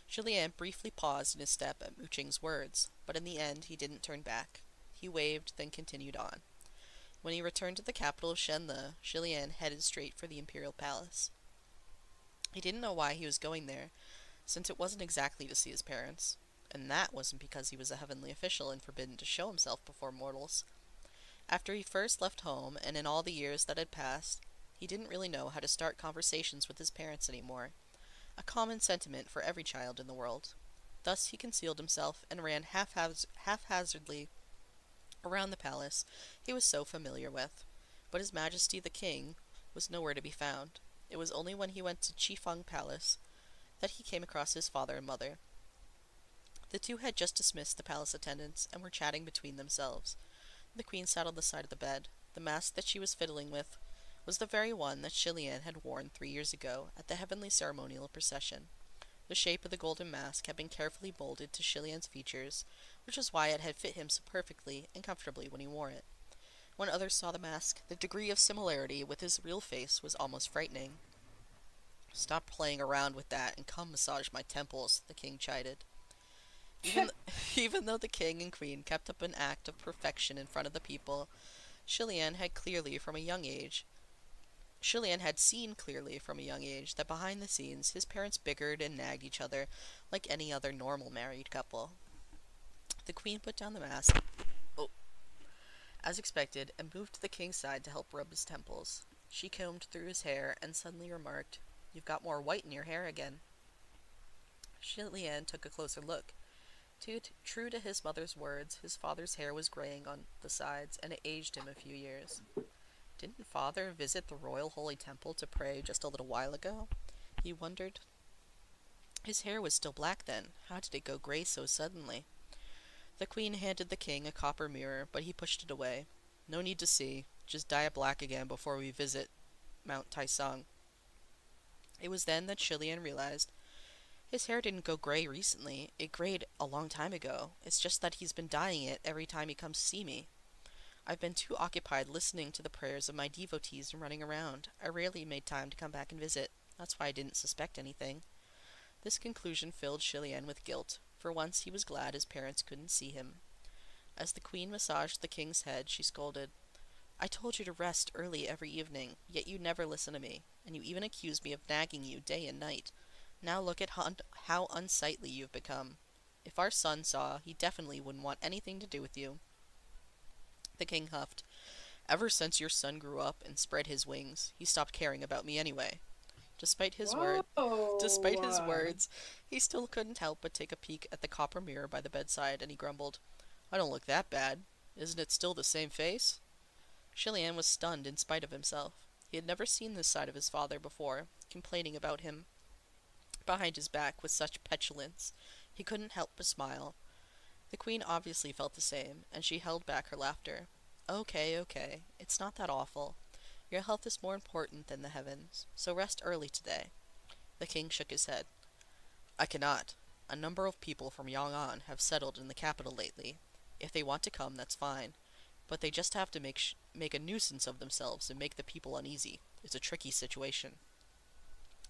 Shilian briefly paused in his step at Muching's words, but in the end he didn't turn back. He waved, then continued on. When he returned to the capital of Shenle, Shilian headed straight for the imperial palace. He didn't know why he was going there, since it wasn't exactly to see his parents, and that wasn't because he was a heavenly official and forbidden to show himself before mortals. After he first left home, and in all the years that had passed, he didn't really know how to start conversations with his parents anymore, a common sentiment for every child in the world. Thus he concealed himself and ran haphazardly around the palace he was so familiar with, but His Majesty the King was nowhere to be found. It was only when he went to Qifeng Palace that he came across his father and mother. The two had just dismissed the palace attendants and were chatting between themselves. The queen sat on the side of the bed. The mask that she was fiddling with was the very one that Shilian had worn 3 years ago at the heavenly ceremonial procession. The shape of the golden mask had been carefully molded to Shilian's features, which was why it had fit him so perfectly and comfortably when he wore it. When others saw the mask, the degree of similarity with his real face was almost frightening. Stop playing around with that and come massage my temples, the king chided. Even though the king and queen kept up an act of perfection in front of the people, Shilian had seen clearly from a young age that behind the scenes his parents bickered and nagged each other like any other normal married couple. The queen put down the mask, as expected, and moved to the king's side to help rub his temples. She combed through his hair and suddenly remarked, You've got more white in your hair again. Shilian took a closer look. True to his mother's words, his father's hair was graying on the sides, and it aged him a few years. Didn't father visit the royal holy temple to pray just a little while ago? He wondered. His hair was still black then. How did it go gray so suddenly? The queen handed the king a copper mirror, but he pushed it away. No need to see. Just dye it black again before we visit Mount Taisong. It was then that Shilian realized his hair didn't go gray recently. It grayed a long time ago. It's just that he's been dyeing it every time he comes to see me. I've been too occupied listening to the prayers of my devotees and running around. I rarely made time to come back and visit. That's why I didn't suspect anything. This conclusion filled Shilian with guilt. For once he was glad his parents couldn't see him. As the queen massaged the king's head, she scolded, I told you to rest early every evening, yet you never listen to me, and you even accused me of nagging you day and night. Now look at how unsightly you've become. If our son saw, he definitely wouldn't want anything to do with you. The king huffed. Ever since your son grew up and spread his wings, he stopped caring about me anyway. Despite his words, he still couldn't help but take a peek at the copper mirror by the bedside, and he grumbled, I don't look that bad. Isn't it still the same face? Shilian was stunned in spite of himself. He had never seen this side of his father before, complaining about him behind his back with such petulance. He couldn't help but smile. The queen obviously felt the same, and she held back her laughter. Okay, okay, it's not that awful. Your health is more important than the heavens, so rest early today. The king shook his head. I cannot. A number of people from Yong'an have settled in the capital lately. If they want to come, that's fine. But they just have to make a nuisance of themselves and make the people uneasy. It's a tricky situation.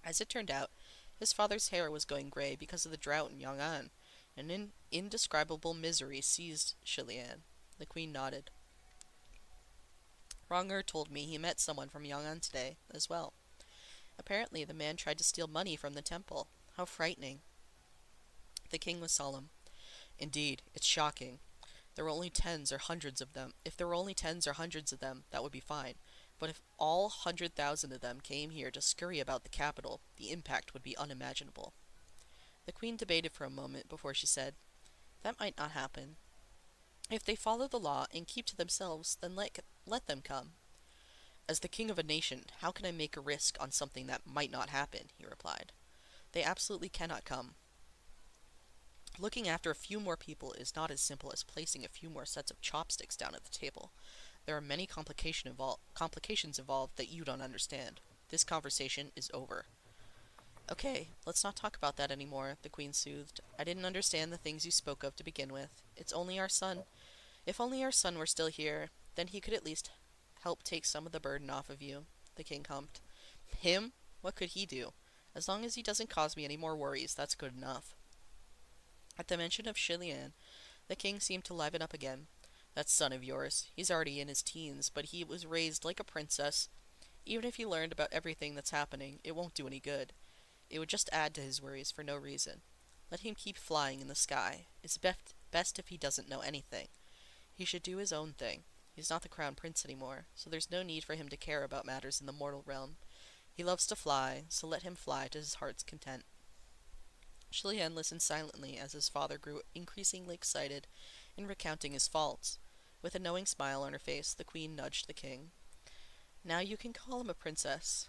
As it turned out, his father's hair was going gray because of the drought in Yong'an, and an indescribable misery seized Shilian. The queen nodded. Ronger told me he met someone from Yong'an today, as well. Apparently the man tried to steal money from the temple. How frightening. The king was solemn. Indeed, it's shocking. There were only tens or hundreds of them. If there were only tens or hundreds of them, that would be fine. But if all 100,000 of them came here to scurry about the capital, the impact would be unimaginable. The queen debated for a moment before she said, That might not happen. If they follow the law and keep to themselves, then let them come. As the king of a nation, how can I make a risk on something that might not happen? He replied. They absolutely cannot come. Looking after a few more people is not as simple as placing a few more sets of chopsticks down at the table. There are many complications involved that you don't understand. This conversation is over. Okay, let's not talk about that anymore, the queen soothed. I didn't understand the things you spoke of to begin with. It's only our son. If only our son were still here, then he could at least help take some of the burden off of you, the king humped. Him? What could he do? As long as he doesn't cause me any more worries, that's good enough. At the mention of Shilian, the king seemed to liven up again. That son of yours, he's already in his teens, but he was raised like a princess. Even if he learned about everything that's happening, it won't do any good. It would just add to his worries for no reason. Let him keep flying in the sky. It's best if he doesn't know anything. He should do his own thing. He's not the crown prince anymore, so there's no need for him to care about matters in the mortal realm. He loves to fly, so let him fly to his heart's content. Shilian listened silently as his father grew increasingly excited in recounting his faults. With a knowing smile on her face, the queen nudged the king. Now you can call him a princess.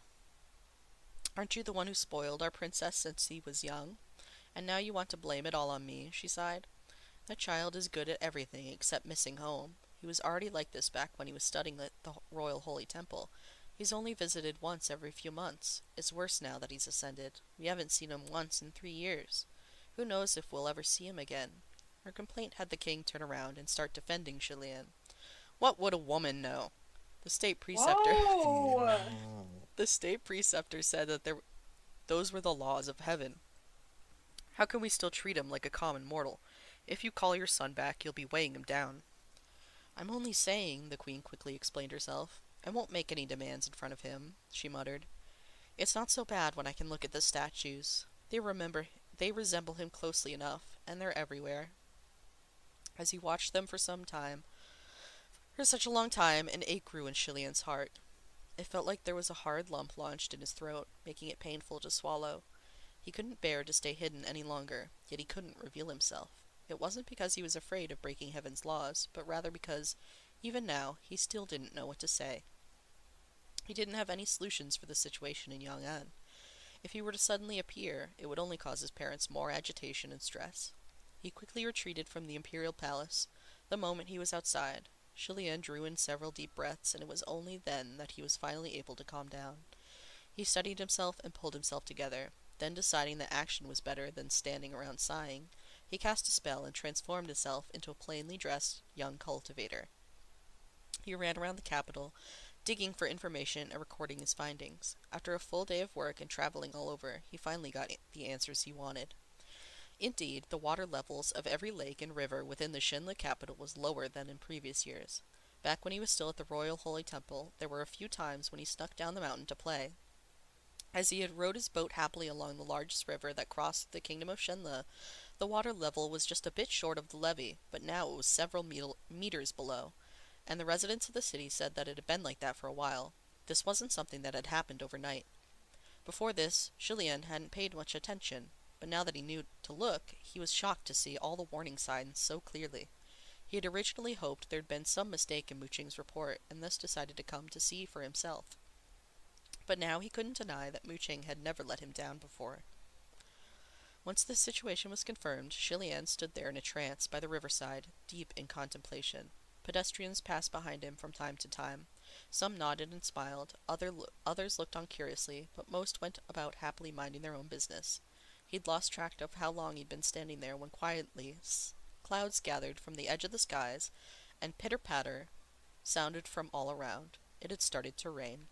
Aren't you the one who spoiled our princess since he was young? And now you want to blame it all on me, she sighed. That child is good at everything except missing home. He was already like this back when he was studying at the Royal Holy Temple. He's only visited once every few months. It's worse now that he's ascended. We haven't seen him once in 3 years. Who knows if we'll ever see him again? Her complaint had the king turn around and start defending Shilian. What would a woman know? The state preceptor Whoa! The state preceptor said that those were the laws of heaven. How can we still treat him like a common mortal? If you call your son back, you'll be weighing him down. I'm only saying, the queen quickly explained herself. I won't make any demands in front of him, she muttered. It's not so bad when I can look at the statues. They resemble him closely enough, and they're everywhere. As he watched them for such a long time, an ache grew in Shilian's heart. It felt like there was a hard lump launched in his throat, making it painful to swallow. He couldn't bear to stay hidden any longer, yet he couldn't reveal himself. It wasn't because he was afraid of breaking heaven's laws, but rather because, even now, he still didn't know what to say. He didn't have any solutions for the situation in Yong'an. If he were to suddenly appear, it would only cause his parents more agitation and stress. He quickly retreated from the imperial palace. The moment he was outside, Shilian drew in several deep breaths, and it was only then that he was finally able to calm down. He steadied himself and pulled himself together. Then, deciding that action was better than standing around sighing, he cast a spell and transformed himself into a plainly dressed young cultivator. He ran around the capital, digging for information and recording his findings. After a full day of work and traveling all over, he finally got the answers he wanted. Indeed, the water levels of every lake and river within the Shinla capital was lower than in previous years. Back when he was still at the Royal Holy Temple, there were a few times when he snuck down the mountain to play. As he had rowed his boat happily along the largest river that crossed the kingdom of Shenla, the water level was just a bit short of the levee, but now it was several meters below, and the residents of the city said that it had been like that for a while. This wasn't something that had happened overnight. Before this, Shilian hadn't paid much attention, but now that he knew to look, he was shocked to see all the warning signs so clearly. He had originally hoped there'd been some mistake in Muqing's report, and thus decided to come to see for himself. But now he couldn't deny that Muqing had never let him down before. Once this situation was confirmed, Chilian stood there in a trance by the riverside, deep in contemplation. Pedestrians passed behind him from time to time. Some nodded and smiled, others looked on curiously, but most went about happily minding their own business. He'd lost track of how long he'd been standing there when quietly clouds gathered from the edge of the skies, and pitter-patter sounded from all around. It had started to rain.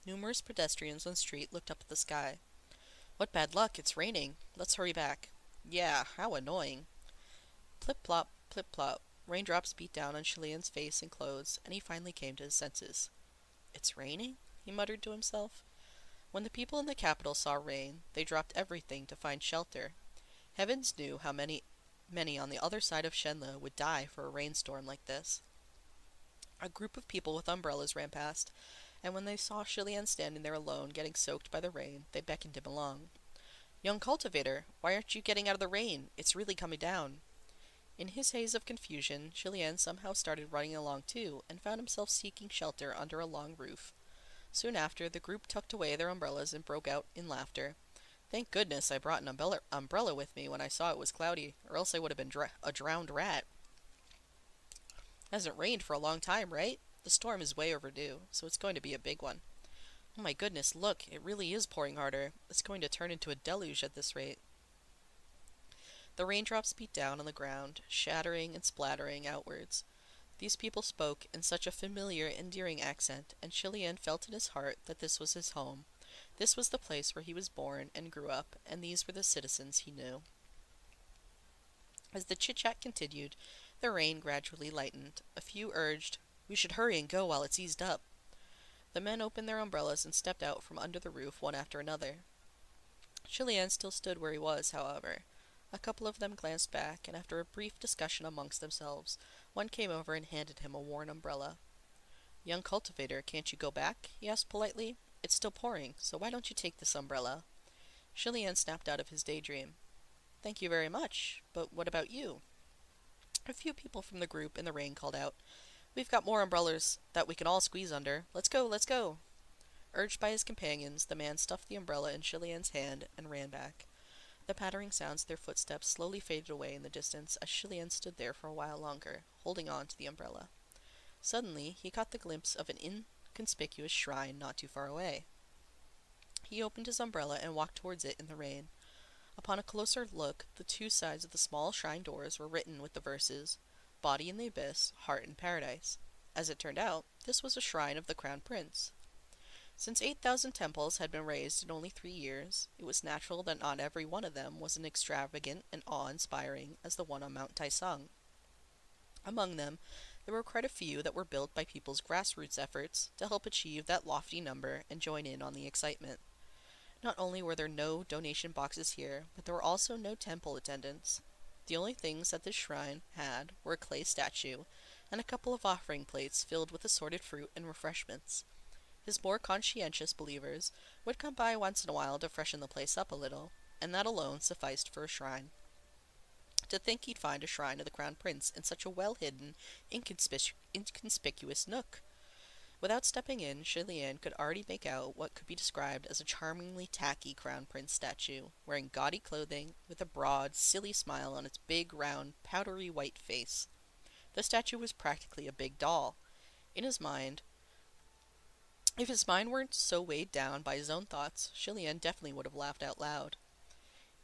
Numerous pedestrians on the street looked up at the sky. "What bad luck, it's raining. Let's hurry back." "Yeah, how annoying." Plip-plop, plip-plop. Raindrops beat down on Chilian's face and clothes, and he finally came to his senses. "It's raining?" he muttered to himself. When the people in the capital saw rain, they dropped everything to find shelter. Heavens knew how many on the other side of Shenle would die for a rainstorm like this. A group of people with umbrellas ran past, and when they saw Chilian standing there alone, getting soaked by the rain, they beckoned him along. "Young cultivator, why aren't you getting out of the rain? It's really coming down." In his haze of confusion, Chilian somehow started running along too, and found himself seeking shelter under a long roof. Soon after, the group tucked away their umbrellas and broke out in laughter. "Thank goodness I brought an umbrella with me when I saw it was cloudy, or else I would have been a drowned rat. Hasn't rained for a long time, right? The storm is way overdue, so it's going to be a big one. Oh my goodness, look, it really is pouring harder. It's going to turn into a deluge at this rate." The raindrops beat down on the ground, shattering and splattering outwards. These people spoke in such a familiar, endearing accent, and Chilian felt in his heart that this was his home. This was the place where he was born and grew up, and these were the citizens he knew. As the chit-chat continued, the rain gradually lightened. A few urged, "We should hurry and go while it's eased up." The men opened their umbrellas and stepped out from under the roof one after another. Chilian still stood where he was, however. A couple of them glanced back, and after a brief discussion amongst themselves, one came over and handed him a worn umbrella. "Young cultivator, can't you go back?" he asked politely. "It's still pouring, so why don't you take this umbrella?" Chilian snapped out of his daydream. "Thank you very much, but what about you?" A few people from the group in the rain called out, "We've got more umbrellas that we can all squeeze under. Let's go, let's go." Urged by his companions, the man stuffed the umbrella in Chilian's hand and ran back. The pattering sounds of their footsteps slowly faded away in the distance as Chilian stood there for a while longer, holding on to the umbrella. Suddenly, he caught the glimpse of an inconspicuous shrine not too far away. He opened his umbrella and walked towards it in the rain. Upon a closer look, the two sides of the small shrine doors were written with the verses, "Body in the abyss, heart in paradise." As it turned out, this was a shrine of the Crown Prince. Since 8,000 temples had been raised in only 3 years, it was natural that not every one of them was as extravagant and awe-inspiring as the one on Mount Taisang. Among them, there were quite a few that were built by people's grassroots efforts to help achieve that lofty number and join in on the excitement. Not only were there no donation boxes here, but there were also no temple attendants. The only things that this shrine had were a clay statue and a couple of offering plates filled with assorted fruit and refreshments. His more conscientious believers would come by once in a while to freshen the place up a little, and that alone sufficed for a shrine. To think he'd find a shrine of the Crown Prince in such a well-hidden, inconspicuous nook! Without stepping in, Chilian could already make out what could be described as a charmingly tacky Crown Prince statue, wearing gaudy clothing, with a broad, silly smile on its big, round, powdery white face. The statue was practically a big doll. In his mind, if his mind weren't so weighed down by his own thoughts, Chilian definitely would have laughed out loud.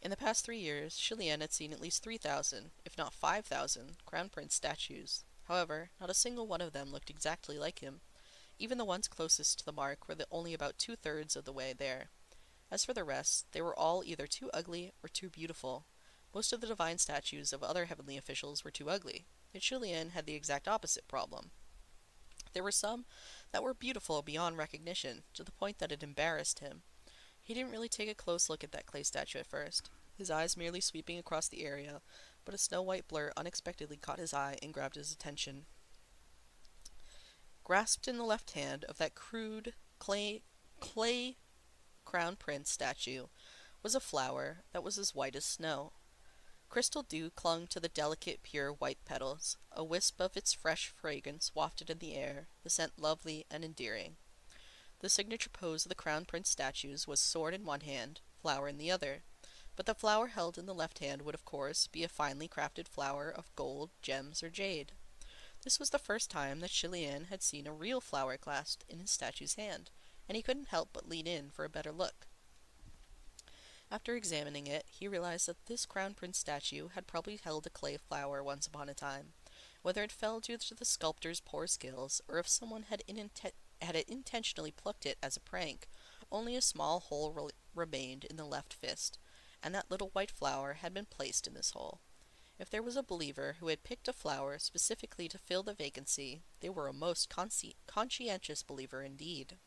In the past 3 years, Chilian had seen at least 3,000, if not 5,000, Crown Prince statues. However, not a single one of them looked exactly like him. Even the ones closest to the mark were only about 2/3 of the way there. As for the rest, they were all either too ugly or too beautiful. Most of the divine statues of other heavenly officials were too ugly, yet Chilian had the exact opposite problem. There were some that were beautiful beyond recognition, to the point that it embarrassed him. He didn't really take a close look at that clay statue at first, his eyes merely sweeping across the area, but a snow-white blur unexpectedly caught his eye and grabbed his attention. Grasped in the left hand of that crude, clay Crown Prince statue was a flower that was as white as snow. Crystal dew clung to the delicate, pure white petals. A wisp of its fresh fragrance wafted in the air, the scent lovely and endearing. The signature pose of the Crown Prince statues was sword in one hand, flower in the other. But the flower held in the left hand would, of course, be a finely crafted flower of gold, gems, or jade. This was the first time that Chilian had seen a real flower clasped in his statue's hand, and he couldn't help but lean in for a better look. After examining it, he realized that this crown prince statue had probably held a clay flower once upon a time. Whether it fell due to the sculptor's poor skills, or if someone had intentionally plucked it as a prank, only a small hole remained in the left fist, and that little white flower had been placed in this hole. If there was a believer who had picked a flower specifically to fill the vacancy, they were a most conscientious believer indeed.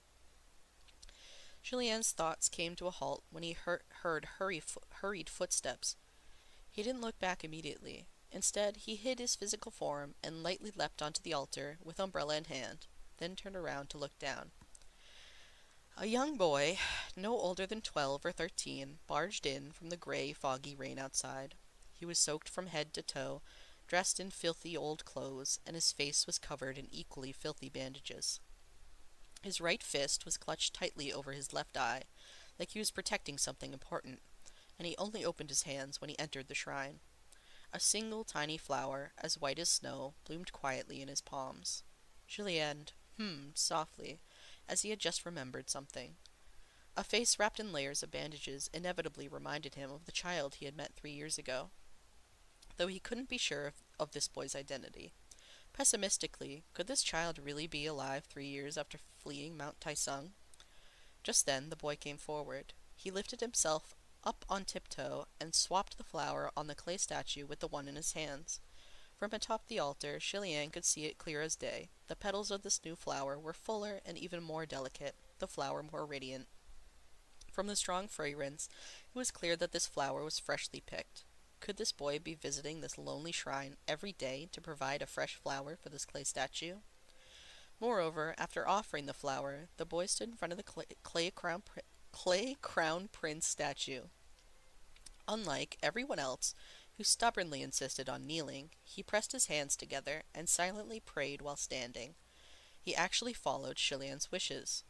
Julian's thoughts came to a halt when he heard hurried footsteps. He didn't look back immediately. Instead, he hid his physical form and lightly leapt onto the altar with umbrella in hand, then turned around to look down. A young boy, no older than 12 or 13, barged in from the gray, foggy rain outside. He was soaked from head to toe, dressed in filthy old clothes, and his face was covered in equally filthy bandages. His right fist was clutched tightly over his left eye, like he was protecting something important, and he only opened his hands when he entered the shrine. A single tiny flower, as white as snow, bloomed quietly in his palms. Julien hummed softly, as he had just remembered something. A face wrapped in layers of bandages inevitably reminded him of the child he had met 3 years ago, though he couldn't be sure of this boy's identity. Pessimistically, could this child really be alive 3 years after fleeing Mount Taisung? Just then the boy came forward. He lifted himself up on tiptoe and swapped the flower on the clay statue with the one in his hands. From atop the altar, Chilian could see it clear as day. The petals of this new flower were fuller and even more delicate, the flower more radiant. From the strong fragrance, it was clear that this flower was freshly picked. Could this boy be visiting this lonely shrine every day to provide a fresh flower for this clay statue? Moreover, after offering the flower, the boy stood in front of the clay crown prince statue. Unlike everyone else, who stubbornly insisted on kneeling, he pressed his hands together and silently prayed while standing. He actually followed Chilian's wishes.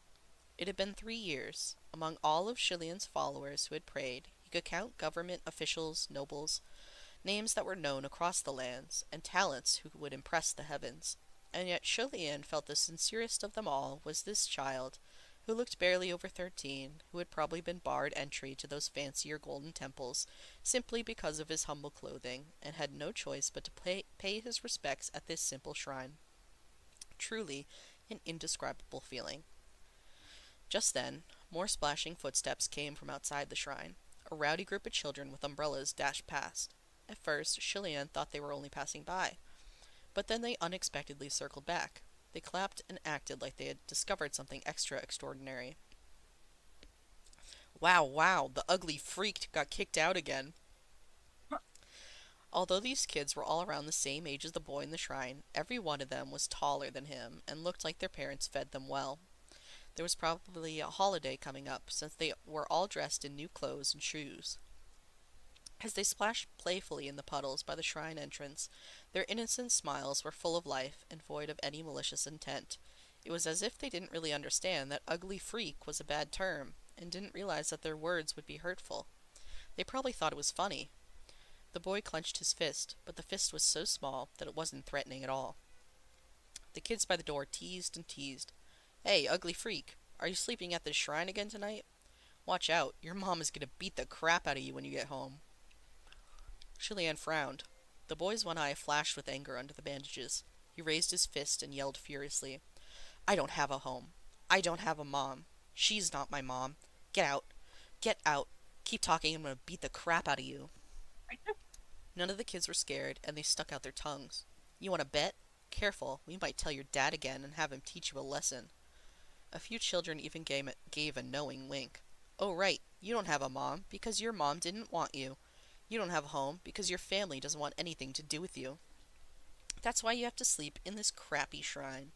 It had been 3 years. Among all of Chilian's followers who had prayed, he could count government officials, nobles, names that were known across the lands, and talents who would impress the heavens. And yet Chilian felt the sincerest of them all was this child, who looked barely over 13, who had probably been barred entry to those fancier golden temples simply because of his humble clothing, and had no choice but to pay his respects at this simple shrine. Truly an indescribable feeling. Just then, more splashing footsteps came from outside the shrine. A rowdy group of children with umbrellas dashed past. At first, Chilian thought they were only passing by, but then they unexpectedly circled back. They clapped and acted like they had discovered something extra extraordinary. Wow, the ugly freak got kicked out again. Although these kids were all around the same age as the boy in the shrine, every one of them was taller than him and looked like their parents fed them well. There was probably a holiday coming up, since they were all dressed in new clothes and shoes. As they splashed playfully in the puddles by the shrine entrance, their innocent smiles were full of life and void of any malicious intent. It was as if they didn't really understand that ugly freak was a bad term, and didn't realize that their words would be hurtful. They probably thought it was funny. The boy clenched his fist, but the fist was so small that it wasn't threatening at all. The kids by the door teased and teased. "Hey, ugly freak, are you sleeping at this shrine again tonight? Watch out, your mom is gonna beat the crap out of you when you get home." Chilian frowned. The boy's one eye flashed with anger under the bandages. He raised his fist and yelled furiously. "I don't have a home. I don't have a mom. She's not my mom. Get out. Get out. Keep talking, I'm gonna beat the crap out of you." None of the kids were scared, and they stuck out their tongues. "You want to bet? Careful, we might tell your dad again and have him teach you a lesson." A few children even gave a knowing wink. "Oh right, you don't have a mom because your mom didn't want you. You don't have a home because your family doesn't want anything to do with you. That's why you have to sleep in this crappy shrine."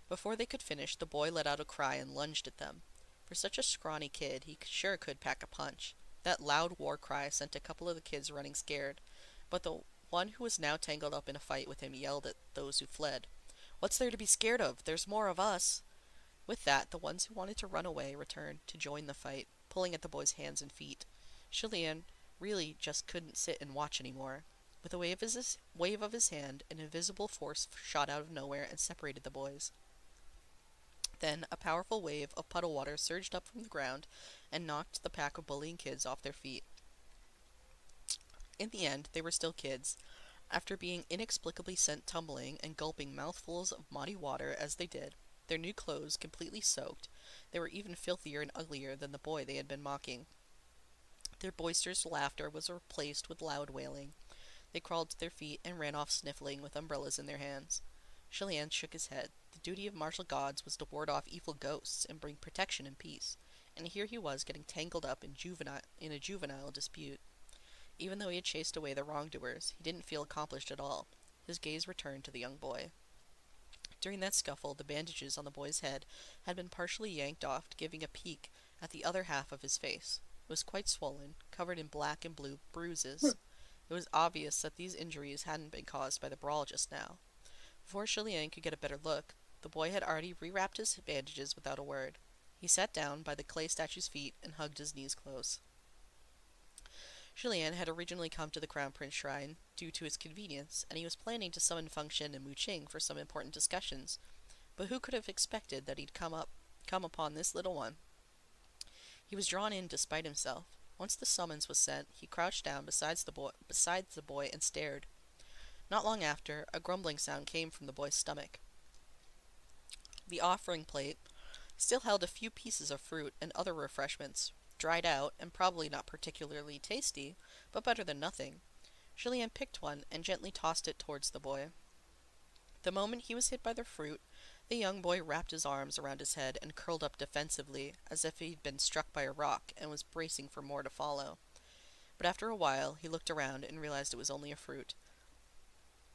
Before they could finish, the boy let out a cry and lunged at them. For such a scrawny kid, he sure could pack a punch. That loud war cry sent a couple of the kids running scared, but the one who was now tangled up in a fight with him yelled at those who fled. "What's there to be scared of? There's more of us." With that, the ones who wanted to run away returned to join the fight, pulling at the boy's hands and feet. Chilian really just couldn't sit and watch anymore. With a wave of his hand, an invisible force shot out of nowhere and separated the boys. Then a powerful wave of puddle water surged up from the ground and knocked the pack of bullying kids off their feet. In the end, they were still kids. After being inexplicably sent tumbling and gulping mouthfuls of muddy water as they did, their new clothes completely soaked, they were even filthier and uglier than the boy they had been mocking. Their boisterous laughter was replaced with loud wailing. They crawled to their feet and ran off sniffling with umbrellas in their hands. Shilian shook his head. The duty of martial gods was to ward off evil ghosts and bring protection and peace, and here he was getting tangled up in a juvenile dispute. Even though he had chased away the wrongdoers, he didn't feel accomplished at all. His gaze returned to the young boy. During that scuffle, the bandages on the boy's head had been partially yanked off, giving a peek at the other half of his face. It was quite swollen, covered in black and blue bruises. It was obvious that these injuries hadn't been caused by the brawl just now. Before Shilian could get a better look, the boy had already rewrapped his bandages without a word. He sat down by the clay statue's feet and hugged his knees close. Shilian had originally come to the Crown Prince Shrine due to his convenience, and he was planning to summon Feng Shen and Mu Qing for some important discussions. But who could have expected that he'd come upon this little one? He was drawn in despite himself. Once the summons was sent, he crouched down beside the boy and stared. Not long after, a grumbling sound came from the boy's stomach. The offering plate still held a few pieces of fruit and other refreshments, dried out and probably not particularly tasty, but better than nothing. Shilian picked one and gently tossed it towards the boy. The moment he was hit by the fruit, the young boy wrapped his arms around his head and curled up defensively, as if he'd been struck by a rock and was bracing for more to follow. But after a while, he looked around and realized it was only a fruit,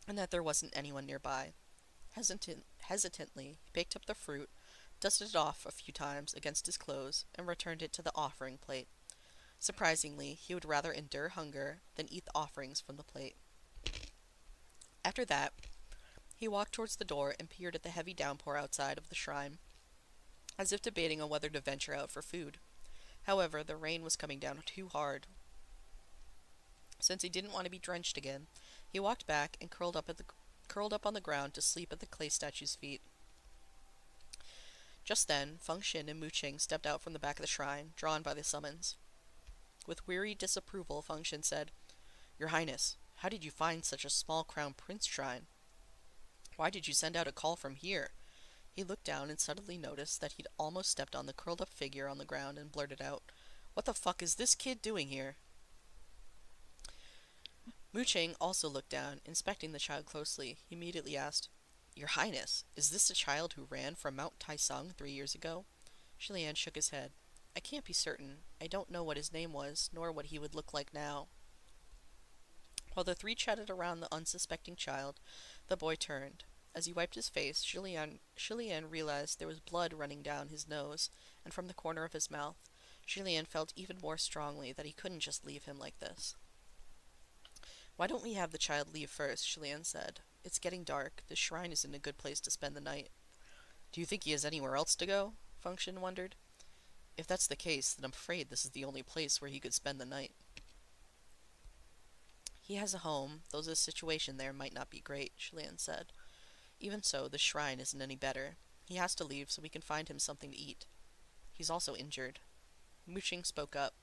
and that there wasn't anyone nearby. Hesitantly, he picked up the fruit, dusted it off a few times against his clothes, and returned it to the offering plate. Surprisingly, he would rather endure hunger than eat the offerings from the plate. After that, he walked towards the door and peered at the heavy downpour outside of the shrine, as if debating on whether to venture out for food. However, the rain was coming down too hard. Since he didn't want to be drenched again, he walked back and curled up on the ground to sleep at the clay statue's feet. Just then, Feng Shen and Mu Qing stepped out from the back of the shrine, drawn by the summons. With weary disapproval, Feng Shen said, "Your Highness, how did you find such a small Crown Prince shrine? Why did you send out a call from here?" He looked down and suddenly noticed that he'd almost stepped on the curled-up figure on the ground and blurted out, "What the fuck is this kid doing here?" Mu Qing also looked down, inspecting the child closely. He immediately asked, "Your Highness, is this the child who ran from Mount Taisung 3 years ago?" Shilian shook his head. "I can't be certain. I don't know what his name was, nor what he would look like now." While the three chatted around the unsuspecting child, the boy turned. As he wiped his face, Shilian realized there was blood running down his nose and from the corner of his mouth. Shilian felt even more strongly that he couldn't just leave him like this. "Why don't we have the child leave first?" Shilian said. "It's getting dark. The shrine isn't a good place to spend the night." "Do you think he has anywhere else to go?" Feng Shen wondered. "If that's the case, then I'm afraid this is the only place where he could spend the night." "He has a home, though the situation there might not be great," Shilian said. "Even so, the shrine isn't any better. He has to leave so we can find him something to eat. He's also injured." Mu Qing spoke up.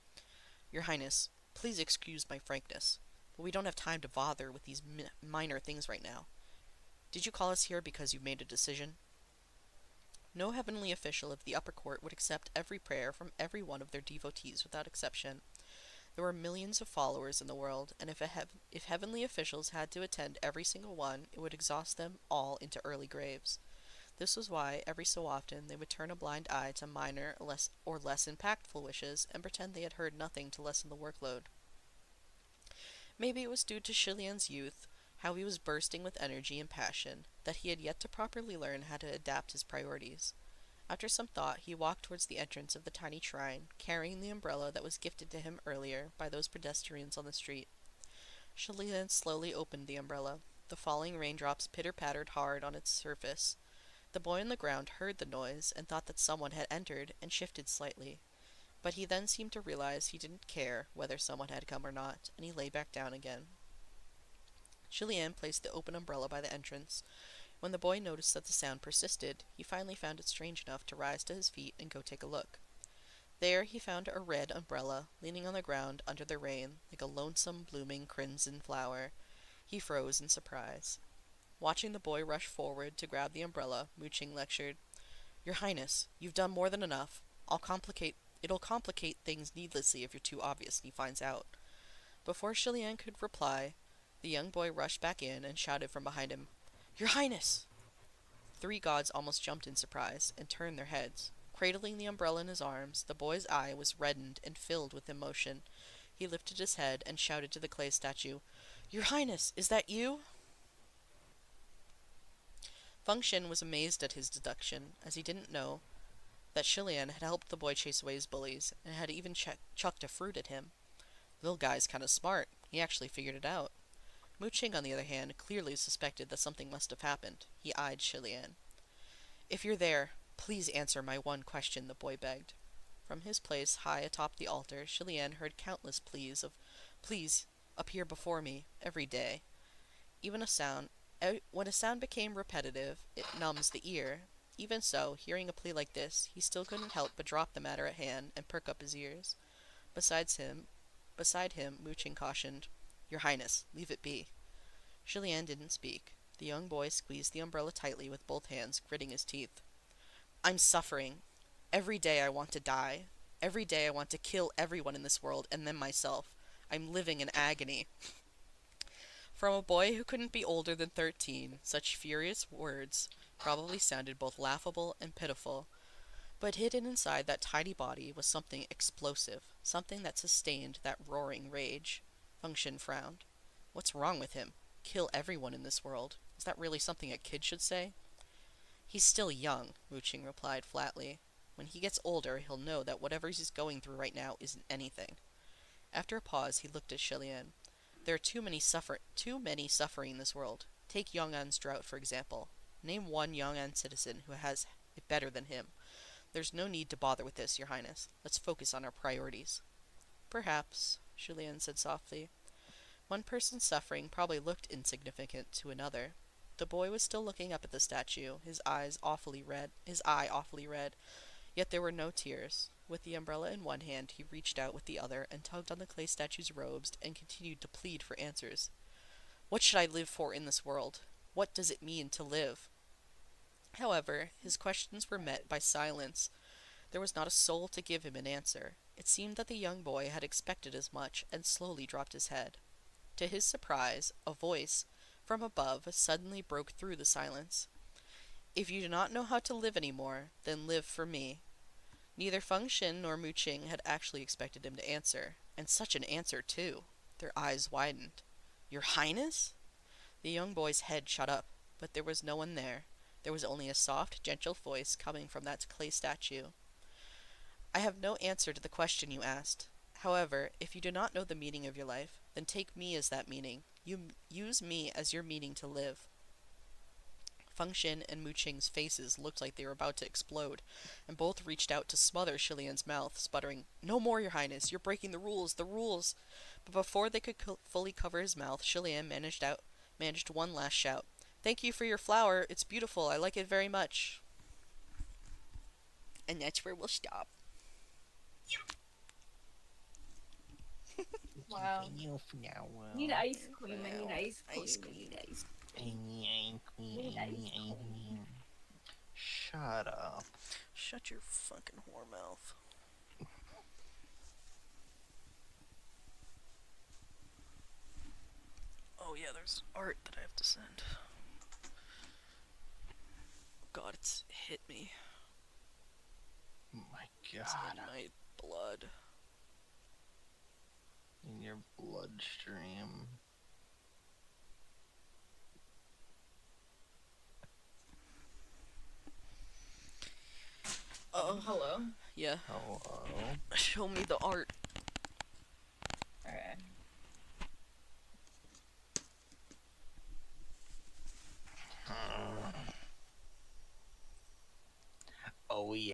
"Your Highness, please excuse my frankness, but we don't have time to bother with these minor things right now. Did you call us here because you've made a decision?" No heavenly official of the upper court would accept every prayer from every one of their devotees without exception. There were millions of followers in the world, and if heavenly officials had to attend every single one, it would exhaust them all into early graves. This was why, every so often, they would turn a blind eye to minor or less impactful wishes and pretend they had heard nothing to lessen the workload. Maybe it was due to Shilian's youth, how he was bursting with energy and passion, that he had yet to properly learn how to adapt his priorities. After some thought, he walked towards the entrance of the tiny shrine, carrying the umbrella that was gifted to him earlier by those pedestrians on the street. Shilian slowly opened the umbrella. The falling raindrops pitter-pattered hard on its surface. The boy on the ground heard the noise and thought that someone had entered and shifted slightly. But he then seemed to realize he didn't care whether someone had come or not, and he lay back down again. Julianne placed the open umbrella by the entrance. When the boy noticed that the sound persisted, he finally found it strange enough to rise to his feet and go take a look. There he found a red umbrella leaning on the ground under the rain like a lonesome blooming crimson flower. He froze in surprise. Watching the boy rush forward to grab the umbrella, Mooching lectured, "Your Highness, you've done more than enough. It'll complicate things needlessly if you're too obvious and he finds out." Before Julianne could reply, the young boy rushed back in and shouted from behind him, "Your Highness!" Three gods almost jumped in surprise and turned their heads. Cradling the umbrella in his arms, the boy's eye was reddened and filled with emotion. He lifted his head and shouted to the clay statue, "Your Highness, is that you?" Function was amazed at his deduction, as he didn't know that Julianne had helped the boy chase away his bullies, and had even chucked a fruit at him. Little guy's kinda smart. He actually figured it out. Mooching, on the other hand, clearly suspected that something must have happened. He eyed Julianne. "If you're there, please answer my one question," the boy begged. From his place high atop the altar, Julianne heard countless pleas of, "Please, appear before me, every day." Even when a sound became repetitive, it numbs the ear. Even so, hearing a plea like this, he still couldn't help but drop the matter at hand and perk up his ears. Beside him, Mooching cautioned, "Your Highness, leave it be." Julianne didn't speak. The young boy squeezed the umbrella tightly with both hands, gritting his teeth. "I'm suffering. Every day I want to die. Every day I want to kill everyone in this world and then myself. I'm living in agony." From a boy who couldn't be older than 13, such furious words probably sounded both laughable and pitiful. But hidden inside that tiny body was something explosive, something that sustained that roaring rage. Function frowned. What's wrong with him? Kill everyone in this world. Is that really something a kid should say? "He's still young," Mooching replied flatly. "When he gets older, he'll know that whatever he's going through right now isn't anything." After a pause, he looked at Julianne. "There are too many suffering in this world. Take Yong'an's drought, for example. Name one Yong'an citizen who has it better than him. There's no need to bother with this, Your Highness. Let's focus on our priorities." "Perhaps," Julianne said softly. One person's suffering probably looked insignificant to another. The boy was still looking up at the statue, his eye awfully red, yet there were no tears. With the umbrella in one hand, he reached out with the other and tugged on the clay statue's robes and continued to plead for answers. "What should I live for in this world? What does it mean to live?" However, his questions were met by silence. There was not a soul to give him an answer. It seemed that the young boy had expected as much and slowly dropped his head. To his surprise, a voice from above suddenly broke through the silence. "If you do not know how to live anymore, then live for me." Neither Function nor Mooching had actually expected him to answer, and such an answer too. Their eyes widened. "Your Highness?" The young boy's head shot up, but there was no one there. There was only a soft, gentle voice coming from that clay statue. "I have no answer to the question you asked. However, if you do not know the meaning of your life, then take me as that meaning. You use me as your meaning to live." Function and Mooching's faces looked like they were about to explode, and both reached out to smother Julianne's mouth, sputtering, "No more, Your Highness, you're breaking the rules, the rules!" But before they could fully cover his mouth, Julianne managed one last shout. "Thank you for your flower, it's beautiful, I like it very much." And that's where we'll stop. Wow. New flower. Need ice cream. I need ice cream. Ice I cream. need ice Shut up. Shut your fucking whore mouth. Oh yeah, there's art that I have to send. God, it's hit me. Oh my It's god. in my blood. In your bloodstream. Hello. Yeah, Hello. show me the art.